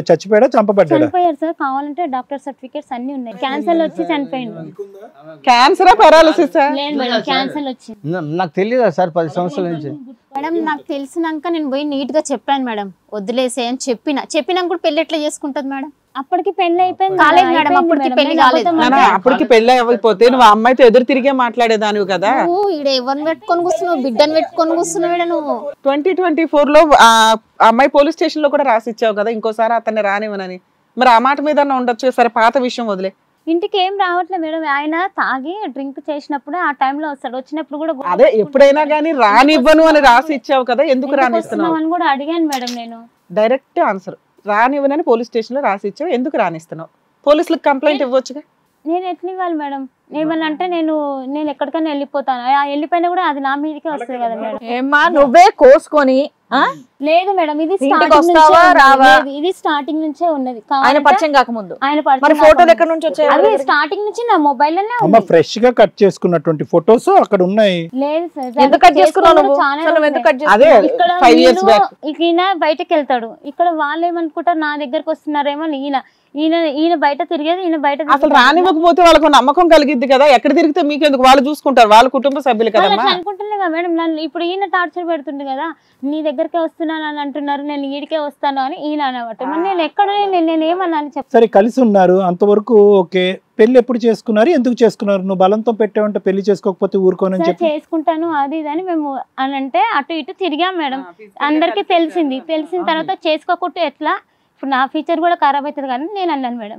చచ్చిపోయాడా, చంపబడ్డాడా? చనిపోయారు సార్. కావాలంటే డాక్టర్ సర్టిఫికేట్స్ అన్ని ఉన్నాయి. క్యాన్సర్ వచ్చి చనిపోయింది. క్యాన్సరా పారాలిసిస్? లేదు మేడం, క్యాన్సర్ వచ్చింది. నాకు తెలియదా సార్ 10 సంవత్సరాల నుంచి. మేడం నాకు తెలిసినాక నేను పోయి నీట్ గా చెప్పాను మేడం, వదిలేసే అని చెప్పినాక కూడా పెళ్లి ఎట్లా చేసుకుంటది మేడం? అప్పటికి పెళ్లి అయిపోయింది కాలేదు మేడం, అప్పటికి పెళ్లి కాలేదు. అప్పటికి పెళ్లి అవ్వకపోతే నువ్వు ఆ అమ్మాయితో ఎదురు తిరిగే మాట్లాడేదానివి కదా. ఈడ ఎవరిని పెట్టుకొని కూర్చున్నావు, బిడ్డను పెట్టుకొని కూర్చున్నావు నువ్వు. 2024 లో ఆ అమ్మాయి పోలీస్ స్టేషన్ లో కూడా రాసి ఇచ్చావు కదా ఇంకోసారి అతన్ని రానివ్వనని. మరి ఆ మాట మీద ఉండొచ్చు. సరే పాత విషయం వదిలే. ఇంటికి ఏం రావట్లేదు మేడం, ఆయన తాగి డ్రింక్ చేసినప్పుడు ఆ టైంలో వస్తాడు, వచ్చినప్పుడు కూడా అదే ఎప్పుడైనా గానీ రానివ్వను అని రాసి ఇచ్చావు కదా, ఎందుకు రానిస్తున్నావు అని కూడా అడిగాను మేడం. నేను డైరెక్ట్ ఆన్సర్, రానివ్వనని పోలీస్ స్టేషన్ లో రాసి ఇచ్చావు, ఎందుకు రానిస్తున్నావు? పోలీసులకు కంప్లైంట్ ఇవ్వచ్చుగా. నేను ఎట్లా ఇవ్వాలి మేడం? ఏమన్నా అంటే నేను ఎక్కడికైనా వెళ్ళిపోతాను, వెళ్ళిపోయినా కూడా అది నా మీదకే వస్తుంది కదా మేడం. ఏమ్మా నువ్వే కోసుకొని లేదు మేడం, ఇది ఇది స్టార్టింగ్ నుంచే ఉన్నది. ఆయన పరిచయం కాకముందు ఆయన ఫోటోలు ఎక్కడి నుంచి వచ్చాయి? అది స్టార్టింగ్ నుంచి నా మొబైల్ లోనే అమ్మ ఫ్రెష్ గా కట్ చేసుకున్నటువంటి ఫొటోస్ అక్కడ ఉన్నాయి. లేదు సార్. ఎందుకు కట్ చేసుకున్నావు నువ్వు? ఎందుకు కట్ అదే ఇక్కడ 5 years back. ఈయన బయటకు వెళ్తాడు, ఇక్కడ వాళ్ళు ఏమనుకుంటారు నా దగ్గరకు వస్తున్నారేమో. ఈయన బయట తిరిగేది, ఈయన బయట అసలు రానివ్వకపోతే వాళ్ళకు నమ్మకం కలిగిద్ది కదా. ఎక్కడ తిరిగితే మీకు ఎందుకు, వాళ్ళు చూసుకుంటారు, వాళ్ళ కుటుంబ సభ్యులు కదా. అనుకుంటున్నా కదా మేడం, నన్ను ఇప్పుడు ఈయన టార్చర్ పెడుతుంది కదా, నీ దగ్గరకే వస్తున్నాను అని అంటున్నారు, నేను ఈడికే వస్తాను అని ఈయన అనమాట. నేను ఎక్కడ నేను ఏమన్నా అని చెప్తాను. సరే కలిసి ఉన్నారు అంతవరకు ఓకే. పెళ్లి ఎప్పుడు చేసుకున్నారు, ఎందుకు చేసుకున్నారు? నువ్వు బలంతో పెట్టావంటే పెళ్లి చేసుకోకపోతే ఊరుకోనని చెప్పి చేసుకుంటాను అది ఇది అని మేము అని అంటే అటు ఇటు తిరిగాం మేడం. అందరికి తెలిసిన తర్వాత చేసుకోకుండా ఎట్లా, ఇప్పుడు నా ఫ్యూచర్ కూడా ఖరాబ్ అవుతుంది కానీ నేను అన్నాను మేడం,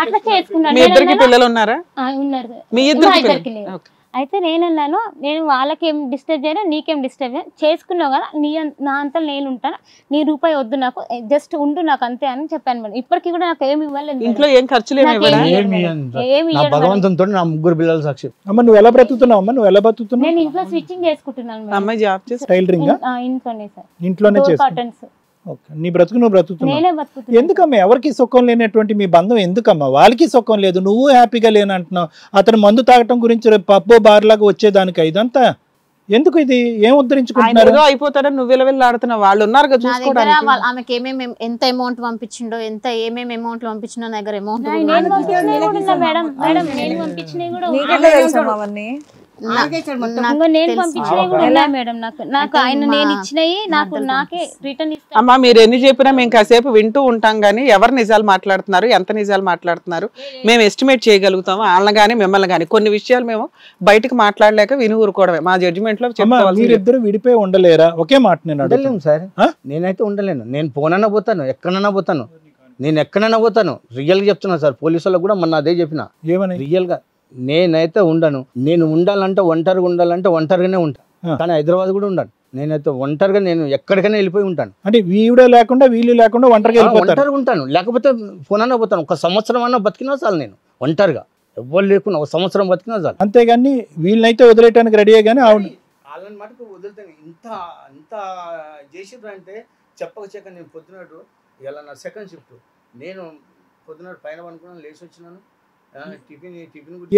అట్లా చేసుకున్నాను. మీ ఇద్దరికి పిల్లలు ఉన్నారా? ఉన్నారు. మీ ఇద్దరికి అయితే నేనన్నాను, నేను వాళ్ళకి ఏం డిస్టర్బ్ చేయను, నీకేం డిస్టర్బ్ చేయను, చేసుకున్నావు కదా నా అంతా నేను ఉంటాను, నీ రూపాయి వద్దు నాకు, జస్ట్ ఉండు నాకు అంతే అని చెప్పాను మేడం. ఇప్పటికి కూడా నాకు ఏమి ఇవ్వలేదు. ఇంట్లో ఏం ఖర్చులు భగవంతునితో నా 3 పిల్లలు సాక్షి. అమ్మ నువ్వు ఎలా బ్రతుకుతున్నావు? అమ్మ నువ్వు ఎలా బ్రతుకుతున్నావు? నేను ఇంట్లో స్విచ్చింగ్ చేసుకుంటున్నాను. అమ్మాయి జాబ్ చేసి టైలరింగ్ ఇంట్లోనే సార్, ఇంట్లోనే కాటన్స్. నీ బ్రతుకు నువ్వు బ్రతుకుతున్నావు. ఎందుకమ్మా ఎవరికి సుఖం లేనటువంటి మీ బంధం ఎందుకమ్మా? వాళ్ళకి సుఖం లేదు, నువ్వు హ్యాపీగా లేనంటున్నావు. అతను మందు తాగటం గురించి పబ్బో బార్ లాగా వచ్చేదానికి ఇదంతా ఎందుకు? ఇది ఏం ఉద్ధరించుకుంటున్నారు? అయిపోతాడని నువ్వు వెళ్ళాడుతున్నావు, వాళ్ళు ఉన్నారు కదా చూసుకోవడానికి. ఆమెకి ఏమేమి ఎంత అమౌంట్ పంపించిండో, ఎంత ఏమేమి అమౌంట్ పంపించిండో నా దగ్గర అమౌంట్ ఇంకో నేను పంపించినవి కూడా ఉన్నాయి మేడం. నాకు ఆయన నేను ఇచ్చినవి నాకే రిటర్న్ ఇస్తాను. అమ్మా మీరు ఎన్ని చెప్పినా మేము కాసేపు వింటూ ఉంటాం కానీ ఎవరు నిజాలు మాట్లాడుతున్నారు, ఎంత నిజాలు మాట్లాడుతున్నారు మేము ఎస్టిమేట్ చేయగలుగుతాము. వాళ్ళని కానీ మిమ్మల్ని కానీ కొన్ని విషయాలు మేము బయటకు మాట్లాడలేక విని ఊరుకోవడమే మా జడ్జిమెంట్ లో చెప్పుకోవాలి. మీరిద్దరు విడిపోయి ఉండలేరా? ఒకే మాట నేను ఉండలేము సార్. నేనైతే ఉండలేను. నేను పోనన్నా పోతాను, ఎక్కడన్నా పోతాను, నేను ఎక్కడన్నా పోతాను. రియల్గా చెప్తున్నా సార్, పోలీసు వాళ్ళకి కూడా మొన్న అదే చెప్పిన. ఏమని? రియల్గా నేనైతే ఉండను. నేను ఉండాలంటే ఒంటరిగానే ఉంటాను. కానీ హైదరాబాద్ కూడా ఉండను. నేనైతే ఒంటరిగా నేను ఎక్కడికైనా వెళ్ళిపోయి ఉంటాను. అంటే వీడు లేకుండా వీళ్ళు లేకుండా ఒంటరిగా ఒంటరిగా ఉంటాను. లేకపోతే ఫోన్ అన్నా పోతాను. ఒక సంవత్సరం అన్నా బతికినా చాలు. నేను ఒంటరిగా ఎవ్వరు లేకుండా ఒక సంవత్సరం బతికినా చాలు. అంతేగాని వీళ్ళనైతే వదిలేయడానికి రెడీయే కానీ ఆవిడ వాళ్ళని మటుకు వదులుతాను. ఇంత చేసిర్రు అంటే చెప్పక నేను పొద్దునట్టు ఇలా నా సెకండ్ షిఫ్ట్. నేను పొద్దునట్టు పైన అనుకున్నాను, లేచి వచ్చినాను. టిఫిన్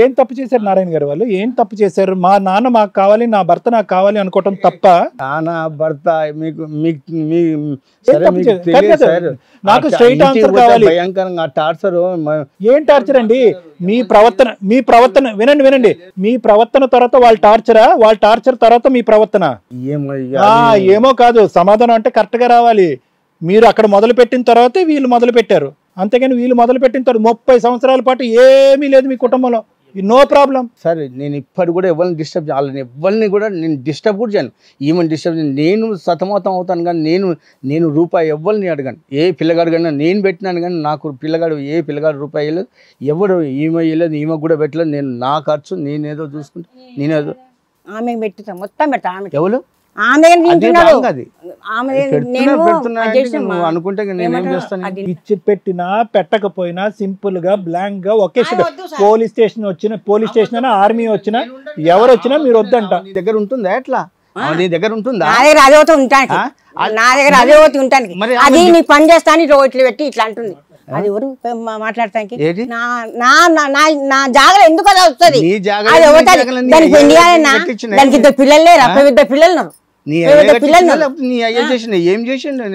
ఏం తప్పు చేశారు నారాయణ గారు వాళ్ళు? ఏం తప్పు చేశారు? మా నాన్న మాకు కావాలి, నా భర్త నాకు కావాలి అనుకోవటం తప్ప? నాన్న భర్త నాకు స్ట్రైట్ ఆన్సర్ కావాలి. భయంకరంగా టార్చర్. ఏం టార్చర్ అండి? మీ ప్రవర్తన వినండి. మీ ప్రవర్తన తర్వాత వాళ్ళ టార్చరా? వాళ్ళ టార్చర్ తర్వాత మీ ప్రవర్తన? ఏమో కాదు, సమాధానం అంటే కరెక్ట్ గా రావాలి. మీరు అక్కడ మొదలు పెట్టిన తర్వాతే వీళ్ళు మొదలు పెట్టారు. అంతేగాని వీళ్ళు మొదలు పెట్టిన తర్వాత 30 సంవత్సరాల పాటు ఏమీ లేదు మీ కుటుంబంలో, నో ప్రాబ్లం. సరే నేను ఇప్పటి కూడా ఎవరిని డిస్టర్బ్ చేయాలని, ఎవరిని కూడా నేను డిస్టర్బ్ కూడా చేయను. ఈమెను డిస్టర్బ్ చేయను. నేను సతమతం అవుతాను కానీ నేను రూపాయి ఎవరిని అడగాను. ఏ పిల్లగాడు కానీ నేను పెట్టినాను కానీ నాకు పిల్లగాడు రూపాయి వేయలేదు. ఎవరు ఈమె వేయలేదు, ఈమె కూడా పెట్టలేదు. నేను నా ఖర్చు నేనేదో చూసుకుంటా. నేనేదో ఆమె పెట్టుతా మొత్తం పెడతా. ఆమె ఎవరు అనుకుంటే నేనేం చేస్తాను? ఇచ్చి పెట్టినా పెట్టకపోయినా సింపుల్ గా బ్లాంక్ గా ఒకే పోలీస్ స్టేషన్ అయినా ఆర్మీ వచ్చినా ఎవరు వచ్చినా మీరు వద్దంట. దగ్గర ఉంటుందా? ఎట్లా నీ దగ్గర ఉంటుందా? నా దగ్గర అదే అవుతూ ఉంటానికి, నా దగ్గర అదే అవుతూ ఉంటానికి. అది నీ పని చేస్తాను ఇట్లా పెట్టి ఇట్లా అంటుంది. అది ఎవరు మాట్లాడటానికి? నా జాగ్రత్త ఎందుకు అది వస్తుంది? దానికి పెళ్లి దానికి 2 పిల్లలు లేరు, 2 పిల్లలు ఉన్నారు. ఏం చేసిండు?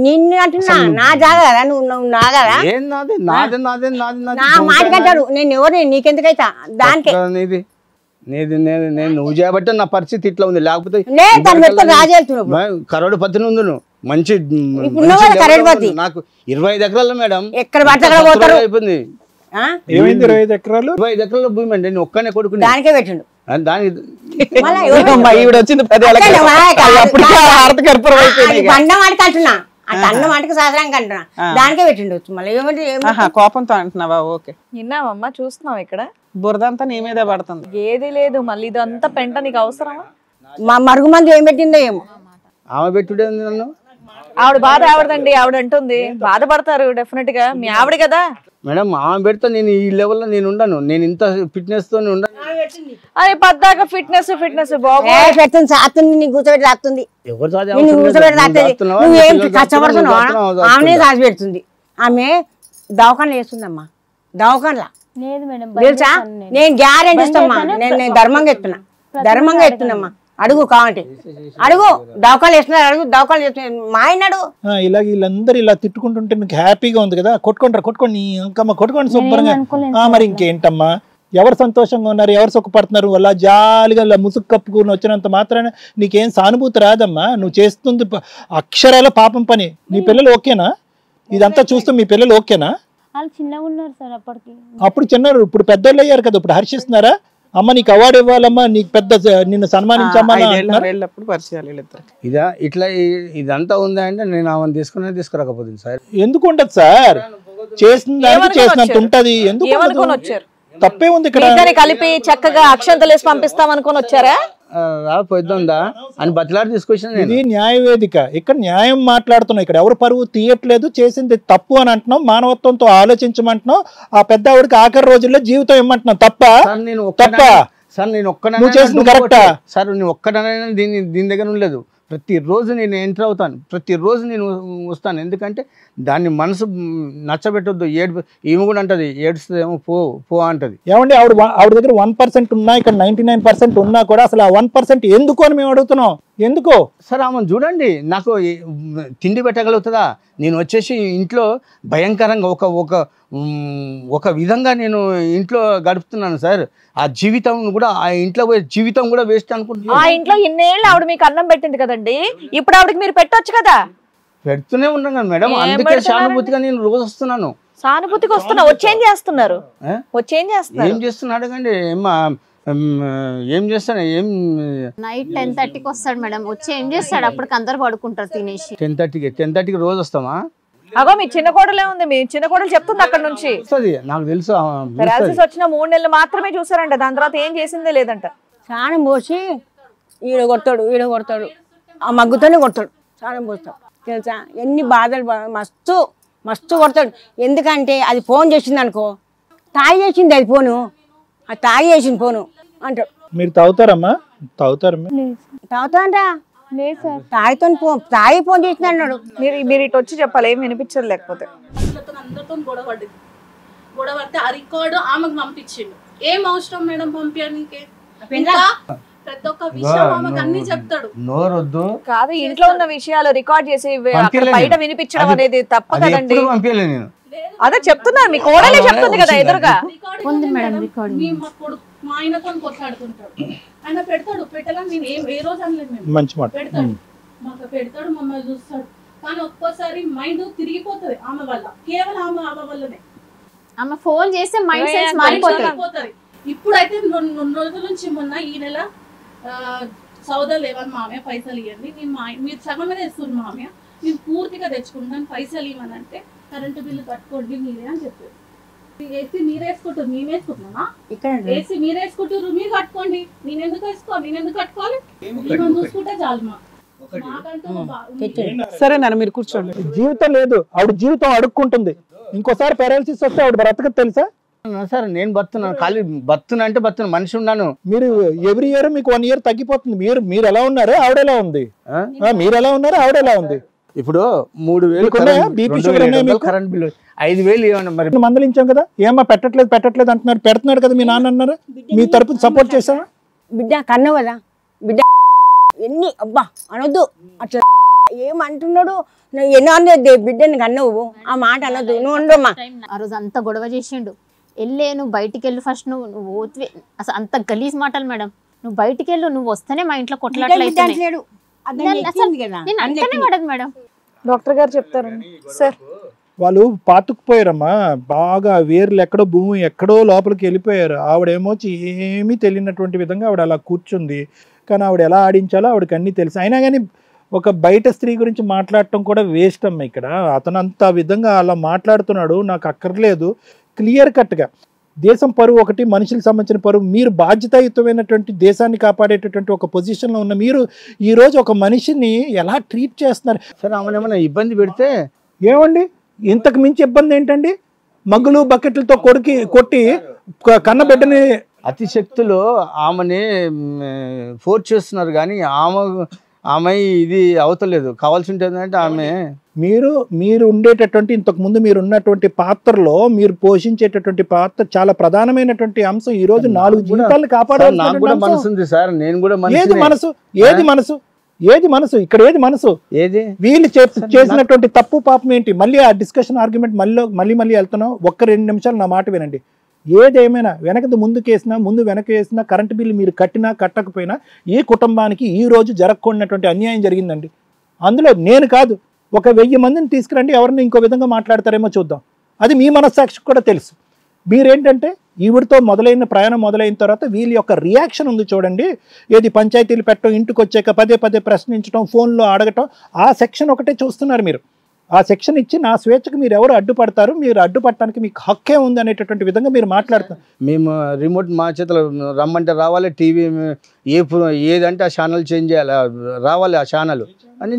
నిన్ను అంటున్నా నా జాగా నువ్వు నాగరా నా మాటకంటాడు. నేను ఎవరు నీకెందుకైతా దానికి నువ్వు చేయబట్టే నా పరిస్థితి ఇట్లా ఉంది. లేకపోతే కరోడు పత్తి ఉంది. నువ్వు మంచి నాకు 25 ఎకరాలు మేడం. ఎక్కడ పట్ట అయిపోయింది. 25 ఎకరాలు 25 ఎకరాల భూమి అండి. నేను ఒక్కనే కొడుకు దానికే పెట్టిండు. దానికి బండ మాటకి అంటున్నా, అన్న మాటకి శాస్త్రానికి అంటున్నా, దానికే పెట్టిండు. మళ్ళీ కోపంతో అంటున్నావా? ఓకే విన్నావమ్మా, చూస్తున్నావు ఇక్కడ బురదంతా నీ మీదే పడుతుంది. ఏది లేదు, మళ్ళీ ఇదంతా పెంట నీకు అవసరమా? మా మరుగు మంది ఏం పెట్టిందో ఏమో. ఆమె పెట్టుడే ఉంది నన్ను. ఆవిడ బాధ ఆవిడదండి, ఆవిడ అంటుంది. బాధపడతారు డెఫినెట్ గా, మీ ఆవిడ కదా మేడం. ఆమె పెడితే నేను ఈ లెవెల్లో నేను ఉండను. నేను ఇంత ఫిట్నెస్ తో ఉండను. అరే పద్దాక ఫిట్నెస్ బాబు పెడుతుంది, సాత్తుంది, నీకు కూర్చోబెట్టి రాస్తుంది, కూర్చోబెట్టి రాస్తుంది. నువ్వేం కష్టపడుతున్నావా? ఆమెనే దాచి పెడుతుంది. ఆమె దవాఖాన వేస్తుందమ్మా. దవాఖానలా తెలుసా? నేను గ్యారెంటీ ఇస్తామ్మా. నేను ధర్మంగా ఎత్తున్నమ్మా. అడుగు కావంటే అడుగు. దవాఖాలు వేస్తున్నారు, అడుగు. దవాఖాలు చేస్తున్నారు మా ఆయనడు. ఇలా వీళ్ళందరూ ఇలా తిట్టుకుంటుంటే మీకు హ్యాపీగా ఉంది కదా? కొట్టుకోండి ఇంకమ్మా, కొట్టుకోండి శుభ్రంగా. మరి ఇంకేంటమ్మా, ఎవరు సంతోషంగా ఉన్నారు, ఎవరు సుఖపడుతున్నారు? అలా జాలిగా అలా ముసుగు కప్పుకుని వచ్చినంత మాత్రాన నీకేం సానుభూతి రాదమ్మా. నువ్వు చేస్తుంది అక్షరాల పాపం పని. నీ పిల్లలు ఓకేనా? ఇదంతా చూస్తూ మీ పిల్లలు ఓకేనా? అప్పుడు చిన్నారు, ఇప్పుడు పెద్దోళ్ళు అయ్యారు కదా. ఇప్పుడు హర్షిస్తున్నారా? అమ్మ నీకు అవార్డు ఇవ్వాలమ్మా, నీకు పెద్ద నిన్ను సన్మానించమ్మా. ఇదా ఇట్లా ఇదంతా ఉందా అంటే నేను ఆమెను తీసుకురాకపోతుంది సార్. ఎందుకు ఉండదు సార్? చేసిన దానికి చేసినంత ఉంటది. ఎందుకు తప్పే ఉంది? ఇక్కడ కలిపి చక్కగా అక్షంతలు వేసి పంపిస్తాం అనుకుని వచ్చారా? పోయిద్దా అని బతిలాడి తీసుకొచ్చిన. ఇది న్యాయవేదిక. ఇక్కడ న్యాయం మాట్లాడుతున్నాం. ఇక్కడ ఎవరు పరువు తీయట్లేదు. చేసింది తప్పు అని అంటున్నాం. మానవత్వంతో ఆలోచించమంటున్నాం. ఆ పెద్ద ఆవిడకి ఆఖరి రోజుల్లో జీవితం ఇమ్మంటున్నాం. తప్ప సార్ నేను నువ్వు చేసింది కరెక్టా? సార్ నేను ఒక్కడనైనా దీని దగ్గర ఉండలేదు. ప్రతిరోజు నేను ఎంటర్ అవుతాను, ప్రతిరోజు నేను వస్తాను. ఎందుకంటే దాన్ని మనసు నచ్చబెట్టొద్దు. ఈమె కూడా అంటది, ఏడుస్తుందేమో పో అంటది. ఏమండి, ఆవిడ దగ్గర 1% ఉన్నా, ఇక్కడ 99% ఉన్నా కూడా అసలు ఆ 1% ఎందుకు అని మేము అడుగుతున్నాం. ఎందుకో సార్ ఆమెను చూడండి. నాకు తిండి పెట్టగలుగుతుందా? నేను వచ్చేసి ఇంట్లో భయంకరంగా ఒక విధంగా నేను ఇంట్లో గడుపుతున్నాను సార్. ఆ జీవితం కూడా, ఆ ఇంట్లో పోయే జీవితం కూడా వేస్ట్ ఆ అనుకుంటున్నాను. ఇంట్లో ఇన్నేళ్ళు ఆవిడ మీకు అన్నం పెట్టింది కదండి, ఇప్పుడు ఆవిడకి మీరు పెట్టొచ్చు కదా. పెడుతూనే ఉన్నాను కదా మేడం, ఏం అందుకే పెడుతున్నారండి? సానుభూతిగా నేను రోజు వస్తున్నాను. సానుభూతికి వస్తున్నా, వచ్చేం చేస్తున్నారు? ఏ? వచ్చేం చేస్తున్నారు? ఏం చేస్తున్నాడు అడగండి. ఏం చేస్తాను, ఏం నైట్ 10:30కి వస్తాడు మేడం. వచ్చి ఏం చేస్తాడు? అప్పటికి అందరు పడుకుంటారు తినేసి. 10:30కి రోజు వస్తామా? అగో మీ చిన్న కోడలే ఉంది, మీ చిన్న కోడలు చెప్తుంది అక్కడ నుంచి. వస్తుంది, నాకు తెలుసు. పెరాలసిస్ వచ్చిన 3 నెలలు మాత్రమే చూసారంట, దాని తర్వాత ఏం చేసిందే లేదంట. స్నానం పోసి ఈడ కొడతాడు, ఆ మగ్గుతోనే కొడతాడు. స్నానం పోస్తాడు తెలుసా, ఎన్ని బాధలు మస్తు మస్తు కొడతాడు. ఎందుకంటే అది ఫోన్ చేసింది అనుకో, తాగి చేసింది అది ఫోను, అది తాగి చేసింది ఫోను అంటాడు. మీరు తాగుతారమ్మా? తాగుతారు తాగుతాంటా తాగి ఫోన్ చేసింది అన్నాడు. మీరు ఇటు వచ్చి చెప్పాలి, ఏం వినిపించదు. లేకపోతే అందరితో గొడవ పడితే ఆ రికార్డు ఆమెకు పంపించిండు. ఏం అవసరం మేడం పంపించడానికి? ప్రతి ఒక్క విషయం ఆమెకు అన్ని చెప్తాడు. నోరొద్దు కాదు, ఇంట్లో ఉన్న విషయాలు రికార్డ్ చేసి అక్కడ బయట వినిపించడం అనేది తప్ప కదండి. పంపించలేదు నేను. అదే చెప్తున్నారు, మీ కోడలే చెప్తుంది కదా ఎదురుగా. ఉంది మేడం రికార్డు. మా ఆయనతో కొట్లాడుకుంటాడు, ఆయన పెడతాడు. పెట్టాలని నేను ఏ రోజు అనలేదు. మేము మంచి మాట. పెడతాడు, మాకు పెడతాడు, మమ్మల్ని చూస్తాడు. కానీ ఒక్కోసారి మైండ్ తిరిగిపోతుంది ఆమె వల్ల, కేవలం ఆమె వల్లనే. ఆమె ఫోన్ చేస్తే మైండ్ సెన్స్ మారిపోతుంది. ఇప్పుడైతే 2 రోజుల నుంచి మొన్న ఈ నెల సౌదాలు లేవని మామయ్య పైసలు ఇవ్వండి, మీరు సగం మీద ఇస్తుంది మామయ్య, నేను పూర్తిగా తెచ్చుకుంటాను, పైసలు ఇవ్వనంటే కరెంటు బిల్లు కట్టుకోండి మీరే అని చెప్పారు. ఏసీ మీరు వేసుకుంటారు, మేము వేసుకుంటున్నామా? ఏసీ మీరు వేసుకుంటారు, మీరు కట్టుకోండి, నేను ఎందుకు కట్టుకోవాలి? మేము చూసుకుంటే చాలు. సరే నాన్న మీరు కూర్చోండి. జీవితం లేదు, ఆవిడ జీవితం అడుక్కుంటుంది. ఇంకోసారి పారాలసిస్ వస్తే ఆవిడ బ్రతకదు తెలుసా? సార్ నేను బతున్నాను, ఖాళీ బతున్నా మనిషి ఉన్నాను. మీరు ఎవ్రీ ఇయర్ మీకు 1 year తగ్గిపోతుంది. మీరు ఎలా ఉన్నారు, ఆవిడ ఎలా ఉంది? మీరు ఎలా ఉన్నారు, ఆవిడ ఎలా ఉంది? ఇప్పుడు 3,000 కరెంట్ బిల్లు, 5,000 ఏమన్నా మరి మందలించాం కదా, ఏమా పెట్టట్లేదు అంటున్నారు. పెడుతున్నాడు కదా మీ నాన్న అన్నారు, మీ తరపున సపోర్ట్ చేశావా? బిడ్డ కన్నవు కదా, బిడ్డ ఎన్ని అబ్బా అనొద్దు అట్లా ఏమంటున్నాడు. ఎన్నో అన్నది బిడ్డని కన్నవు, ఆ మాట అనొద్దు. నువ్వు ఉండమ్మా. ఆ రోజు అంత గొడవ చేసిండు. నువ్వు బయటికి వెళ్ళు ఫస్ట్, నువ్వు అసలు అంత గలీజ్ మాటలు మేడం. నువ్వు బయటికి వెళ్ళు, నువ్వు వస్తేనే మా ఇంట్లో కొట్లాటలు అవుతున్నాయి. నేను అంటేనే పడదు మేడం. డాక్టర్ గారు చెప్తారండి సార్. వాళ్ళు పాతుకుపోయారమ్మా, బాగా వేర్లు ఎక్కడో భూమి ఎక్కడో లోపలికి వెళ్ళిపోయారు. ఆవిడేమో ఏమీ తెలియనటువంటి విధంగా ఆవిడ అలా కూర్చుంది. కానీ ఆవిడ ఎలా ఆడించాలో ఆవిడకి అన్నీ తెలుసు. అయినా కానీ ఒక బయట స్త్రీ గురించి మాట్లాడటం కూడా వేస్ట్ అమ్మ. ఇక్కడ అతను అంత విధంగా అలా మాట్లాడుతున్నాడు, నాకు అక్కర్లేదు. క్లియర్ కట్గా దేశం పరువు ఒకటి, మనుషులకు సంబంధించిన పరువు. మీరు బాధ్యతాయుతమైనటువంటి దేశాన్ని కాపాడేటటువంటి ఒక పొజిషన్లో ఉన్న మీరు ఈరోజు ఒక మనిషిని ఎలా ట్రీట్ చేస్తున్నారు? సరే ఆమెను ఏమైనా ఇబ్బంది పెడితే ఏమండి, ఇంతకు మించి ఇబ్బంది ఏంటండి? మగ్గులు బకెట్లతో కొట్టి కన్నబిడ్డని అతిశక్తులు ఆమెని ఫోర్స్ చేస్తున్నారు, కానీ ఆమె ఇది అవతలేదు. కావాల్సి ఉంటుంది అంటే ఆమె మీరు ఉండేటటువంటి ఇంతకు ముందు మీరు ఉన్నటువంటి పాత్రలో మీరు పోషించేటటువంటి పాత్ర చాలా ప్రధానమైనటువంటి అంశం. ఈ రోజు 4 జీవితాలను కాపాడాలి. నాకు కూడా మనసు ఉంది సార్, నేను కూడా ఏది మనసు ఇక్కడ ఏది మనసు? ఏది వీళ్ళు చేసినటువంటి తప్పు పాపం ఏంటి? మళ్ళీ ఆ డిస్కషన్ ఆర్గ్యుమెంట్ మళ్ళీ వెళ్తున్నాం. 1-2 నిమిషాలు నా మాట వినండి. ఏదేమైనా ముందు వెనక వేసినా కరెంటు బిల్లు మీరు కట్టినా కట్టకపోయినా ఈ కుటుంబానికి ఈ రోజు జరగకూడనటువంటి అన్యాయం జరిగిందండి. అందులో నేను కాదు, ఒక 1000 మందిని తీసుకురండి, ఎవరిని ఇంకో విధంగా మాట్లాడతారేమో చూద్దాం. అది మీ మనస్సాక్షికి కూడా తెలుసు. మీరేంటంటే ఈవిడితో ప్రయాణం మొదలైన తర్వాత వీళ్ళ యొక్క రియాక్షన్ ఉంది చూడండి. ఏది పంచాయతీలు పెట్టడం, ఇంటికి వచ్చాక పదే ప్రశ్నించడం, ఫోన్లో అడగటం, ఆ సెక్షన్ ఒకటే చూస్తున్నారు మీరు. ఆ సెక్షన్ ఇచ్చి నా స్వేచ్ఛకు మీరు ఎవరు అడ్డుపడతారు, మీరు అడ్డుపడటానికి మీకు హక్కే ఉంది అనేటటువంటి విధంగా మీరు మాట్లాడుతారు. మేము రిమోట్ మా చేతిలో రమ్మంటే రావాలి, టీవీ ఏదంటే ఆ ఛానల్ చేంజ్ చేయాలి, రావాలి ఆ ఛానల్ అని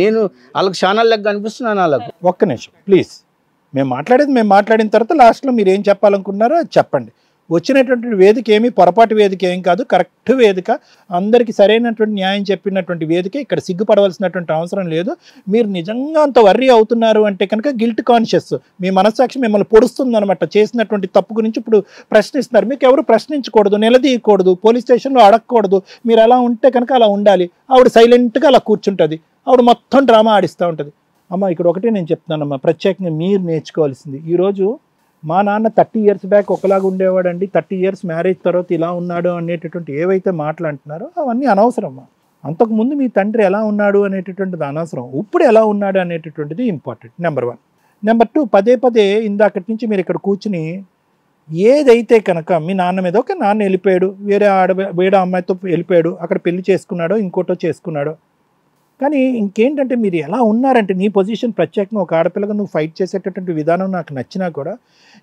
నేను వాళ్ళకి ఛానల్ లెక్క కనిపిస్తున్నాను వాళ్ళకు. ఒక్క నిమిషం ప్లీజ్. మేము మాట్లాడిన తర్వాత లాస్ట్లో మీరు ఏం చెప్పాలనుకున్నారో చెప్పండి. వచ్చినటువంటి వేదిక ఏమి పొరపాటు వేదిక ఏం కాదు, కరెక్ట్ వేదిక, అందరికీ సరైనటువంటి న్యాయం చెప్పినటువంటి వేదిక. ఇక్కడ సిగ్గుపడవలసినటువంటి అవసరం లేదు. మీరు నిజంగా అంత వర్రీ అవుతున్నారు అంటే కనుక గిల్ట్ కాన్షియస్, మీ మనస్సాక్షి మిమ్మల్ని పొడుస్తుంది అనమాట. చేసినటువంటి తప్పు గురించి ఇప్పుడు ప్రశ్నిస్తున్నారు. మీకు ఎవరు ప్రశ్నించకూడదు, నిలదీయకూడదు, పోలీస్ స్టేషన్లో అడగకూడదు. మీరు అలా ఉంటే కనుక అలా ఉండాలి. ఆవిడ సైలెంట్గా అలా కూర్చుంటుంది, ఆవిడ మొత్తం డ్రామా ఆడిస్తూ ఉంటుంది. అమ్మ ఇక్కడ ఒకటే నేను చెప్తున్నానమ్మా, ప్రత్యేకంగా మీరు నేర్చుకోవాల్సింది, ఈరోజు మా నాన్న 30 years బ్యాక్ ఒకలాగా ఉండేవాడండి, 30 years మ్యారేజ్ తర్వాత ఇలా ఉన్నాడు అనేటటువంటి ఏవైతే మాటలు అంటున్నారో అవన్నీ అనవసరమ్మా. అంతకుముందు మీ తండ్రి ఎలా ఉన్నాడు అనేటటువంటిది అనవసరం, ఇప్పుడు ఎలా ఉన్నాడు అనేటటువంటిది ఇంపార్టెంట్. నెంబర్ 1. నెంబర్ 2, పదే పదే ఇందాకటి నుంచి మీరు ఇక్కడ కూర్చుని ఏదైతే కనుక మీ నాన్న మీద ఒక నాన్న వెళ్ళిపోయాడు, వేరే అమ్మాయితో వెళ్ళిపోయాడు, అక్కడ పెళ్లి చేసుకున్నాడో ఇంకోటో చేసుకున్నాడో, కానీ ఇంకేంటంటే మీరు ఎలా ఉన్నారంటే నీ పొజిషన్ ప్రత్యేకంగా ఒక ఆడపిల్లగా నువ్వు ఫైట్ చేసేటటువంటి విధానం నాకు నచ్చినా కూడా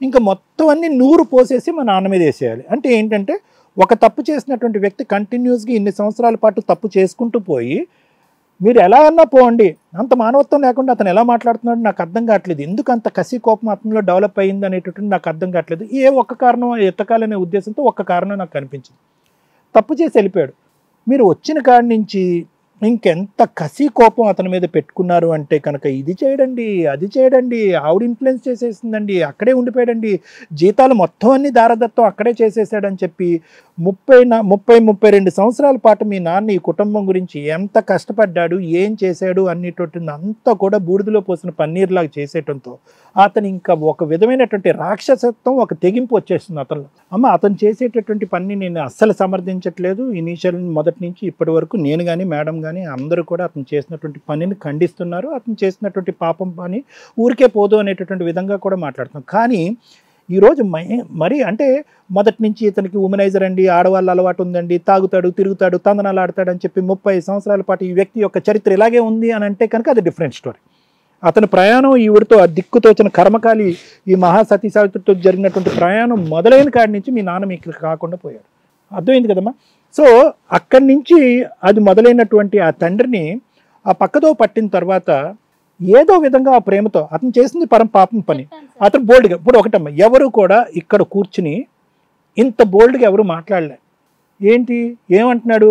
ఇంకా మొత్తం అన్ని నూరు పోసేసి మా నాన్న మీద వేసేయాలి. అంటే ఏంటంటే ఒక తప్పు చేసినటువంటి వ్యక్తి కంటిన్యూస్గా ఇన్ని సంవత్సరాల పాటు తప్పు చేసుకుంటూ పోయి మీరు ఎలా అన్నా పోండి, అంత మానవత్వం లేకుండా అతను ఎలా మాట్లాడుతున్నాడు నాకు అర్థం కావట్లేదు, ఎందుకు అంత కసి కోపం అతనిలో డెవలప్ అయ్యింది అనేటటువంటి నాకు అర్థం కావట్లేదు. ఏ ఒక్క కారణం ఎత్తకాలనే ఉద్దేశంతో ఒక్క కారణం నాకు కనిపించింది. తప్పు చేసి వెళ్ళిపోయాడు. మీరు వచ్చిన కాడి నుంచి ఇంకెంత కసి కోపం అతని మీద పెట్టుకున్నారు అంటే కనుక ఇది చేయడండి అది చేయడండి, ఆవిడ ఇన్ఫ్లుయెన్స్ చేసేసిందండి, అక్కడే ఉండిపోయాడండి, జీతాలు మొత్తం అన్ని దారదత్తం అక్కడే చేసేసాడని చెప్పి 30-32 సంవత్సరాల పాటు మీ నాన్న ఈ కుటుంబం గురించి ఎంత కష్టపడ్డాడు, ఏం చేశాడు అనేటటువంటి అంతా కూడా బూడిదలో పోసిన పన్నీర్లాగా చేసేయటంతో అతను ఇంకా ఒక విధమైనటువంటి రాక్షసత్వం, ఒక తెగింపు వచ్చేస్తుంది అతను. అమ్మ అతను చేసేటటువంటి పని నేను అస్సలు సమర్థించట్లేదు. ఇనీషియల్ మొదటి నుంచి ఇప్పటి వరకు నేను కానీ మేడం కానీ అందరూ కూడా అతను చేసినటువంటి పనిని ఖండిస్తున్నారు. అతను చేసినటువంటి పాపం పని ఊరికే పోదు అనేటటువంటి విధంగా కూడా మాట్లాడుతున్నాం. కానీ ఈరోజు మరి అంటే మొదటి నుంచి ఇతనికి ఉమెనైజర్ అండి, ఆడవాళ్ళ అలవాటు ఉందండి, తాగుతాడు తిరుగుతాడు తందనాలు ఆడతాడు అని చెప్పి 30 సంవత్సరాల పాటు ఈ వ్యక్తి యొక్క చరిత్ర ఇలాగే ఉంది అని అంటే కనుక అది డిఫరెంట్ స్టోరీ. అతని ప్రయాణం ఈవిడితో దిక్కుతోచిన కర్మకాలి ఈ మహాసతీ సావిత్రితో జరిగినటువంటి ప్రయాణం మొదలైన కాడి నుంచి మీ నాన్న మీకు కాకుండా పోయాడు. అర్థమైంది కదమ్మా. సో అక్కడి నుంచి అది మొదలైనటువంటి ఆ తండ్రిని ఆ పక్కదో పట్టిన తర్వాత ఏదో విధంగా ఆ ప్రేమతో అతను చేసింది పరం పాపం పని. అతను బోల్డ్గా ఇప్పుడు ఒకటమ్మా, ఎవరు కూడా ఇక్కడ కూర్చుని ఇంత బోల్డ్గా ఎవరు మాట్లాడలే. ఏంటి ఏమంటున్నాడు,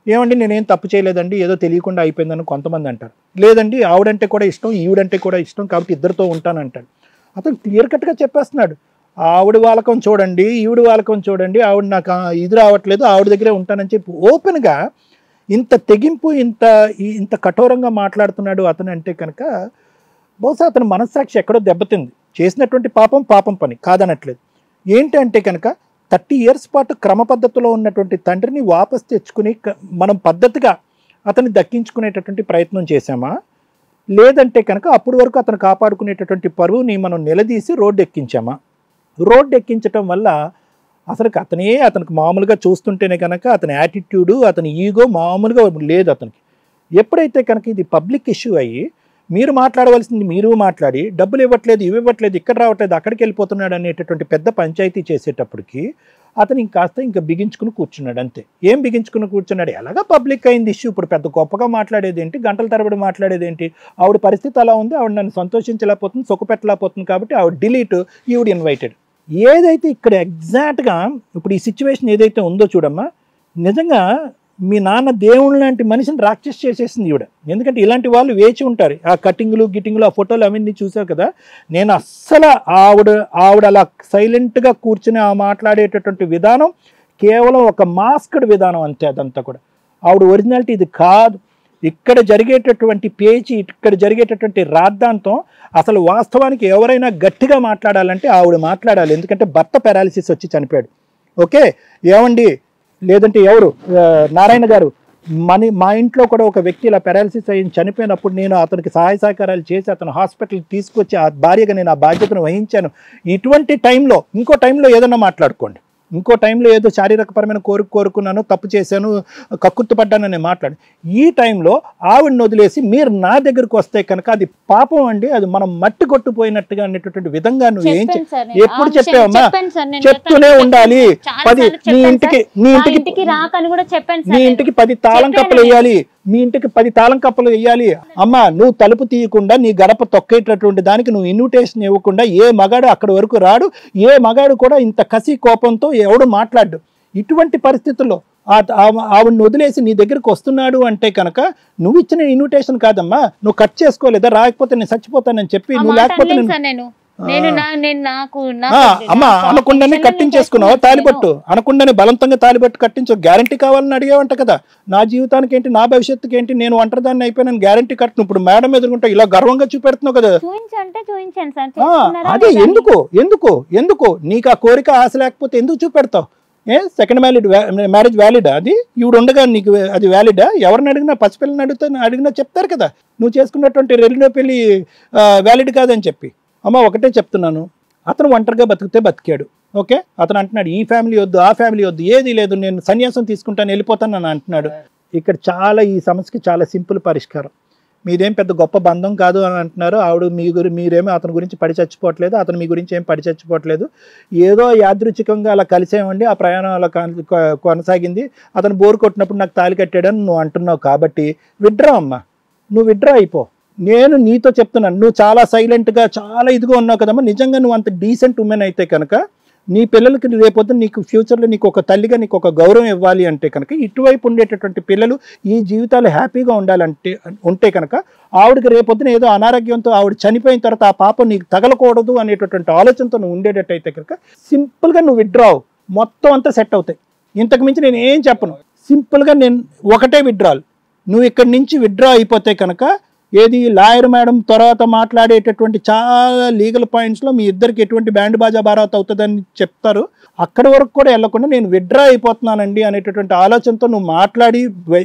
ఏమండి నేనేం తప్పు చేయలేదండి, ఏదో తెలియకుండా అయిపోయిందని కొంతమంది అంటారు. లేదండి ఆవిడంటే కూడా ఇష్టం ఈవిడంటే కూడా ఇష్టం కాబట్టి ఇద్దరితో ఉంటానంటాడు. అతను క్లియర్ కట్గా చెప్పేస్తున్నాడు, ఆవిడ వాళ్ళకం చూడండి ఈవిడ వాళ్ళకం చూడండి, ఆవిడ నాకు ఇది రావట్లేదు ఆవిడ దగ్గరే ఉంటానని చెప్పి ఓపెన్గా ఇంత తెగింపు ఇంత కఠోరంగా మాట్లాడుతున్నాడు అతను అంటే కనుక బహుశా అతని మనస్సాక్షి ఎక్కడో దెబ్బతింది. చేసినటువంటి పాపం పని కాదనట్లేదు. ఏంటంటే కనుక 30 years పాటు క్రమ పద్ధతిలో ఉన్నటువంటి తండ్రిని వాపస్ తెచ్చుకుని మనం పద్ధతిగా అతన్ని దక్కించుకునేటటువంటి ప్రయత్నం చేశామా, లేదంటే కనుక అప్పటి వరకు అతను కాపాడుకునేటటువంటి పరువుని మనం నిలదీసి రోడ్డు ఎక్కించామా? రోడ్డు ఎక్కించటం వల్ల అతనికి మామూలుగా చూస్తుంటేనే కనుక అతని యాటిట్యూడు అతని ఈగో మామూలుగా లేదు అతనికి. ఎప్పుడైతే కనుక ఇది పబ్లిక్ ఇష్యూ అయ్యి మీరు మాట్లాడవలసింది మీరు మాట్లాడి డబ్బులు ఇవ్వట్లేదు ఇక్కడ రావట్లేదు అక్కడికి వెళ్ళిపోతున్నాడు అనేటటువంటి పెద్ద పంచాయతీ చేసేటప్పటికి అతను ఇంకా బిగించుకుని కూర్చున్నాడు. అంతే. ఏం బిగించుకుని కూర్చున్నాడు, ఎలాగా పబ్లిక్ అయింది ఇష్యూ, ఇప్పుడు పెద్ద గొప్పగా మాట్లాడేది ఏంటి, గంటల తరబడి మాట్లాడేది ఏంటి, ఆవిడ పరిస్థితి అలా ఉంది, ఆవిడ నన్ను సంతోషించలేకపోతుంది సుఖపెట్టలేకపోతుంది కాబట్టి ఆవిడ డిలీట్, ఈవిడ ఇన్వైటెడ్. ఏదైతే ఇక్కడ ఎగ్జాక్ట్గా ఇప్పుడు ఈ సిచ్యువేషన్ ఏదైతే ఉందో చూడమ్మా, నిజంగా మీ నాన్న దేవుళ్ళ లాంటి మనిషిని రాక్షస్ చేసేసింది ఈవిడ. ఎందుకంటే ఇలాంటి వాళ్ళు వేచి ఉంటారు. ఆ కటింగ్లు గిటింగ్లు ఆ ఫోటోలు అవన్నీ చూసావు కదా. నేను అస్సలు ఆవిడ అలా సైలెంట్గా కూర్చుని ఆ మాట్లాడేటటువంటి విధానం కేవలం ఒక మాస్క్డ్ విధానం అంతే. అదంతా కూడా ఆవిడ ఒరిజినాలిటీ ఇది కాదు. ఇక్కడ జరిగేటటువంటి పేచి, ఇక్కడ జరిగేటటువంటి రాద్ధాంతం అసలు వాస్తవానికి ఎవరైనా గట్టిగా మాట్లాడాలంటే ఆవిడ మాట్లాడాలి. ఎందుకంటే భర్త పారాలిసిస్ వచ్చి చనిపోయాడు. ఓకే ఏమండి, లేదంటే ఎవరు నారాయణ గారు, మా ఇంట్లో కూడా ఒక వ్యక్తి ఇలా పారాలిసిస్ అయ్యి చనిపోయినప్పుడు నేను అతనికి సహాయ సహకారాలు చేసి అతను హాస్పిటల్కి తీసుకొచ్చి ఆ భార్యగా నేను ఆ బాధ్యతను వహించాను. ఇటువంటి టైంలో ఇంకో టైంలో ఏదన్నా మాట్లాడుకోండి, ఇంకో టైంలో ఏదో శారీరకపరమైన కోరుకున్నాను తప్పు చేశాను కక్కుర్తుపడ్డానని మాట్లాడు. ఈ టైంలో ఆవిడని వదిలేసి మీరు నా దగ్గరకు వస్తే కనుక అది పాపం అండి, అది మనం మట్టి కొట్టుపోయినట్టుగా అనేటటువంటి విధంగా నువ్వు ఏం ఎప్పుడు చెప్పావమ్మా, చెప్తూనే ఉండాలి. నీ ఇంటికి 10 తాళం కప్పలు వేయాలి, మీ ఇంటికి 10 తాళం కప్పలు వేయాలి. అమ్మా నువ్వు తలుపు తీయకుండా నీ గడప తొక్కేటటువంటి దానికి నువ్వు ఇన్విటేషన్ ఇవ్వకుండా ఏ మగాడు అక్కడి వరకు రాడు. ఏ మగాడు కూడా ఇంత కసి కోపంతో ఎవడు మాట్లాడు. ఇటువంటి పరిస్థితుల్లో ఆవిడని వదిలేసి నీ దగ్గరికి వస్తున్నాడు అంటే కనుక నువ్వు ఇచ్చిన ఇన్విటేషన్ కాదమ్మా, నువ్వు కట్ చేసుకోలేదా, రాకపోతే నేను చచ్చిపోతానని చెప్పి నువ్వు లేకపోతే అమ్మా అనకుండానే కట్టించేసుకున్నావు తాలిబట్టు, అనకుండానే బలవంతంగా తాలిబట్టు కట్టించు. గ్యారంటీ కావాలని అడిగేవంట కదా, నా జీవితానికి ఏంటి నా భవిష్యత్తుకి ఏంటి, నేను ఒంటరిదాన్ని అయిపోయినాను గ్యారంటీ కట్టను. ఇప్పుడు మేడం ఎదుర్కొంటా ఇలా గర్వంగా చూపెడుతున్నావు కదా. అనుభవించండి సార్. ఆ, చేసుకున్నారా అదే లేదా? ఎందుకు నీకు ఆ కోరిక ఆశ లేకపోతే ఎందుకు చూపెడతావు? Second marriage వ్యాలిడా? అది ఈవిడ ఉండగా నీకు అది వ్యాలిడా? ఎవరిని అడిగినా, పసిపిల్లని అడిగినా చెప్తారు కదా నువ్వు చేసుకున్నటువంటి రెండో పెళ్లి వ్యాలిడ్ కాదని చెప్పి. అమ్మ ఒకటే చెప్తున్నాను, అతను ఒంటరిగా బతికితే బతికాడు, ఓకే. అతను అంటున్నాడు ఈ ఫ్యామిలీ వద్దు, ఆ ఫ్యామిలీ వద్దు, ఏది లేదు, నేను సన్యాసం తీసుకుంటాను, వెళ్ళిపోతాను అని అంటున్నాడు. ఇక్కడ ఈ సమస్యకి చాలా సింపుల్ పరిష్కారం. మీదేం పెద్ద గొప్ప బంధం కాదు అని అంటున్నారు. ఆవిడ మీరేమో అతని గురించి పడి చచ్చిపోవట్లేదు, అతను మీ గురించి ఏం పడి చచ్చిపోవట్లేదు. ఏదో యాదృచ్ఛికంగా అలా కలిసేమండి, ఆ ప్రయాణం అలా కొనసాగింది. అతను బోరు కొట్టినప్పుడు నాకు తాళి కట్టాడని నువ్వు అంటున్నావు కాబట్టి విత్డ్రా అమ్మా, నువ్వు విత్డ్రా అయిపో. నేను నీతో చెప్తున్నాను, నువ్వు చాలా సైలెంట్గా చాలా ఇదిగా ఉన్నావు కదమ్మా. నిజంగా నువ్వు అంత డీసెంట్ ఉమెన్ అయితే కనుక నీ పిల్లలకి రేపొద్దు నీకు ఫ్యూచర్లో నీకు ఒక తల్లిగా నీకు ఒక గౌరవం ఇవ్వాలి అంటే కనుక, ఇటువైపు ఉండేటటువంటి పిల్లలు ఈ జీవితాలు హ్యాపీగా ఉంటే కనుక ఆవిడకి రేపొద్దున ఏదో అనారోగ్యంతో ఆవిడ చనిపోయిన తర్వాత ఆ పాప నీకు తగలకూడదు అనేటటువంటి ఆలోచనతో నువ్వు ఉండేటట్టయితే కనుక సింపుల్గా నువ్వు విత్డ్రావ్, మొత్తం అంతా సెట్ అవుతాయి. ఇంతకు మించి నేను ఏం చెప్పను. సింపుల్గా నేను ఒకటే విత్డ్రాల్, నువ్వు ఇక్కడి నుంచి విత్డ్రా అయిపోతే కనుక ఏది లాయర్ మేడం తర్వాత మాట్లాడేటటువంటి చాలా లీగల్ పాయింట్స్లో మీ ఇద్దరికి ఎటువంటి బ్యాండ్ బాజా బారాత్ అవుతుందని చెప్తారు. అక్కడి వరకు కూడా వెళ్ళకుండా నేను విత్డ్రా అయిపోతున్నానండి అనేటటువంటి ఆలోచనతో నువ్వు మాట్లాడి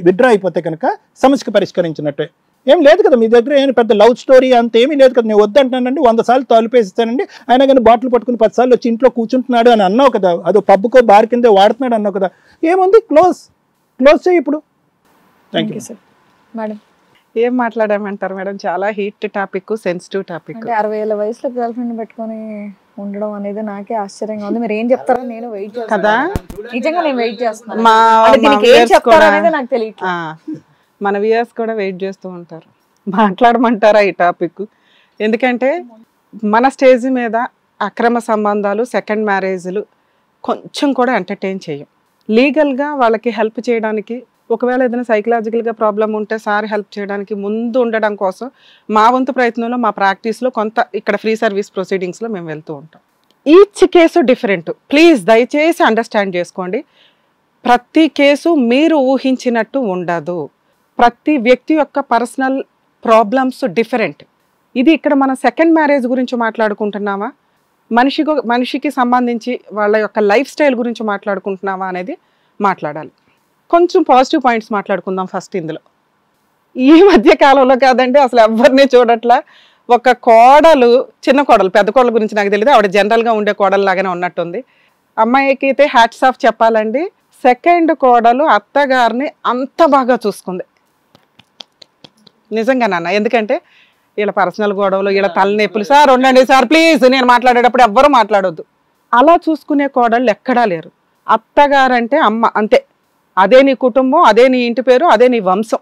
విత్డ్రా అయిపోతే కనుక సమస్యకు పరిష్కరించినట్టే. ఏం లేదు కదా మీ దగ్గర, ఏం పెద్ద లవ్ స్టోరీ అంత ఏమీ లేదు కదా. నేను వద్దంటానండి, 100 సార్లు తలుపేస్తానండి, అయినా కానీ బాటిల్ పట్టుకుని 10 సార్లు వచ్చి ఇంట్లో కూర్చుంటున్నాడు అని అన్నావు కదా, అదో పబ్బుకో బార్ కిందే వాడుతున్నాడు అన్నావు కదా. ఏముంది, క్లోజ్ చేయి ఇప్పుడు. Thank you sir. మేడం ఏం మాట్లాడామంటారు మేడం? చాలా హీట్ టాపిక్, సెన్సిటివ్ టాపిక్. అంటే 60 ఏళ్ళ వయసులో గర్ల్ ఫ్రెండ్ పెట్టుకొని ఉండడం అనేది నాకే ఆశ్చర్యంగా ఉంది. మీరు ఏం చెప్తారో నేను వెయిట్ చేస్తాను కదా, నిజంగా నేను వెయిట్ చేస్తున్నాను. మా దీనికి ఏం చెప్తారో అనేది నాకు తెలియదు. మన వ్యూయర్స్ కూడా వెయిట్ చేస్తూ ఉంటారు. మాట్లాడమంటారా ఈ టాపిక్? ఎందుకంటే మన స్టేజ్ మీద అక్రమ సంబంధాలు, సెకండ్ మ్యారేజ్లు కొంచెం కూడా ఎంటర్టైన్ చేయం. లీగల్గా వాళ్ళకి హెల్ప్ చేయడానికి, ఒకవేళ ఏదైనా సైకలాజికల్గా ప్రాబ్లం ఉంటే సార్ హెల్ప్ చేయడానికి ముందు ఉండడం కోసం మా వంతు ప్రయత్నంలో, మా ప్రాక్టీస్లో కొంత ఇక్కడ ఫ్రీ సర్వీస్ ప్రొసీడింగ్స్లో మేము వెళ్తూ ఉంటాం. Each case different. ప్లీజ్ దయచేసి అండర్స్టాండ్ చేసుకోండి. ప్రతి కేసు మీరు ఊహించినట్టు ఉండదు. ప్రతి వ్యక్తి యొక్క పర్సనల్ ప్రాబ్లమ్స్ డిఫరెంట్. ఇది ఇక్కడ మన సెకండ్ మ్యారేజ్ గురించి మాట్లాడుకుంటున్నామా, మనిషికి సంబంధించి వాళ్ళ యొక్క లైఫ్ స్టైల్ గురించి మాట్లాడుకుంటున్నామా అనేది మాట్లాడాలి. కొంచెం పాజిటివ్ పాయింట్స్ మాట్లాడుకుందాం ఫస్ట్. ఇందులో ఈ మధ్య కాలంలో కాదండి అసలు ఎవరిని చూడట్లా, ఒక కోడలు, చిన్న కోడలు, పెద్ద కోడల గురించి నాకు తెలియదు, ఆవిడ జనరల్గా ఉండే కోడలు లాగానే ఉన్నట్టుంది. అమ్మాయికి అయితే హ్యాట్స్ ఆఫ్ చెప్పాలండి. సెకండ్ కోడలు అత్తగారిని అంత బాగా చూసుకుంది నిజంగా నాన్న. ఎందుకంటే వీళ్ళ పర్సనల్ గొడవలు, వీళ్ళ తలనొప్పులు, సార్ ఉండండి సార్ ప్లీజ్, నేను మాట్లాడేటప్పుడు ఎవ్వరూ మాట్లాడొద్దు, అలా చూసుకునే కోడళ్ళు ఎక్కడా లేరు. అత్తగారంటే అమ్మ అంతే, అదే నీ కుటుంబం, అదే నీ ఇంటి పేరు, అదే నీ వంశం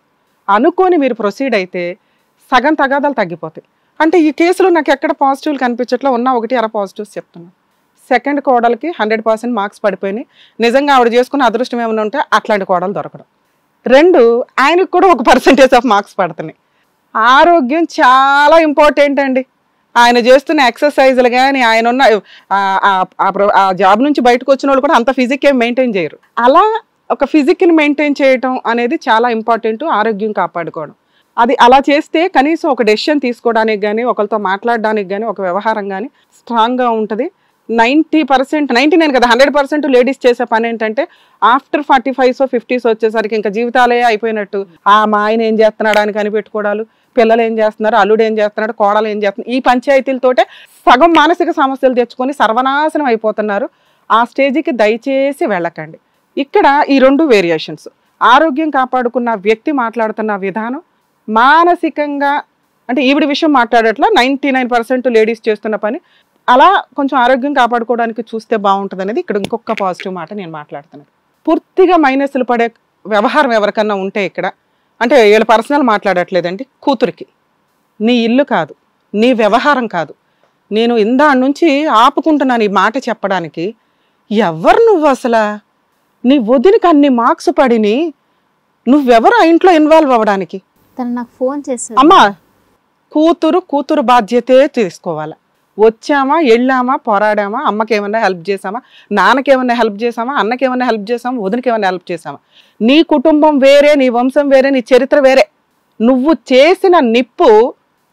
అనుకొని మీరు ప్రొసీడ్ అయితే సగం తగాదాలు తగ్గిపోతాయి. అంటే ఈ కేసులో నాకు ఎక్కడ పాజిటివ్లు కనిపించట్లో, ఉన్న 1 పాజిటివ్స్ చెప్తున్నాను. సెకండ్ కోడలకి 100% మార్క్స్ పడిపోయినాయి. నిజంగా ఆవిడ చేసుకున్న అదృష్టం ఏమైనా ఉంటే అట్లాంటి కోడలు దొరకడం. 2, ఆయనకు కూడా 1% ఆఫ్ మార్క్స్ పడుతున్నాయి. ఆరోగ్యం చాలా ఇంపార్టెంట్ అండి. ఆయన చేస్తున్న ఎక్సర్సైజులు కానీ, ఆయన ఉన్న ఆ జాబ్ నుంచి బయటకు వచ్చిన వాళ్ళు కూడా అంత ఫిజిక్ ఏం మెయింటైన్ చేయరు. అలా ఒక ఫిజిక్ని మెయింటైన్ చేయటం అనేది చాలా ఇంపార్టెంట్. ఆరోగ్యం కాపాడుకోవడం, అది అలా చేస్తే కనీసం ఒక డెసిషన్ తీసుకోవడానికి కానీ, ఒకరితో మాట్లాడడానికి కానీ, ఒక వ్యవహారం కానీ స్ట్రాంగ్గా ఉంటుంది. 90%, 99 కదా, 100% లేడీస్ చేసే పని ఏంటంటే ఆఫ్టర్ 45s, 50s వచ్చేసరికి ఇంకా జీవితాలే అయిపోయినట్టు. మా ఆయన ఏం చేస్తున్నాడు అని కనిపెట్టుకోవడాలు, పిల్లలు ఏం చేస్తున్నారు, అల్లుడు ఏం చేస్తున్నాడు, కోడలు ఏం చేస్తున్నారు, ఈ పంచాయతీలతోటే సగం మానసిక సమస్యలు తెచ్చుకొని సర్వనాశనం అయిపోతున్నారు. ఆ స్టేజ్కి దయచేసి వెళ్ళకండి. ఇక్కడ ఈ 2 వేరియేషన్స్. ఆరోగ్యం కాపాడుకున్న వ్యక్తి మాట్లాడుతున్న విధానం మానసికంగా, అంటే ఈవిడ విషయం మాట్లాడట్లా, 99% లేడీస్ చేస్తున్న పని. అలా కొంచెం ఆరోగ్యం కాపాడుకోవడానికి చూస్తే బాగుంటుంది అనేది ఇక్కడ ఇంకొక పాజిటివ్ మాట నేను మాట్లాడుతున్నాను. పూర్తిగా మైనస్లు పడే వ్యవహారం ఎవరికన్నా ఉంటే ఇక్కడ, అంటే వీళ్ళ పర్సనల్ మాట్లాడట్లేదండి, కూతురికి నీ ఇల్లు కాదు, నీ వ్యవహారం కాదు, నేను ఇందా నుంచి ఆపుకుంటున్నాను ఈ మాట చెప్పడానికి. ఎవరు నువ్వు అసలు? నీ వదినికి అన్ని మార్క్స్ పడిని, నువ్వెవరు ఆ ఇంట్లో ఇన్వాల్వ్ అవ్వడానికి? తను నాకు ఫోన్ చేశారు. అమ్మా, కూతురు బాధ్యతే తీసుకోవాలి. వచ్చామా, వెళ్ళామా, పోరాడామా, అమ్మకి ఏమన్నా హెల్ప్ చేసామా, నాన్నకేమన్నా హెల్ప్ చేసామా, అన్నకేమన్నా హెల్ప్ చేసామా, వదినకి ఏమన్నా హెల్ప్ చేసామా? నీ కుటుంబం వేరే, నీ వంశం వేరే, నీ చరిత్ర వేరే. నువ్వు చేసిన నిప్పు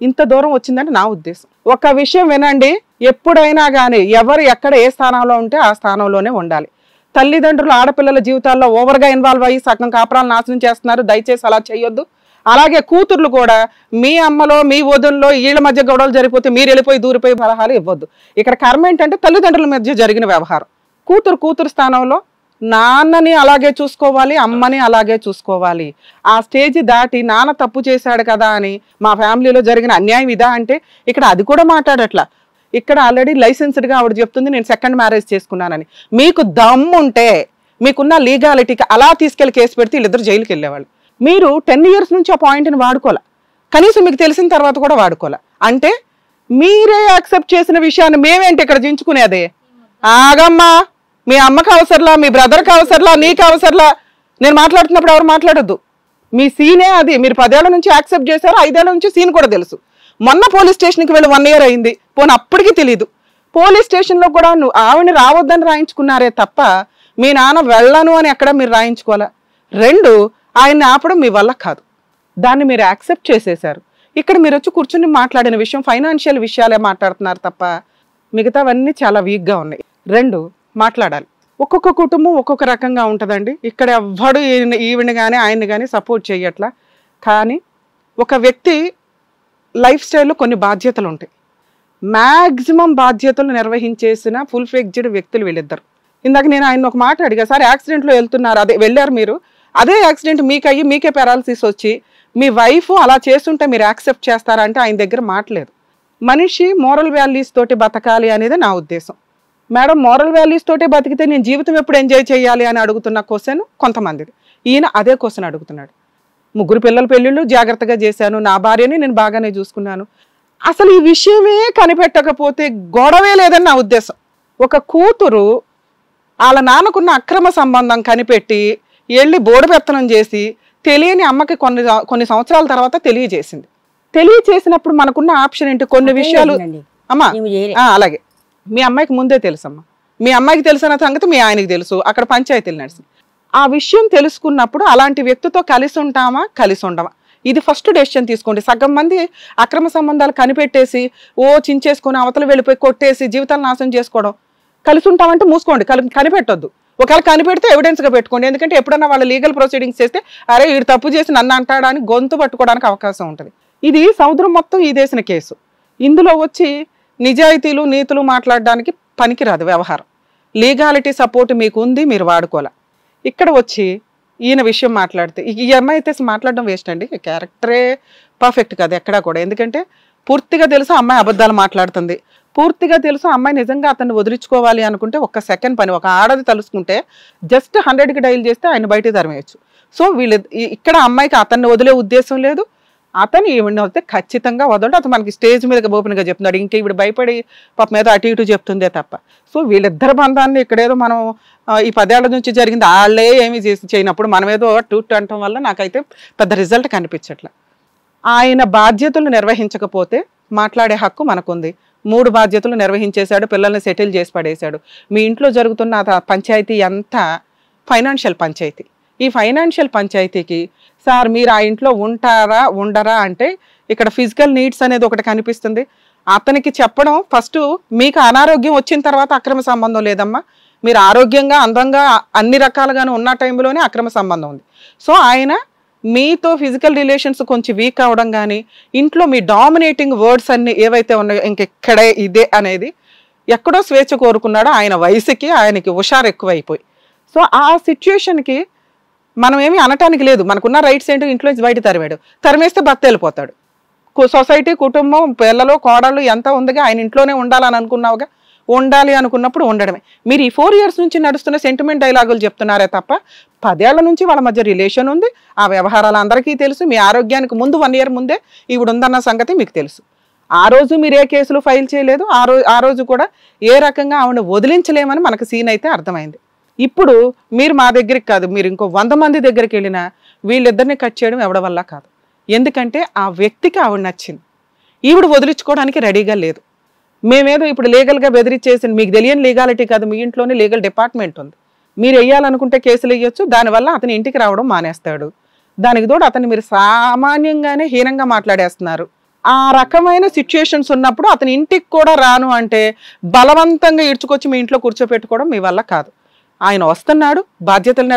ఇంత దూరం వచ్చిందంటే నా ఉద్దేశం. ఒక విషయం వినండి, ఎప్పుడైనా కానీ ఎవరు ఎక్కడ ఏ స్థానంలో ఉంటే ఆ స్థానంలోనే ఉండాలి. తల్లిదండ్రులు ఆడపిల్లల జీవితాల్లో ఓవర్గా ఇన్వాల్వ్ అయ్యి సగం కాపురాలు నాశనం చేస్తున్నారు. దయచేసి అలా చేయొద్దు. అలాగే కూతుర్లు కూడా మీ అమ్మలో మీ వదుల్లో వీళ్ళ మధ్య గొడవలు జరిగిపోతే మీరు వెళ్ళిపోయి దూరిపోయి సలహాలు ఇవ్వద్దు. ఇక్కడ కర్మ ఏంటంటే తల్లిదండ్రుల మధ్య జరిగిన వ్యవహారం. కూతురు స్థానంలో నాన్నని అలాగే చూసుకోవాలి, అమ్మని అలాగే చూసుకోవాలి. ఆ స్టేజ్ దాటి నాన్న తప్పు చేశాడు కదా అని మా ఫ్యామిలీలో జరిగిన అన్యాయం ఇదా అంటే ఇక్కడ అది కూడా మాట్లాడట్లా. ఇక్కడ ఆల్రెడీ లైసెన్స్డ్గా ఆవిడ చెప్తుంది నేను సెకండ్ మ్యారేజ్ చేసుకున్నానని. మీకు దమ్ముంటే మీకున్న లీగాలిటీకి అలా తీసుకెళ్లి కేసు పెడితే వీళ్ళిద్దరు జైలుకి వెళ్ళేవాళ్ళు. మీరు 10 years నుంచి ఆ పాయింట్ని వాడుకోలే, కనీసం మీకు తెలిసిన తర్వాత కూడా వాడుకోలే. అంటే మీరే యాక్సెప్ట్ చేసిన విషయాన్ని మేమేంటి ఇక్కడ దించుకునేదే? ఆగమ్మా, మీ అమ్మకి అవసరంలా, మీ బ్రదర్కి అవసరంలా, నీకు అవసరంలా. నేను మాట్లాడుతున్నప్పుడు ఎవరు మాట్లాడొద్దు. మీ సీనే అది. మీరు 10 ఏళ్ల నుంచి యాక్సెప్ట్ చేశారు, 5 ఏళ్ల నుంచి సీన్ కూడా తెలుసు. మొన్న పోలీస్ స్టేషన్కి వెళ్ళి 1 year అయింది, పోనీ అప్పటికి తెలీదు. పోలీస్ స్టేషన్లో కూడా నువ్వు ఆవిడని రావద్దని రాయించుకున్నారే తప్ప మీ నాన్న వెళ్ళను అని ఎక్కడ మీరు రాయించుకోవాలా. 2, ఆయన్ని ఆపడం మీ వల్ల కాదు, దాన్ని మీరు యాక్సెప్ట్ చేసేశారు. ఇక్కడ మీరు వచ్చి కూర్చుని మాట్లాడిన విషయం ఫైనాన్షియల్ విషయాలే మాట్లాడుతున్నారు తప్ప మిగతావన్నీ చాలా వీక్గా ఉన్నాయి. 2, మాట్లాడాలి. ఒక్కొక్క కుటుంబం ఒక్కొక్క రకంగా ఉంటుందండి. ఇక్కడ ఎవ్వడు ఈవిని కానీ ఆయన్ని కానీ సపోర్ట్ చేయట్లా. కానీ ఒక వ్యక్తి లైఫ్ స్టైల్లో కొన్ని బాధ్యతలు ఉంటాయి. మ్యాక్సిమం బాధ్యతలు నిర్వహించేసిన ఫుల్ ఫ్లెడ్జ్డ్ వ్యక్తులు వీళ్ళిద్దరు. ఇందాక నేను ఆయన ఒక మాట అడిగా, సార్ యాక్సిడెంట్లో వెళ్తున్నారు, అదే వెళ్ళారు మీరు, అదే యాక్సిడెంట్ మీకు అయ్యి మీకే పారాలసిస్ వచ్చి మీ వైఫ్ అలా చేస్తుంటే మీరు యాక్సెప్ట్ చేస్తారా అంటే ఆయన దగ్గర మాటలేదు. మనిషి మోరల్ వాల్యూస్ తోటి బతకాలి అనేది నా ఉద్దేశం. మేడం మోరల్ వాల్యూస్ తోటే బతికితే నేను జీవితం ఎప్పుడు ఎంజాయ్ చేయాలి అని అడుగుతున్న క్వశ్చన్ కొంతమందిది. ఈయన అదే క్వశ్చన్ అడుగుతున్నాడు. 3 పిల్లల పెళ్ళిళ్ళు జాగ్రత్తగా చేశాను, నా భార్యని నేను బాగానే చూసుకున్నాను. అసలు ఈ విషయమే కనిపెట్టకపోతే గొడవే లేదని నా ఉద్దేశం. ఒక కూతురు వాళ్ళ నాన్నకున్న అక్రమ సంబంధం కనిపెట్టి వెళ్ళి బోడుపెత్తనం చేసి తెలియని అమ్మకి కొన్ని సంవత్సరాల తర్వాత తెలియజేసింది. తెలియజేసినప్పుడు మనకున్న ఆప్షన్ ఏంటి? కొన్ని విషయాలు అమ్మా అలాగే మీ అమ్మాయికి ముందే తెలుసమ్మా, మీ అమ్మాయికి తెలిసిన సంగతి మీ ఆయనకి తెలుసు, అక్కడ పంచాయతీలు నడిచింది. ఆ విషయం తెలుసుకున్నప్పుడు అలాంటి వ్యక్తితో కలిసి ఉంటామా కలిసి ఉండమా, ఇది ఫస్ట్ డెసిషన్ తీసుకోండి. సగం మంది అక్రమ సంబంధాలు కనిపెట్టేసి చించేసుకొని అవతల వెళ్ళిపోయి కొట్టేసి జీవితాలు నాశనం చేసుకోవడం. కలిసి ఉంటామంటే మూసుకోండి, కనిపెట్టొద్దు. ఒకవేళ కనిపెడితే ఎవిడెన్స్గా పెట్టుకోండి. ఎందుకంటే ఎప్పుడన్నా వాళ్ళు లీగల్ ప్రొసీడింగ్స్ చేస్తే అరే వీడు తప్పు చేసి నన్ను అంటాడా అని గొంతు పట్టుకోవడానికి అవకాశం ఉంటుంది. ఇది సముద్రం మొత్తం ఈ దేశం కేసు. ఇందులో వచ్చి నిజాయితీలు నీతులు మాట్లాడడానికి పనికిరాదు వ్యవహారం. లీగాలిటీ సపోర్ట్ మీకు ఉంది, మీరు వాడుకోలే. ఇక్కడ వచ్చి ఈయన విషయం మాట్లాడితే ఈ అమ్మాయి అయితే మాట్లాడడం వేస్ట్ అండి. క్యారెక్టరే పర్ఫెక్ట్ కాదు ఎక్కడా కూడా. ఎందుకంటే పూర్తిగా తెలుసు అమ్మాయి అబద్ధాలు మాట్లాడుతుంది, పూర్తిగా తెలుసు అమ్మాయి నిజంగా అతన్ని వదిలించుకోవాలి అనుకుంటే ఒక్క సెకండ్ పని. ఒక ఆడది తలుసుకుంటే జస్ట్ 100కి డైల్ చేస్తే ఆయన బయట తరిమేయచ్చు. సో వీళ్ళు ఇక్కడ అమ్మాయికి అతన్ని వదిలే ఉద్దేశం లేదు, అతను ఈవిడ వస్తే ఖచ్చితంగా వదలడు. అతను మనకి స్టేజ్ మీద ఓపెన్గా చెప్తున్నాడు, ఇంక ఈవిడ భయపడి పాప మీద అటు ఇటు చెప్తుందే తప్ప. సో వీళ్ళిద్దరు బంధాన్ని ఇక్కడేదో మనం ఈ 10 ఏళ్ల నుంచి జరిగింది వాళ్ళే ఏమి చేయనప్పుడు మనం ఏదో టూట్ అనటం వల్ల నాకైతే పెద్ద రిజల్ట్ కనిపించట్లే. ఆయన బాధ్యతలు నిర్వహించకపోతే మాట్లాడే హక్కు మనకుంది. 3 బాధ్యతలు నిర్వహించేశాడు, పిల్లల్ని సెటిల్ చేసి పడేశాడు. మీ ఇంట్లో జరుగుతున్న పంచాయతీ అంతా ఫైనాన్షియల్ పంచాయతీ. ఈ ఫైనాన్షియల్ పంచాయతీకి సార్ మీరు ఆ ఇంట్లో ఉంటారా ఉండరా అంటే ఇక్కడ ఫిజికల్ నీడ్స్ అనేది ఒకటి కనిపిస్తుంది. అతనికి చెప్పడం ఫస్ట్ మీకు అనారోగ్యం వచ్చిన తర్వాత అక్రమ సంబంధం లేదమ్మా, మీరు ఆరోగ్యంగా అందంగా అన్ని రకాలుగానే ఉన్న టైంలోనే అక్రమ సంబంధం ఉంది. సో ఆయన మీతో ఫిజికల్ రిలేషన్స్ కొంచెం వీక్ అవడం కానీ ఇంట్లో మీ డామినేటింగ్ వర్డ్స్ అన్ని ఏవైతే ఉన్నాయో ఇంకెక్కడే ఇదే అనేది ఎక్కడో స్వేచ్ఛ కోరుకున్నాడో ఆయన వయసుకి ఆయనకి హుషారు ఎక్కువైపోయి. సో ఆ సిచ్యుయేషన్కి మనం ఏమీ అనటానికి లేదు. మనకున్న రైట్స్ ఏంటో ఇంట్లో నుంచి బయట తరిమేస్తే భర్త వెళ్ళిపోతాడు. సొసైటీ కుటుంబం పిల్లలు కోడళ్ళు ఎంత ఉందిగా ఆయన ఇంట్లోనే ఉండాలని అనుకున్నావుగా, ఉండాలి అనుకున్నప్పుడు ఉండడమే. మీరు ఈ 4 years నుంచి నడుస్తున్న సెంటిమెంట్ డైలాగులు చెప్తున్నారే తప్ప 10 ఏళ్ల నుంచి వాళ్ళ మధ్య రిలేషన్ ఉంది, ఆ వ్యవహారాలు అందరికీ తెలుసు. మీ ఆరోగ్యానికి ముందు 1 year ముందే ఈవిడ ఉందన్న సంగతి మీకు తెలుసు. ఆ రోజు మీరు ఏ కేసులు ఫైల్ చేయలేదు, ఆ రోజు కూడా ఏ రకంగా ఆవిడ వదిలించలేమని మనకు సీన్ అయితే అర్థమైంది. ఇప్పుడు మీరు మా దగ్గరికి కాదు, మీరు ఇంకో 100 మంది దగ్గరికి వెళ్ళినా వీళ్ళిద్దరిని కట్ చేయడం ఎవడ వల్ల కాదు. ఎందుకంటే ఆ వ్యక్తికి ఆవిడ నచ్చింది, ఈవిడ వదిలించుకోవడానికి రెడీగా లేదు. మేమేదో ఇప్పుడు లీగల్గా బెదిరించేసి మీకు తెలియని లీగాలిటీ కాదు, మీ ఇంట్లోనే లీగల్ డిపార్ట్మెంట్ ఉంది. మీరు వేయాలనుకుంటే కేసులు వేయొచ్చు, దానివల్ల అతని ఇంటికి రావడం మానేస్తాడు. దానికి తోడు అతన్ని మీరు సామాన్యంగానే హీనంగా మాట్లాడేస్తున్నారు. ఆ రకమైన సిచ్యుయేషన్స్ ఉన్నప్పుడు అతని ఇంటికి కూడా రాను అంటే బలవంతంగా ఈడ్చుకొచ్చి మీ ఇంట్లో కూర్చోపెట్టుకోవడం మీ వల్ల కాదు. ఆయన వస్తున్నాడు, బాధ్యతలు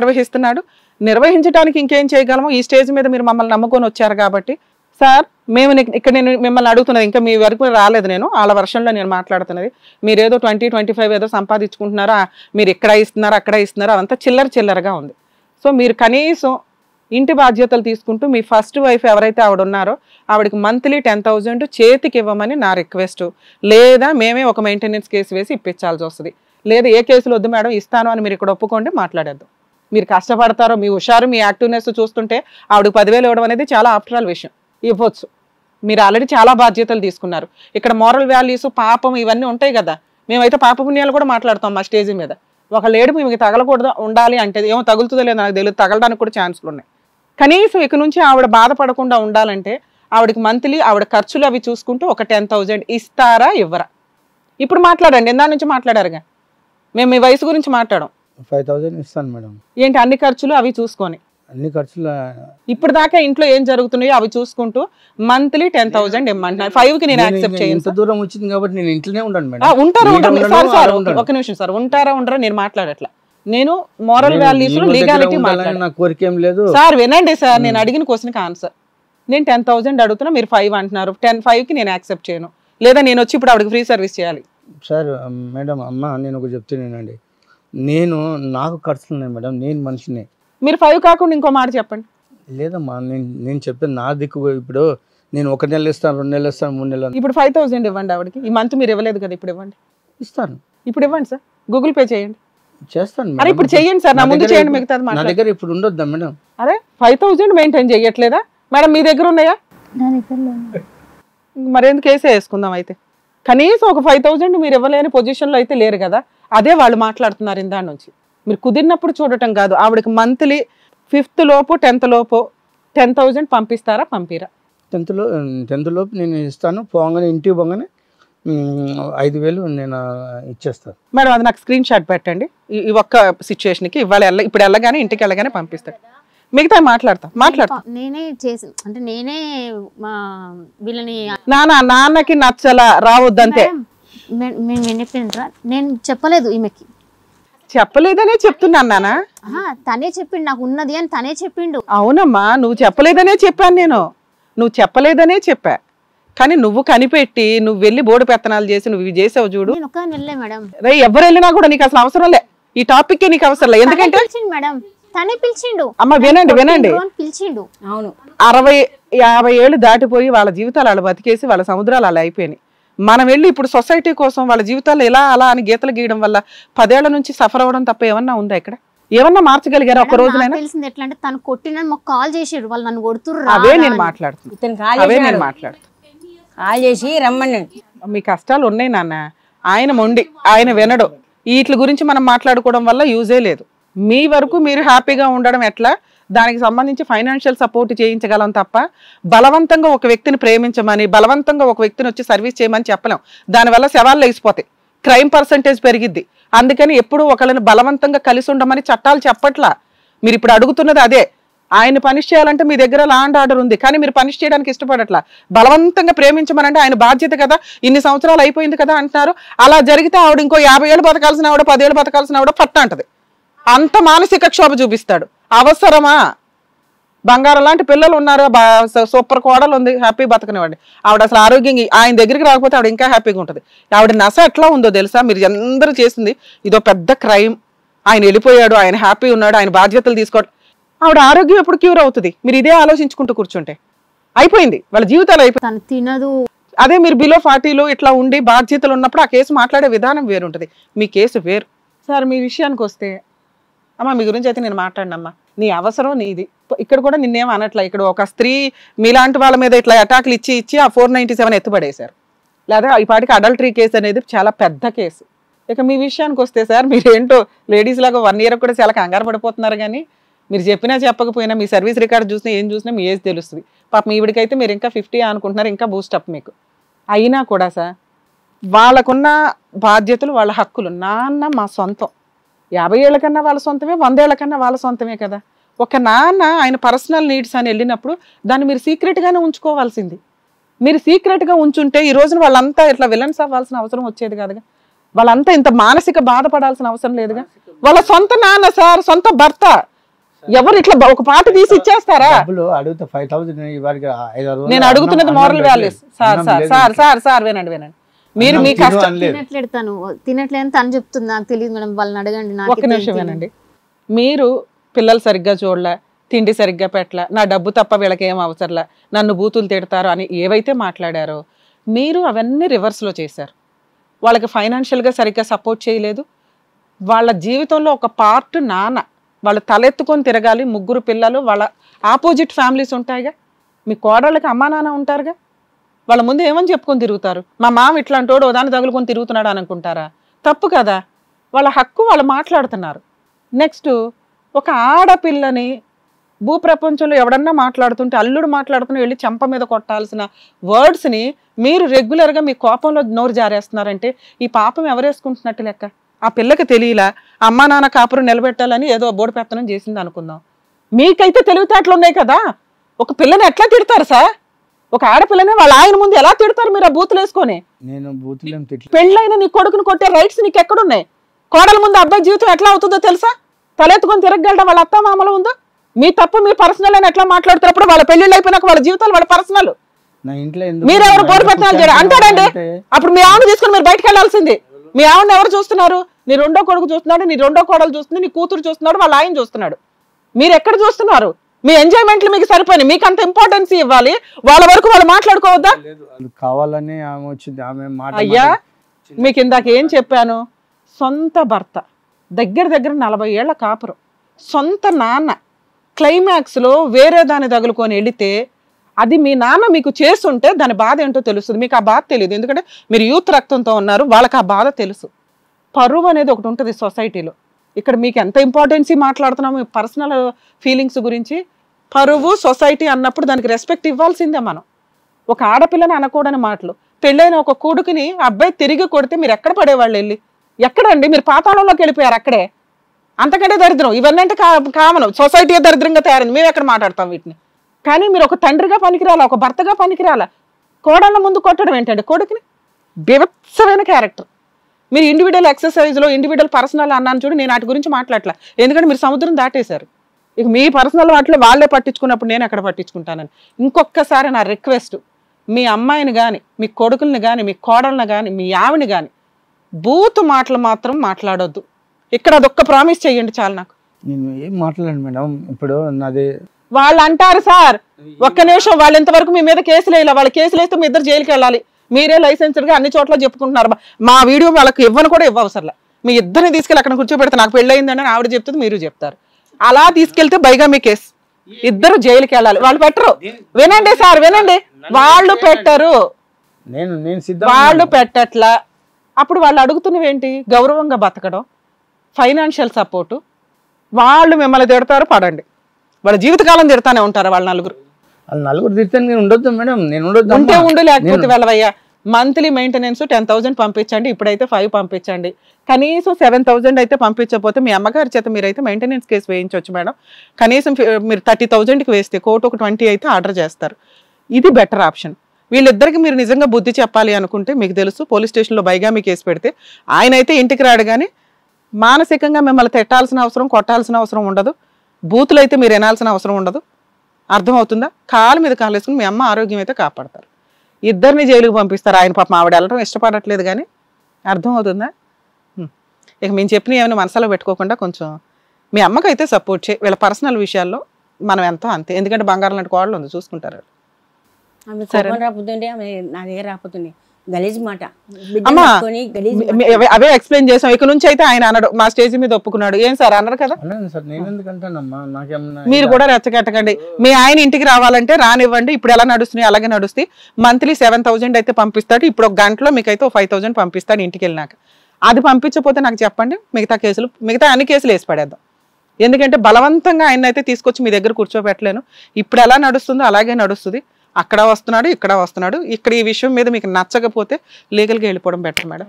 నిర్వహించడానికి ఇంకేం చేయగలమో ఈ స్టేజ్ మీద మీరు మమ్మల్ని నమ్ముకొని వచ్చారు కాబట్టి సార్ మేము ఇక్కడ నేను మిమ్మల్ని అడుగుతున్నది, ఇంకా మీ వరకు రాలేదు, నేను వాళ్ళ వర్షంలో నేను మాట్లాడుతున్నది. మీరు ఏదో 20-25 ఏదో సంపాదించుకుంటున్నారా, మీరు ఇక్కడ ఇస్తున్నారా అక్కడ ఇస్తున్నారా, అదంతా చిల్లరగా ఉంది. సో మీరు కనీసం ఇంటి బాధ్యతలు తీసుకుంటూ మీ ఫస్ట్ వైఫ్ ఎవరైతే ఆవిడ ఉన్నారో ఆవిడకి మంత్లీ 10,000 చేతికి ఇవ్వమని నా రిక్వెస్ట్. లేదా మేమే ఒక మెయింటెనెన్స్ కేసు వేసి ఇప్పించాల్సి వస్తుంది. లేదా ఏ కేసులు వద్దు మేడం ఇస్తాను అని మీరు ఇక్కడ ఒప్పుకోండి, మాట్లాడేద్దాం. మీరు కష్టపడతారో, మీ హుషారు మీ యాక్టివ్నెస్ చూస్తుంటే ఆవిడకి 10,000 ఇవ్వడం అనేది చాలా ఆఫ్టరాల్ విషయం, ఇవ్వచ్చు. మీరు ఆల్రెడీ చాలా బాధ్యతలు తీసుకున్నారు. ఇక్కడ మోరల్ వాల్యూస్ పాపం ఇవన్నీ ఉంటాయి కదా. మేమైతే పాప పుణ్యాలు కూడా మాట్లాడతాం మా స్టేజ్ మీద. ఒక లేడు మీకు తగలకూడదు ఉండాలి అంటే ఏమో తగులుతుందో లేదో నాకు తెలియదు, తగలడానికి కూడా ఛాన్సులు ఉన్నాయి. కనీసం ఇక నుంచి ఆవిడ బాధపడకుండా ఉండాలంటే ఆవిడకి మంత్లీ ఆవిడ ఖర్చులు అవి చూసుకుంటూ ఒక 10,000 ఇస్తారా ఇవ్వరా? ఇప్పుడు మాట్లాడండి, ఎందా నుంచి మాట్లాడారుగా. మేము మీ వయసు గురించి మాట్లాడాం. 5,000 ఇస్తాను మేడం. ఏంటి అన్ని ఖర్చులు అవి చూసుకొని, అన్ని ఖర్చులు ఇప్పుడు దాకా ఇంట్లో ఏం జరుగుతున్నాయో అవి చూసుకుంటూ మంత్లీ 10,000 ఇమ్మంటున్నారు. 5కి నేను యాక్సెప్ట్ చేయను. ఇంత దూరం వచ్చింది కాబట్టి నేను ఇంట్లోనే ఉండను మేడం. ఉంటారు సార్, ఒక నిమిషం సార్, ఉంటారా ఉండరా నేను మాట్లాడట్లా. నేను మోరల్ వాల్యూస్ లీగాలిటీ మాట్లాడాను. నా కోరిక ఏం లేదు సార్. వినండి సార్, నేను అడిగిన క్వశ్చన్కి ఆన్సర్. నేను 10,000 అడుగుతున్నా, మీరు 5 అంటున్నారు. 5కి నేను యాక్సెప్ట్ చేయను. లేదా నేను వచ్చి ఇప్పుడు ఆవిడకి ఫ్రీ సర్వీస్ చేయాలి. సార్ మేడం అమ్మ నేను ఒక చెప్తున్నానండి, నాకు ఖర్చులు ఉన్నాయి మేడం, నేను మనిషిని. మీరు 5 కాకుండా ఇంకో మాట చెప్పండి. లేదమ్మా నేను చెప్పాను నా దిక్కు. ఇప్పుడు నేను 1 నెల ఇస్తాను, 2 నెలలు ఇస్తాను, 3 నెలలు. ఇప్పుడు 5,000 ఇవ్వండి ఆవిడకి. ఈ మంత్ మీరు ఇవ్వలేదు కదా, ఇప్పుడు ఇవ్వండి. ఇస్తాను. ఇప్పుడు ఇవ్వండి సార్, గూగుల్ పే చేయండి. చేస్తాను. అరే ఇప్పుడు చెయ్యండి సార్, నా ముందు చేయండి, మిగతాది నా దగ్గర ఇప్పుడు ఉండొద్దా మేడం? అరే 5,000 మెయింటైన్ చేయట్లేదా మేడం? మీ దగ్గర ఉన్నాయా? మరెందుకు కేసే వేసుకుందాం అయితే. కనీసం ఒక 5,000 మీరు ఇవ్వలేని పొజిషన్లో అయితే లేరు కదా. అదే వాళ్ళు మాట్లాడుతున్నారు ఇందా నుంచి. మీరు కుదిరినప్పుడు చూడటం కాదు. ఆవిడకి మంత్లీ 5th లోపు 10th లోపు 10,000 పంపిస్తారా పంపిరా? 10th లోపు నేను ఇస్తాను. పోగానే ఇంటికి పోగానే 5,000 నేను ఇచ్చేస్తాను మేడం. అది నాకు స్క్రీన్ షాట్ పెట్టండి. ఈ ఒక్క సిచ్యువేషన్కి ఇప్పుడు వెళ్ళగానే ఇంటికి వెళ్ళగానే పంపిస్తాను. మిగతా మాట్లాడతా నేనే చేసి అంటే నేనే వీళ్ళని నాన్నకి నచ్చలా రావద్దంతే. నేను చెప్పలేదు, ఈమెకి చెప్పలేదనే చెప్తున్నాను నాన్న. తనే చెప్పిండు నాకు ఉన్నది అని, తనే చెప్పిండు. అవునమ్మా, నువ్వు చెప్పలేదనే చెప్పాను నేను. నువ్వు చెప్పలేదనే చెప్పా. కానీ నువ్వు కనిపెట్టి నువ్వు వెళ్ళి బోర్డు పెత్తనాలు చేసి నువ్వు ఇవి చేసావు చూడు. మేడం ఎవరు వెళ్ళినా కూడా నీకు అసలు అవసరం లే. ఈ టాపిక్ నీకు అవసరం లేదు. ఎందుకంటే మేడం తనే పిలిచిండు. అమ్మ వినండి పిలిచిండు. అవును, 60-50 ఏళ్ళు దాటిపోయి వాళ్ళ జీవితాలు అలా బతికేసి వాళ్ళ సముద్రాలు అలా అయిపోయినాయి. మనం వెళ్ళి ఇప్పుడు సొసైటీ కోసం వాళ్ళ జీవితాలు ఎలా అలా అని గీతలు గీయడం వల్ల 10 ఏళ్ల నుంచి సఫర్ అవ్వడం తప్ప ఏమన్నా ఉందా? ఇక్కడ ఏమన్నా మార్చగలిగారా ఒక రోజునైనా? తెలిసింది ఎట్లా అంటే తను కొట్టిన మాకు కాల్ చేసాడు, వాళ్ళు నన్ను కొడుతుర్రు. అవే నేను మాట్లాడుతున్నాను. కాల్ చేసి రమ్మని. మీ కష్టాలు ఉన్నాయి నాన్న. ఆయన మొండి, ఆయన వినడు. వీటి గురించి మనం మాట్లాడుకోవడం వల్ల యూజే లేదు. మీ వరకు మీరు హ్యాపీగా ఉండడం ఎట్లా, దానికి సంబంధించి ఫైనాన్షియల్ సపోర్ట్ చేయించగలం తప్ప బలవంతంగా ఒక వ్యక్తిని ప్రేమించమని, బలవంతంగా ఒక వ్యక్తిని వచ్చి సర్వీస్ చేయమని చెప్పలేం. దానివల్ల శవాలు లేచిపోతాయి, క్రైమ్ పర్సంటేజ్ పెరిగిద్ది. అందుకని ఎప్పుడు ఒకళ్ళని బలవంతంగా కలిసి ఉండమని చట్టాలు చెప్పట్లా. మీరు ఇప్పుడు అడుగుతున్నది అదే. ఆయన పనిష్ చేయాలంటే మీ దగ్గర లా అండ్ ఆర్డర్ ఉంది, కానీ మీరు పనిష్ చేయడానికి ఇష్టపడట్లా. బలవంతంగా ప్రేమించమనంటే ఆయన బాధ్యత కదా, ఇన్ని సంవత్సరాలు అయిపోయింది కదా అంటున్నారు. అలా జరిగితే ఆవిడ ఇంకో 50 ఏళ్ళు బతకాల్సిన ఆవిడ, 10 ఏళ్ళు బతకాల్సిన ఆవిడ పట్ట అంటది. అంత మానసిక క్షోభ చూపిస్తాడు. అవసరమా? బంగారం లాంటి పిల్లలు ఉన్నారు, సూపర్ కోడలు ఉంది, హ్యాపీ బతకనివ్వండి. ఆవిడ అసలు ఆరోగ్యంగా ఆయన దగ్గరికి రాకపోతే ఆవిడ ఇంకా హ్యాపీగా ఉంటుంది. ఆవిడ నస ఎట్లా ఉందో తెలుసా? మీరు అందరూ చేసింది ఇదో పెద్ద క్రైమ్. ఆయన వెళ్ళిపోయాడు, ఆయన హ్యాపీ ఉన్నాడు, ఆయన బాధ్యతలు తీసుకోవడం. ఆవిడ ఆరోగ్యం ఎప్పుడు క్యూర్ అవుతుంది? మీరు ఇదే ఆలోచించుకుంటూ కూర్చుంటే అయిపోయింది, వాళ్ళ జీవితాలు అయిపోయింది. తినదు. అదే మీరు బిలో 40లో ఇట్లా ఉండి బాధ్యతలు ఉన్నప్పుడు ఆ కేసు మాట్లాడే విధానం వేరుంటుంది, మీ కేసు వేరు. సార్ మీ విషయానికి వస్తే అమ్మ, మీ గురించి అయితే నేను మాట్లాడినమ్మా, నీ అవసరం నీది. ఇక్కడ కూడా నిన్నేం అనట్లా. ఇక్కడ ఒక స్త్రీ మీలాంటి వాళ్ళ మీద ఇట్లా అటాక్లు ఇచ్చి ఆ 497 ఎత్తుపడేశారు. లేదా ఈ పాటికి అడల్టరీ కేసు అనేది చాలా పెద్ద కేసు. ఇక మీ విషయానికి వస్తే సార్, మీరేంటో లేడీస్ లాగా 1 ఇయర్ కూడా చాలా కంగారు పడిపోతున్నారు. కానీ మీరు చెప్పినా చెప్పకపోయినా మీ సర్వీస్ రికార్డు చూసినా ఏం చూసినా మీ ఏజ్ తెలుస్తుంది. పాపం ఈవిడికైతే మీరు ఇంకా 50 అనుకుంటున్నారు, ఇంకా బూస్టప్ మీకు. అయినా కూడా సార్ వాళ్ళకున్న బాధ్యతలు, వాళ్ళ హక్కులు. నాన్న మా సొంతం, 50 ఏళ్ల కన్నా వాళ్ళ సొంతమే, 100 ఏళ్ల కన్నా వాళ్ళ సొంతమే కదా. ఒక నాన్న ఆయన పర్సనల్ నీడ్స్ అని వెళ్ళినప్పుడు దాన్ని మీరు సీక్రెట్గానే ఉంచుకోవాల్సింది. మీరు సీక్రెట్ గా ఉంచుంటే ఈ రోజున వాళ్ళంతా ఇట్లా విలన్స్ అవ్వాల్సిన అవసరం వచ్చేది కాదుగా, వాళ్ళంతా ఇంత మానసిక బాధపడాల్సిన అవసరం లేదుగా. వాళ్ళ సొంత నాన్న సార్, సొంత భర్త, ఎవరు ఇట్లా ఒక పాట తీసి ఇచ్చేస్తారా? అడిగితే 5,000 నేను అడుగుతున్నది moral values sir. Sir sir sir వినండి వినండి, మీరు మీ కష్టం తినట్లేదు తను చెప్తుంది, నాకు తెలియదు మేడం, వాళ్ళని అడగండి. ఒక్క నిమిషం వినండి. మీరు పిల్లలు సరిగ్గా చూడలే, తిండి సరిగ్గా పెట్టలే, నా డబ్బు తప్ప వీళ్ళకి ఏం అవసరంలే, నన్ను బూతులు తిడతారు అని ఏవైతే మాట్లాడారో మీరు అవన్నీ రివర్స్లో చేశారు. వాళ్ళకి ఫైనాన్షియల్గా సరిగ్గా సపోర్ట్ చేయలేదు. వాళ్ళ జీవితంలో ఒక పార్ట్ నాన్న, వాళ్ళు తలెత్తుకొని తిరగాలి. 3 పిల్లలు, వాళ్ళ ఆపోజిట్ ఫ్యామిలీస్ ఉంటాయిగా, మీ కోడళ్ళకి అమ్మా నాన్న ఉంటారుగా, వాళ్ళ ముందు ఏమని చెప్పుకొని తిరుగుతారు? మా మామ ఇట్లాంటి వాడు దాన్ని తగులుకొని తిరుగుతున్నాడు అని అనుకుంటారా? తప్పు కదా, వాళ్ళ హక్కు వాళ్ళు మాట్లాడుతున్నారు. నెక్స్ట్, ఒక ఆడపిల్లని భూప్రపంచంలో ఎవడన్నా మాట్లాడుతుంటే, అల్లుడు మాట్లాడుతున్న వెళ్ళి చెంప మీద కొట్టాల్సిన వర్డ్స్ని మీరు రెగ్యులర్గా మీ కోపంలో నోరు జారేస్తున్నారంటే ఈ పాపం ఎవరేసుకుంటున్నట్టు లెక్క. ఆ పిల్లకి తెలియలా అమ్మా నాన్న కాపురం నిలబెట్టాలని ఏదో బోర్డు పెత్తనం చేసింది అనుకుందాం. మీకైతే తెలివితేటలు ఉన్నాయి కదా, ఒక పిల్లని ఎట్లా తిడతారు సార్? ఒక ఆడపిల్లని వాళ్ళ ఆయన ముందు ఎలా తిడతారు మీరు ఆ బూతులు వేసుకొని? పెళ్ళైన నీ కొడుకుని కొట్టే రైట్స్ నీకు ఎక్కడున్నాయి? కోడల ముందు అబ్బాయి జీవితం ఎట్లా అవుతుందో తెలుసా? తలెత్తుకొని తిరగలడం వాళ్ళ అత్త మామలు ఉందో? మీ తప్పు మీ పర్సనల్ అని ఎట్లా మాట్లాడుతున్నప్పుడు వాళ్ళ పెళ్లిళ్ళు అయిపోయినాక వాళ్ళ జీవితాలు వాళ్ళ పర్సనల్. మీరెవరు బోర్డు పెట్టాలి అంటాడండి? అప్పుడు మీ ఆవిడ తీసుకుని మీరు బయటకు వెళ్ళాల్సింది. మీ ఆవిడని ఎవరు చూస్తున్నారు? నీ రెండో కొడుకు చూస్తున్నాడు, నీ రెండో కోడలు చూస్తుంది, నీ కూతురు చూస్తున్నాడు, వాళ్ళ ఆయన చూస్తున్నాడు. మీరు ఎక్కడ చూస్తున్నారు? మీ ఎంజాయ్మెంట్లు మీకు సరిపోయినాయి. మీకు అంత ఇంపార్టెన్స్ ఇవ్వాలి, వాళ్ళ వరకు వాళ్ళు మాట్లాడుకోవద్దా? కావాలని ఆమె వచ్చింది, ఆమె మాట. అయ్యా మీకు ఇందాక ఏం చెప్పాను? సొంత భర్త, దగ్గర 40 ఏళ్ల కాపురం, సొంత నాన్న క్లైమాక్స్లో వేరే దాన్ని తగులుకొని వెళితే అది మీ నాన్న మీకు చేస్తుంటే దాని బాధ ఏంటో తెలుస్తుంది. మీకు ఆ బాధ తెలియదు, ఎందుకంటే మీరు యూత్ రక్తంతో ఉన్నారు, వాళ్ళకి ఆ బాధ తెలుసు. పరువు అనేది ఒకటి ఉంటుంది సొసైటీలో. ఇక్కడ మీకు ఎంత ఇంపార్టెన్సీ మాట్లాడుతున్నాము మీ పర్సనల్ ఫీలింగ్స్ గురించి. పరువు సొసైటీ అన్నప్పుడు దానికి రెస్పెక్ట్ ఇవ్వాల్సిందే మనం. ఒక ఆడపిల్లని అనకూడని మాటలు. పెళ్ళైన ఒక కొడుకుని అబ్బాయి తిరిగి కొడితే మీరు ఎక్కడ పడేవాళ్ళు? వెళ్ళి ఎక్కడండి? మీరు పాతాళంలోకి వెళ్ళిపోయారు. అక్కడే అంతకంటే దరిద్రం. ఇవన్నీ అంటే కామన్, సొసైటీ దరిద్రంగా తయారైంది. మేము ఎక్కడ మాట్లాడతాం వీటిని? కానీ మీరు ఒక తండ్రిగా పనికిరాలా, ఒక భర్తగా పనికిరాలా. కోడళ్ళ ముందు కొట్టడం ఏంటండి? కొడుకుని బీభత్సమైన క్యారెక్టర్. మీరు ఇండివిజువల్ ఎక్సర్సైజ్లో ఇండివిజువల్ పర్సనల్ అన్నాను చూడు, నేను వాటి గురించి మాట్లాడలే, ఎందుకంటే మీరు సముద్రం దాటేశారు. ఇక మీ పర్సనల్ వాటిలో వాళ్ళే పట్టించుకున్నప్పుడు నేను ఎక్కడ పట్టించుకుంటానని. ఇంకొకసారి నా రిక్వెస్ట్, మీ అమ్మాయిని కానీ, మీ కొడుకుల్ని కానీ, మీ కోడల్ని కానీ, మీ ఆవిని కానీ బూతు మాటలు మాత్రం మాట్లాడొద్దు. ఇక్కడ అదొక్క ప్రామిస్ చెయ్యండి చాలు. నాకు నేను ఏం మాట్లాడాను మేడం, ఇప్పుడు నాది వాళ్ళు అంటారు సార్, ఒక్క నిమిషం, వాళ్ళు ఇంతవరకు మీ మీద కేసులు వేయాలి. వాళ్ళు కేసులు వేస్తే మీ ఇద్దరు జైలుకి వెళ్ళాలి. మీరే లైసెన్స్డ్గా అన్ని చోట్ల చెప్పుకుంటున్నారు. మా వీడియో వాళ్ళకి ఇవ్వను కూడా ఇవ్వవసరలే. మీ ఇద్దరిని తీసుకెళ్ళి అక్కడ కూర్చోబెడితే నాకు పెళ్ళయిందని ఆవిడ చెప్తుంది, మీరు చెప్తారు. అలా తీసుకెళ్తే బైగా మీ కేసు, ఇద్దరు జైలుకి వెళ్ళాలి. వాళ్ళు పెట్టరు. వినండి సార్, వినండి, వాళ్ళు పెట్టరు, వాళ్ళు పెట్టట్లా. అప్పుడు వాళ్ళు అడుగుతున్నవి ఏంటి? గౌరవంగా బతకడం, ఫైనాన్షియల్ సపోర్టు. వాళ్ళు మిమ్మల్ని తిడతారు, పడండి, వాళ్ళ జీవితకాలం తిడతానే ఉంటారు. వాళ్ళ నలుగురు తిడతాను ఉండొద్దు మేడం, నేను ఉంటే ఉండు, లేకపోతే వెళ్ళవయ్యా. మంత్లీ మెయింటెనెన్స్ 10,000 పంపించండి, ఇప్పుడైతే 5 పంపించండి. కనీసం 7,000 అయితే పంపించకపోతే మీ అమ్మగారి చేత మీరైతే మెయింటెనెన్స్ కేసు వేయించవచ్చు మేడం. కనీసం మీరు 30,000కి వేస్తే కోర్టు ఒక 20 అయితే ఆర్డర్ చేస్తారు. ఇది బెటర్ ఆప్షన్. వీళ్ళిద్దరికి మీరు నిజంగా బుద్ధి చెప్పాలి అనుకుంటే, మీకు తెలుసు పోలీస్ స్టేషన్లో బైగామి కేసు పెడితే ఆయన అయితే ఇంటికి రాడు, కానీ మానసికంగా మిమ్మల్ని తిట్టాల్సిన అవసరం, కొట్టాల్సిన అవసరం ఉండదు. బూతులు అయితే మీరు వినాల్సిన అవసరం ఉండదు. అర్థమవుతుందా? కాలు మీద కాలు వేసుకుని మీ అమ్మ ఆరోగ్యం అయితే కాపాడతారు. ఇద్దరిని జైలుకి పంపిస్తారు. ఆయన పాపం ఆవిడ వెళ్ళడం ఇష్టపడట్లేదు, కానీ అర్థమవుతుందా? ఇక మేము చెప్పిన ఏమైనా మనసులో పెట్టుకోకుండా కొంచెం మీ అమ్మకి అయితే సపోర్ట్ చేయి. వీళ్ళ పర్సనల్ విషయాల్లో మనం ఎంతో అంతే, ఎందుకంటే బంగారం లాంటి కోడలు ఉంది, చూసుకుంటారు. రాకపోతుండే నా దగ్గర రాకపోతుండే గలీజ్ మాట అవే ఎక్స్ప్లెయిన్ చేసాం. ఇక నుంచి అయితే ఆయన అన్నాడు, మా స్టేజ్ మీద ఒప్పుకున్నాడు. ఏం సార్ అన్నారు కదా, మీరు కూడా రెచ్చగట్టకండి. మీ ఆయన ఇంటికి రావాలంటే రానివ్వండి, ఇప్పుడు ఎలా నడుస్తున్నాయి అలాగే నడుస్తాయి. మంత్లీ 7,000 అయితే పంపిస్తాడు. ఇప్పుడు 1 గంటలో మీకైతే 5,000 పంపిస్తాడు ఇంటికి వెళ్ళినాక. అది పంపించకపోతే నాకు చెప్పండి, మిగతా అన్ని కేసులు వేసి పడేద్దాం. ఎందుకంటే బలవంతంగా ఆయన అయితే తీసుకొచ్చి మీ దగ్గర కూర్చోబెట్టలేను. ఇప్పుడు ఎలా నడుస్తుందో అలాగే నడుస్తుంది. అక్కడ వస్తున్నాడు, ఇక్కడ వస్తున్నాడు. ఇక్కడ ఈ విషయం మీద మీకు నచ్చకపోతే లీగల్గా వెళ్ళిపోవడం బెటర్ మేడం.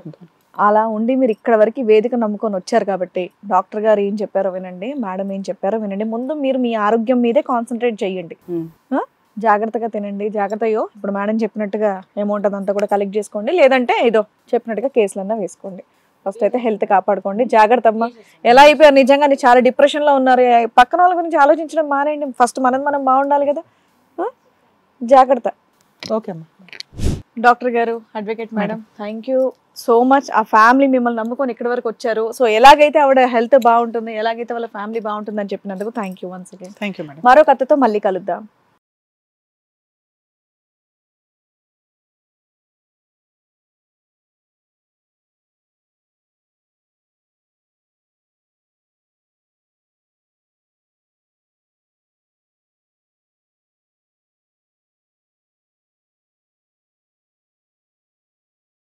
అలా ఉండి మీరు ఇక్కడ వరకు వేదిక నమ్ముకొని వచ్చారు కాబట్టి డాక్టర్ గారు ఏం చెప్పారో వినండి, మేడం ఏం చెప్పారో వినండి. ముందు మీరు మీ ఆరోగ్యం మీదే కాన్సన్ట్రేట్ చేయండి. జాగ్రత్తగా తినండి, జాగ్రత్తయో ఇప్పుడు మేడం చెప్పినట్టుగా అమౌంట్ అదంతా కూడా కలెక్ట్ చేసుకోండి, లేదంటే ఏదో చెప్పినట్టుగా కేసులన్నా వేసుకోండి. ఫస్ట్ అయితే హెల్త్ కాపాడుకోండి, జాగ్రత్త అమ్మా. ఎలా అయిపోయారు నిజంగా, చాలా డిప్రెషన్లో ఉన్నారు, పక్కన వాళ్ళ గురించి ఆలోచించడం మానేయండి, ఫస్ట్ మనం బాగుండాలి కదా. జాగ్రత్త. ఓకే అమ్మా. డాక్టర్ గారు, advocate madam, thank you so much. ఆ ఫ్యామిలీ మిమ్మల్ని నమ్ముకొని ఇక్కడి వరకు వచ్చారు. సో ఎలాగైతే ఆవిడ హెల్త్ బాగుంటుంది, ఎలాగైతే వాళ్ళ ఫ్యామిలీ బాగుంటుంది అని చెప్పినందుకు thank you once again. Thank you madam. మరో కథతో మళ్ళీ కలుద్దాం.